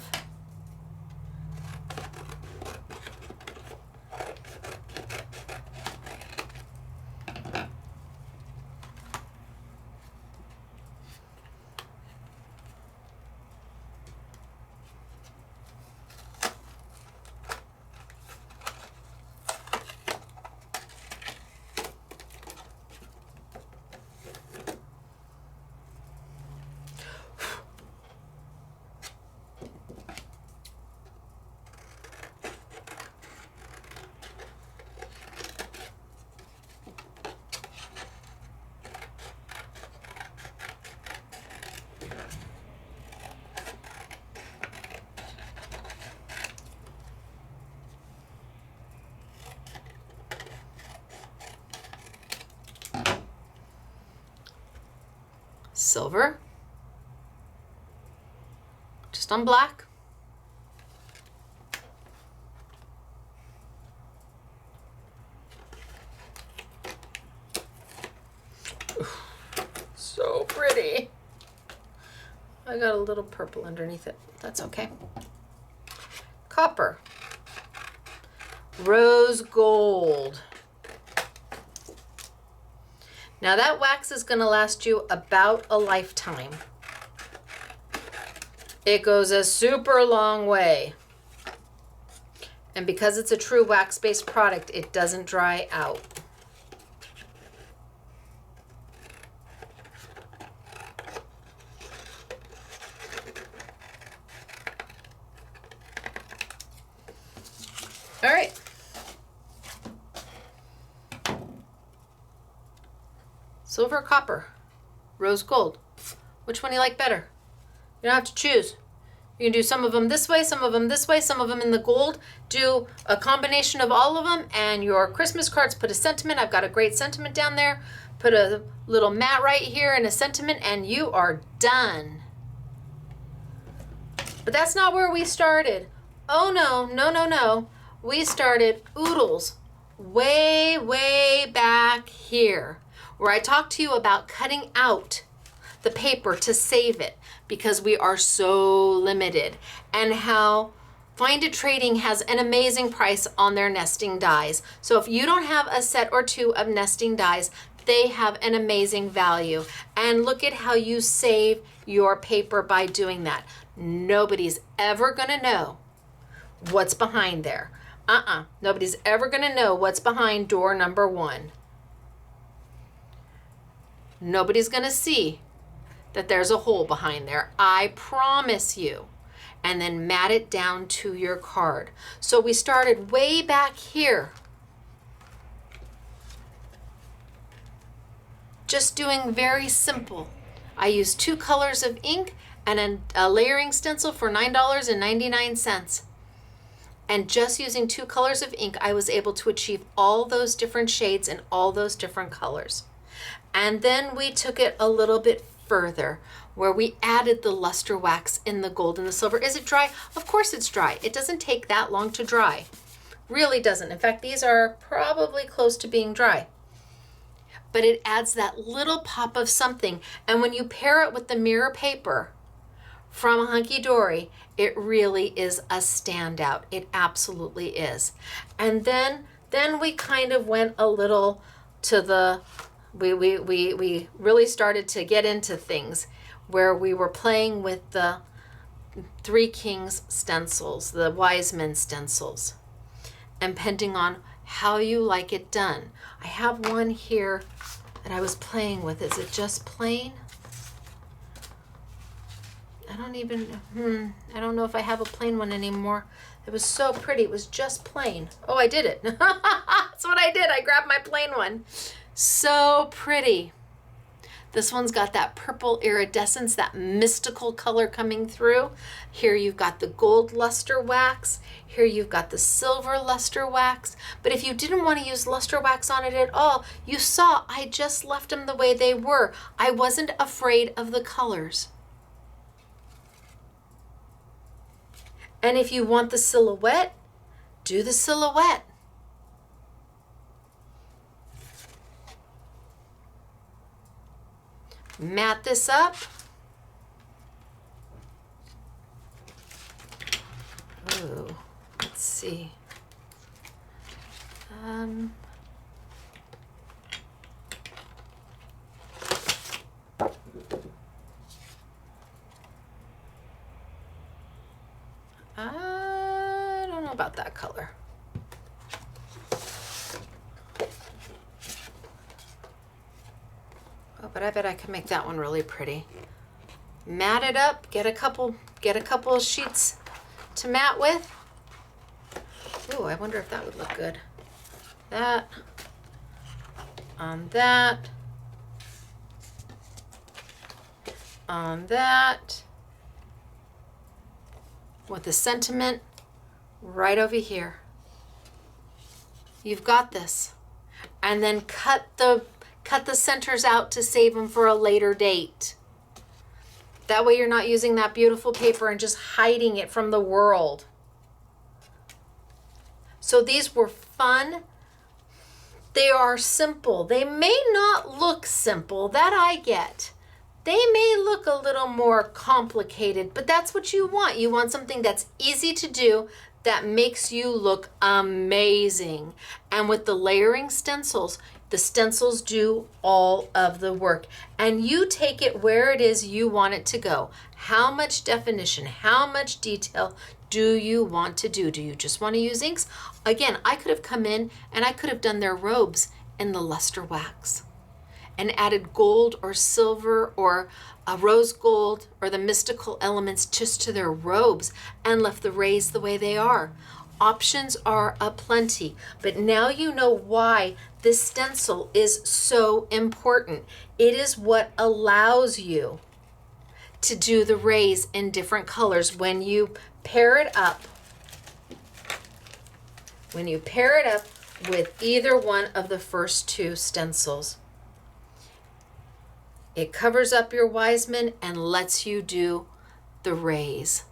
Silver, just on black. So pretty. I got a little purple underneath it. That's okay. Copper, rose gold. Now that wax is going to last you about a lifetime. It goes a super long way. And because it's a true wax-based product, it doesn't dry out. All right. Silver or copper? Rose gold. Which one do you like better? You don't have to choose. You can do some of them this way, some of them this way, some of them in the gold. Do a combination of all of them, and your Christmas cards, put a sentiment. I've got a great sentiment down there. Put a little mat right here and a sentiment, and you are done. But that's not where we started. Oh no, no, no, no. We started oodles way, way back here, where I talked to you about cutting out the paper to save it because we are so limited, and how Find It Trading has an amazing price on their nesting dies. So if you don't have a set or two of nesting dies, they have an amazing value. And look at how you save your paper by doing that. Nobody's ever gonna know what's behind there. Nobody's ever gonna know what's behind door number 1. Nobody's gonna see that there's a hole behind there. I promise you. And then mat it down to your card. So we started way back here. Just doing very simple. I used 2 colors of ink and a layering stencil for $9.99. And just using 2 colors of ink, I was able to achieve all those different shades and all those different colors. And then we took it a little bit further, where we added the luster wax in the gold and the silver. Is it dry? Of course it's dry. It doesn't take that long to dry. Really doesn't. In fact, these are probably close to being dry. But it adds that little pop of something. And when you pair it with the mirror paper from Hunky Dory, it really is a standout. It absolutely is. And then we kind of went a little to the, we really started to get into things where we were playing with the Three Kings stencils, the Wise Men stencils, and depending on how you like it done. I have one here that I was playing with. Is it just plain? I don't know if I have a plain one anymore. It was so pretty. It was just plain. Oh, I did it. That's what I did. I grabbed my plain one. So pretty. This one's got that purple iridescence, that mystical color coming through. Here you've got the gold luster wax. Here you've got the silver luster wax. But if you didn't want to use luster wax on it at all, you saw I just left them the way they were. I wasn't afraid of the colors. And if you want the silhouette, do the silhouette. Mat this up. Ooh, let's see. I don't know about that color. Oh, but I bet I can make that one really pretty. Mat it up, get a couple sheets to mat with. Ooh, I wonder if that would look good. That on that. On that. With the sentiment right over here. You've got this. And then cut the centers out to save them for a later date. That way you're not using that beautiful paper and just hiding it from the world. So these were fun. They are simple. They may not look simple, that I get. They may look a little more complicated, but that's what you want. You want something that's easy to do, that makes you look amazing. And with the layering stencils, the stencils do all of the work. And you take it where it is you want it to go. How much definition, how much detail do you want to do? Do you just want to use inks? Again, I could have come in and I could have done their robes in the luster wax and added gold or silver or a rose gold or the mystical elements just to their robes and left the rays the way they are. Options are aplenty, but now you know why this stencil is so important. It is what allows you to do the rays in different colors when you pair it up. When you pair it up with either one of the first two stencils. It covers up your Wiseman and lets you do the rays.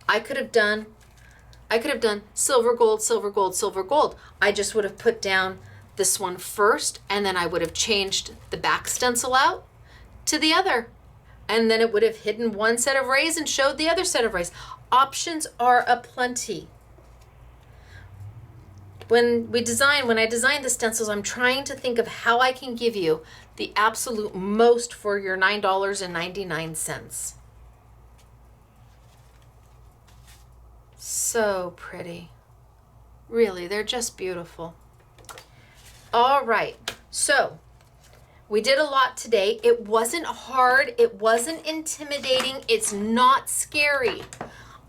I could have done silver, gold, silver, gold, silver, gold. I just would have put down this one first, and then I would have changed the back stencil out to the other. And then it would have hidden one set of rays and showed the other set of rays. Options are aplenty. When I design the stencils, I'm trying to think of how I can give you the absolute most for your $9.99. So pretty. Really, they're just beautiful. All right, so we did a lot today. It wasn't hard. It wasn't intimidating. It's not scary.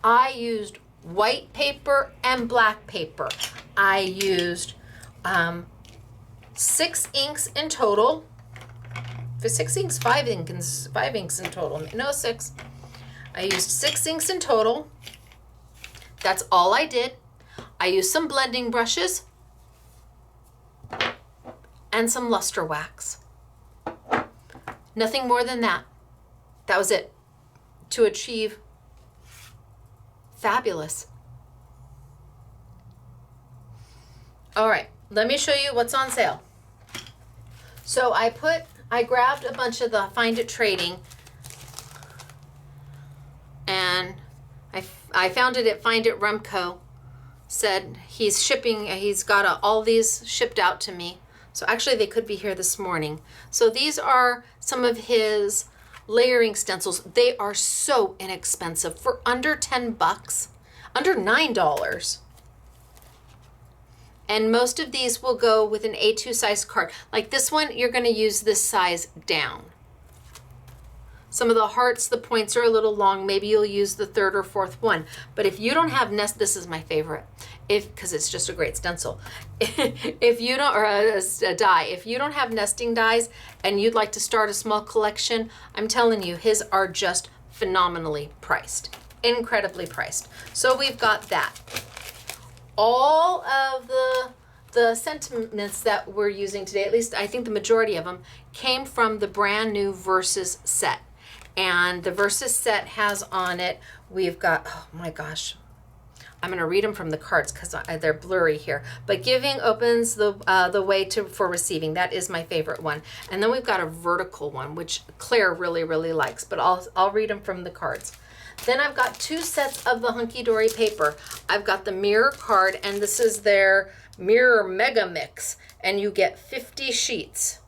I used white paper and black paper. I used 6 inks in total. For 6 inks, 5 inks in total. No, 6. I used 6 inks in total. That's all I did. I used some blending brushes and some luster wax. Nothing more than that. That was it to achieve fabulous. All right, let me show you what's on sale. So I grabbed a bunch of the Find It Trading, and I found it at Find It Remco. Said he's got all these shipped out to me. So actually they could be here this morning. So these are some of his layering stencils. They are so inexpensive for under $10, under $9. And most of these will go with an A2 size card. Like this one, you're gonna use this size down. Some of the hearts, the points are a little long. Maybe you'll use the 3rd or 4th one. But if you don't have this is my favorite, because it's just a great stencil. If you don't, or a die, if you don't have nesting dies and you'd like to start a small collection, I'm telling you, his are just phenomenally priced, incredibly priced. So we've got that. All of the sentiments that we're using today, at least I think the majority of them, came from the brand new Versus set. And the Versus set has on it, we've got, oh my gosh, I'm going to read them from the cards because they're blurry here. But giving opens the way for receiving. That is my favorite one. And then we've got a vertical one, which Claire really, really likes. But I'll read them from the cards. Then I've got 2 sets of the Hunky Dory paper. I've got the mirror card, and this is their Mirror Mega Mix. And you get 50 sheets.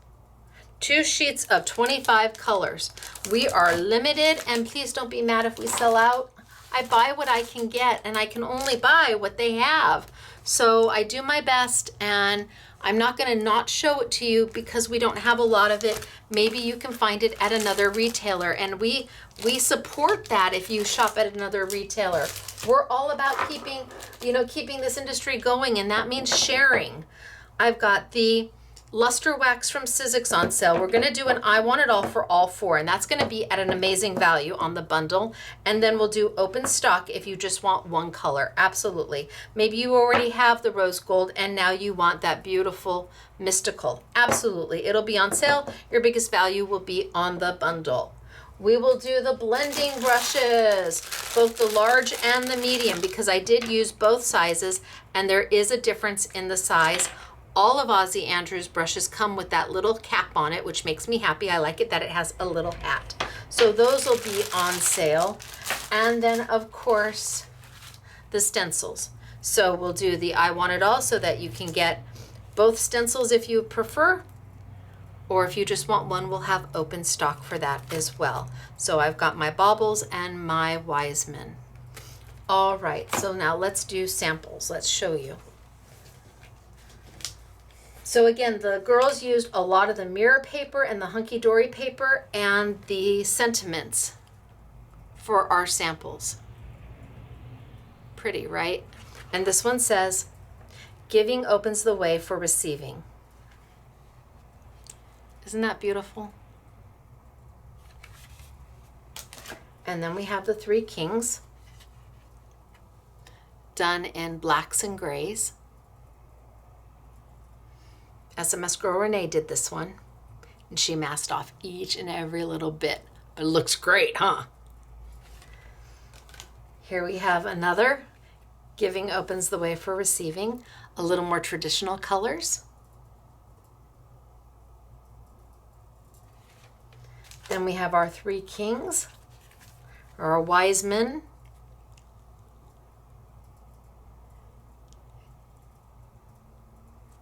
2 sheets of 25 colors. We are limited, and please don't be mad if we sell out. I buy what I can get, and I can only buy what they have. So I do my best, and I'm not gonna not show it to you because we don't have a lot of it. Maybe you can find it at another retailer, and we support that if you shop at another retailer. We're all about keeping this industry going, and that means sharing. I've got the luster wax from Sizzix on sale. We're going to do an I Want It All for all 4, and that's going to be at an amazing value on the bundle. And then we'll do open stock if you just want one color. Absolutely. Maybe you already have the rose gold and now you want that beautiful mystical. Absolutely. It'll be on sale. Your biggest value will be on the bundle. We will do the blending brushes, both the large and the medium, because I did use both sizes and there is a difference in the size. All of Ozzy Andrews brushes come with that little cap on it, which makes me happy. I like it that it has a little hat. So those will be on sale. And then, of course, the stencils. So we'll do the I Want It All so that you can get both stencils if you prefer, or if you just want one, we'll have open stock for that as well. So I've got my baubles and my Wiseman. All right, so now let's do samples. Let's show you. So again, the girls used a lot of the mirror paper and the Hunky Dory paper and the sentiments for our samples. Pretty, right? And this one says, giving opens the way for receiving. Isn't that beautiful? And then we have the 3 kings done in blacks and grays. SMS Girl Renee did this one, and she masked off each and every little bit, but it looks great, huh? Here we have another, giving opens the way for receiving, a little more traditional colors. Then we have our 3 kings, or our wise men.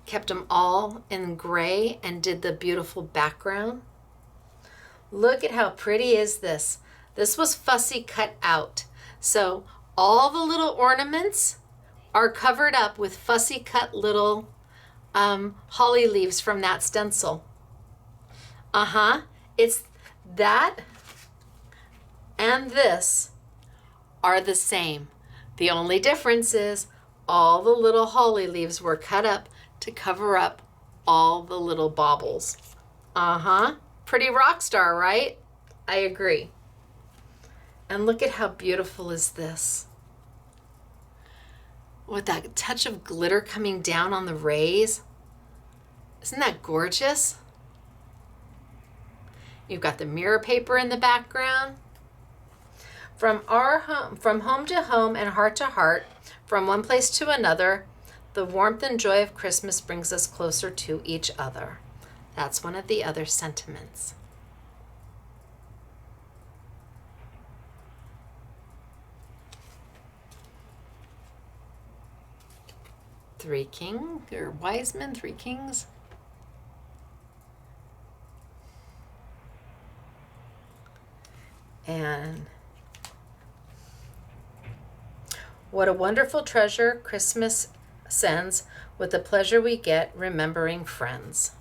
Kept them all in gray and did the beautiful background. Look at how pretty is this. This was fussy cut out. So all the little ornaments are covered up with fussy cut little holly leaves from that stencil. It's that and this are the same. The only difference is all the little holly leaves were cut up to cover up all the little baubles. Pretty rock star, right? I agree. And look at how beautiful is this. With that touch of glitter coming down on the rays. Isn't that gorgeous? You've got the mirror paper in the background. From home to home and heart to heart, from one place to another, the warmth and joy of Christmas brings us closer to each other. That's one of the other sentiments. Three wise men, 3 kings. And what a wonderful treasure Christmas sends with the pleasure we get remembering friends.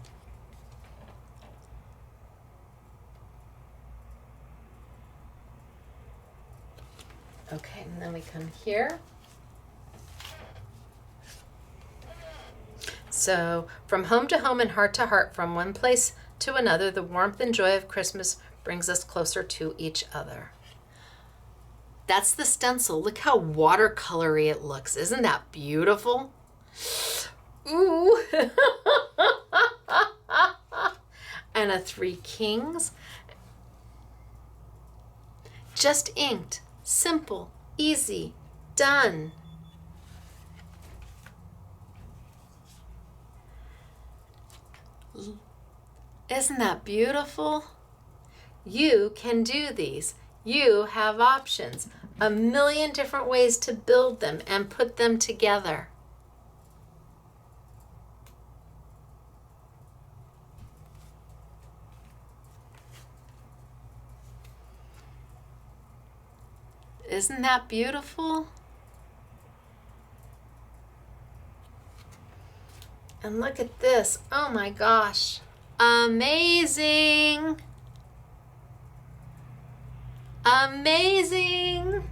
Okay, and then we come here. So, from home to home and heart to heart, from one place to another, the warmth and joy of Christmas brings us closer to each other. That's the stencil. Look how watercolory it looks. Isn't that beautiful? Ooh. And a 3 kings. Just inked. Simple. Easy. Done. Isn't that beautiful? You can do these. You have options. A million different ways to build them and put them together. Isn't that beautiful? And look at this. Oh my gosh. Amazing. Amazing.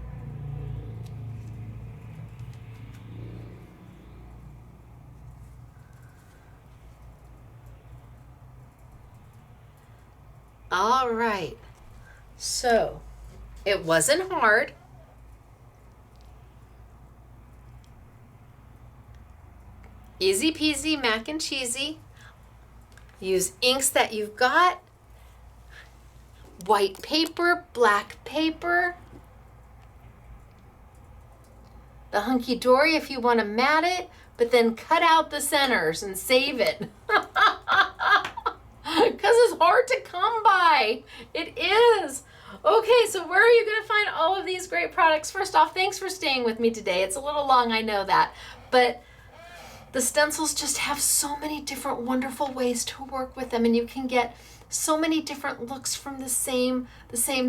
All right. So, it wasn't hard. Easy peasy, mac and cheesy. Use inks that you've got. White paper, black paper. The hunky-dory if you want to mat it, but then cut out the centers and save it. Because it's hard to come by. It is. Okay, so where are you going to find all of these great products? First off, thanks for staying with me today. It's a little long, I know that. But the stencils just have so many different wonderful ways to work with them, and you can get so many different looks from the same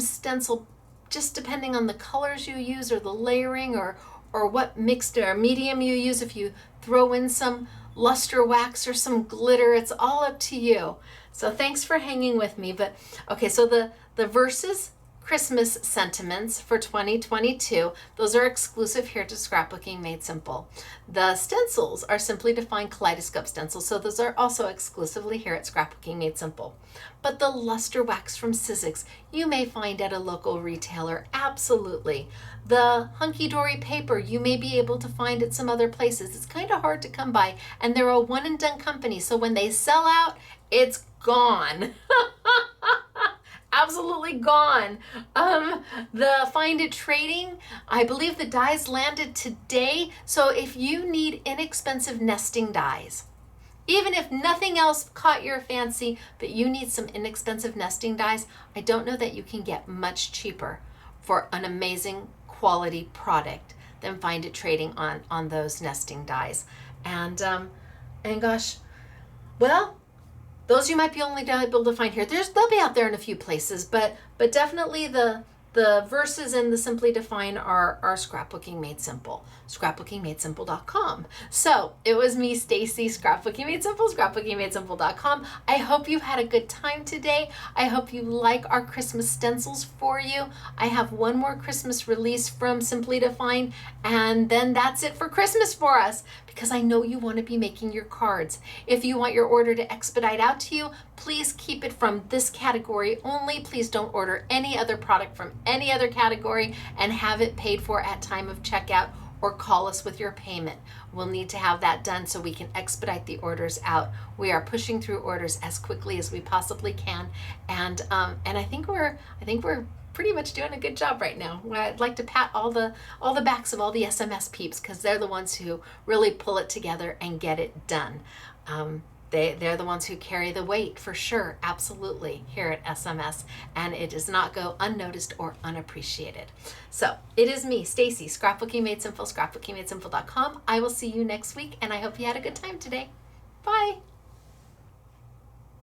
stencil, just depending on the colors you use or the layering or what mixed or medium you use. If you throw in some luster wax or some glitter, it's all up to you. So thanks for hanging with me. But okay, so the verses, Christmas sentiments for 2022. Those are exclusive here to Scrapbooking Made Simple. The stencils are simply defined kaleidoscope stencils, so those are also exclusively here at Scrapbooking Made Simple. But the luster wax from Sizzix you may find at a local retailer, absolutely. The hunky-dory paper you may be able to find at some other places. It's kind of hard to come by, and they're a one-and-done company, so when they sell out, it's gone. Absolutely gone. The Find It trading, I believe the dies landed today. So if you need inexpensive nesting dies, even if nothing else caught your fancy, but you need some inexpensive nesting dies, I don't know that you can get much cheaper for an amazing quality product than Find It trading on those nesting dies. And gosh, well, those you might be only able to find here. They'll be out there in a few places, but definitely the verses in the Simply Define are Scrapbooking Made Simple, scrapbookingmadesimple.com. So it was me, Stacy, Scrapbooking Made Simple, scrapbookingmadesimple.com. I hope you've had a good time today. I hope you like our Christmas stencils for you. I have one more Christmas release from Simply Define, and then that's it for Christmas for us, because I know you want to be making your cards. If you want your order to expedite out to you, please keep it from this category only. Please don't order any other product from any other category and have it paid for at time of checkout, or call us with your payment. We'll need to have that done so we can expedite the orders out. We are pushing through orders as quickly as we possibly can, and I think we're pretty much doing a good job right now. I'd like to pat all the backs of all the SMS peeps, because they're the ones who really pull it together and get it done. They're the ones who carry the weight for sure, absolutely, here at SMS, and it does not go unnoticed or unappreciated. So it is me, Stacy, Scrapbooking Made Simple, scrapbookingmadesimple.com. I will see you next week, and I hope you had a good time today. Bye.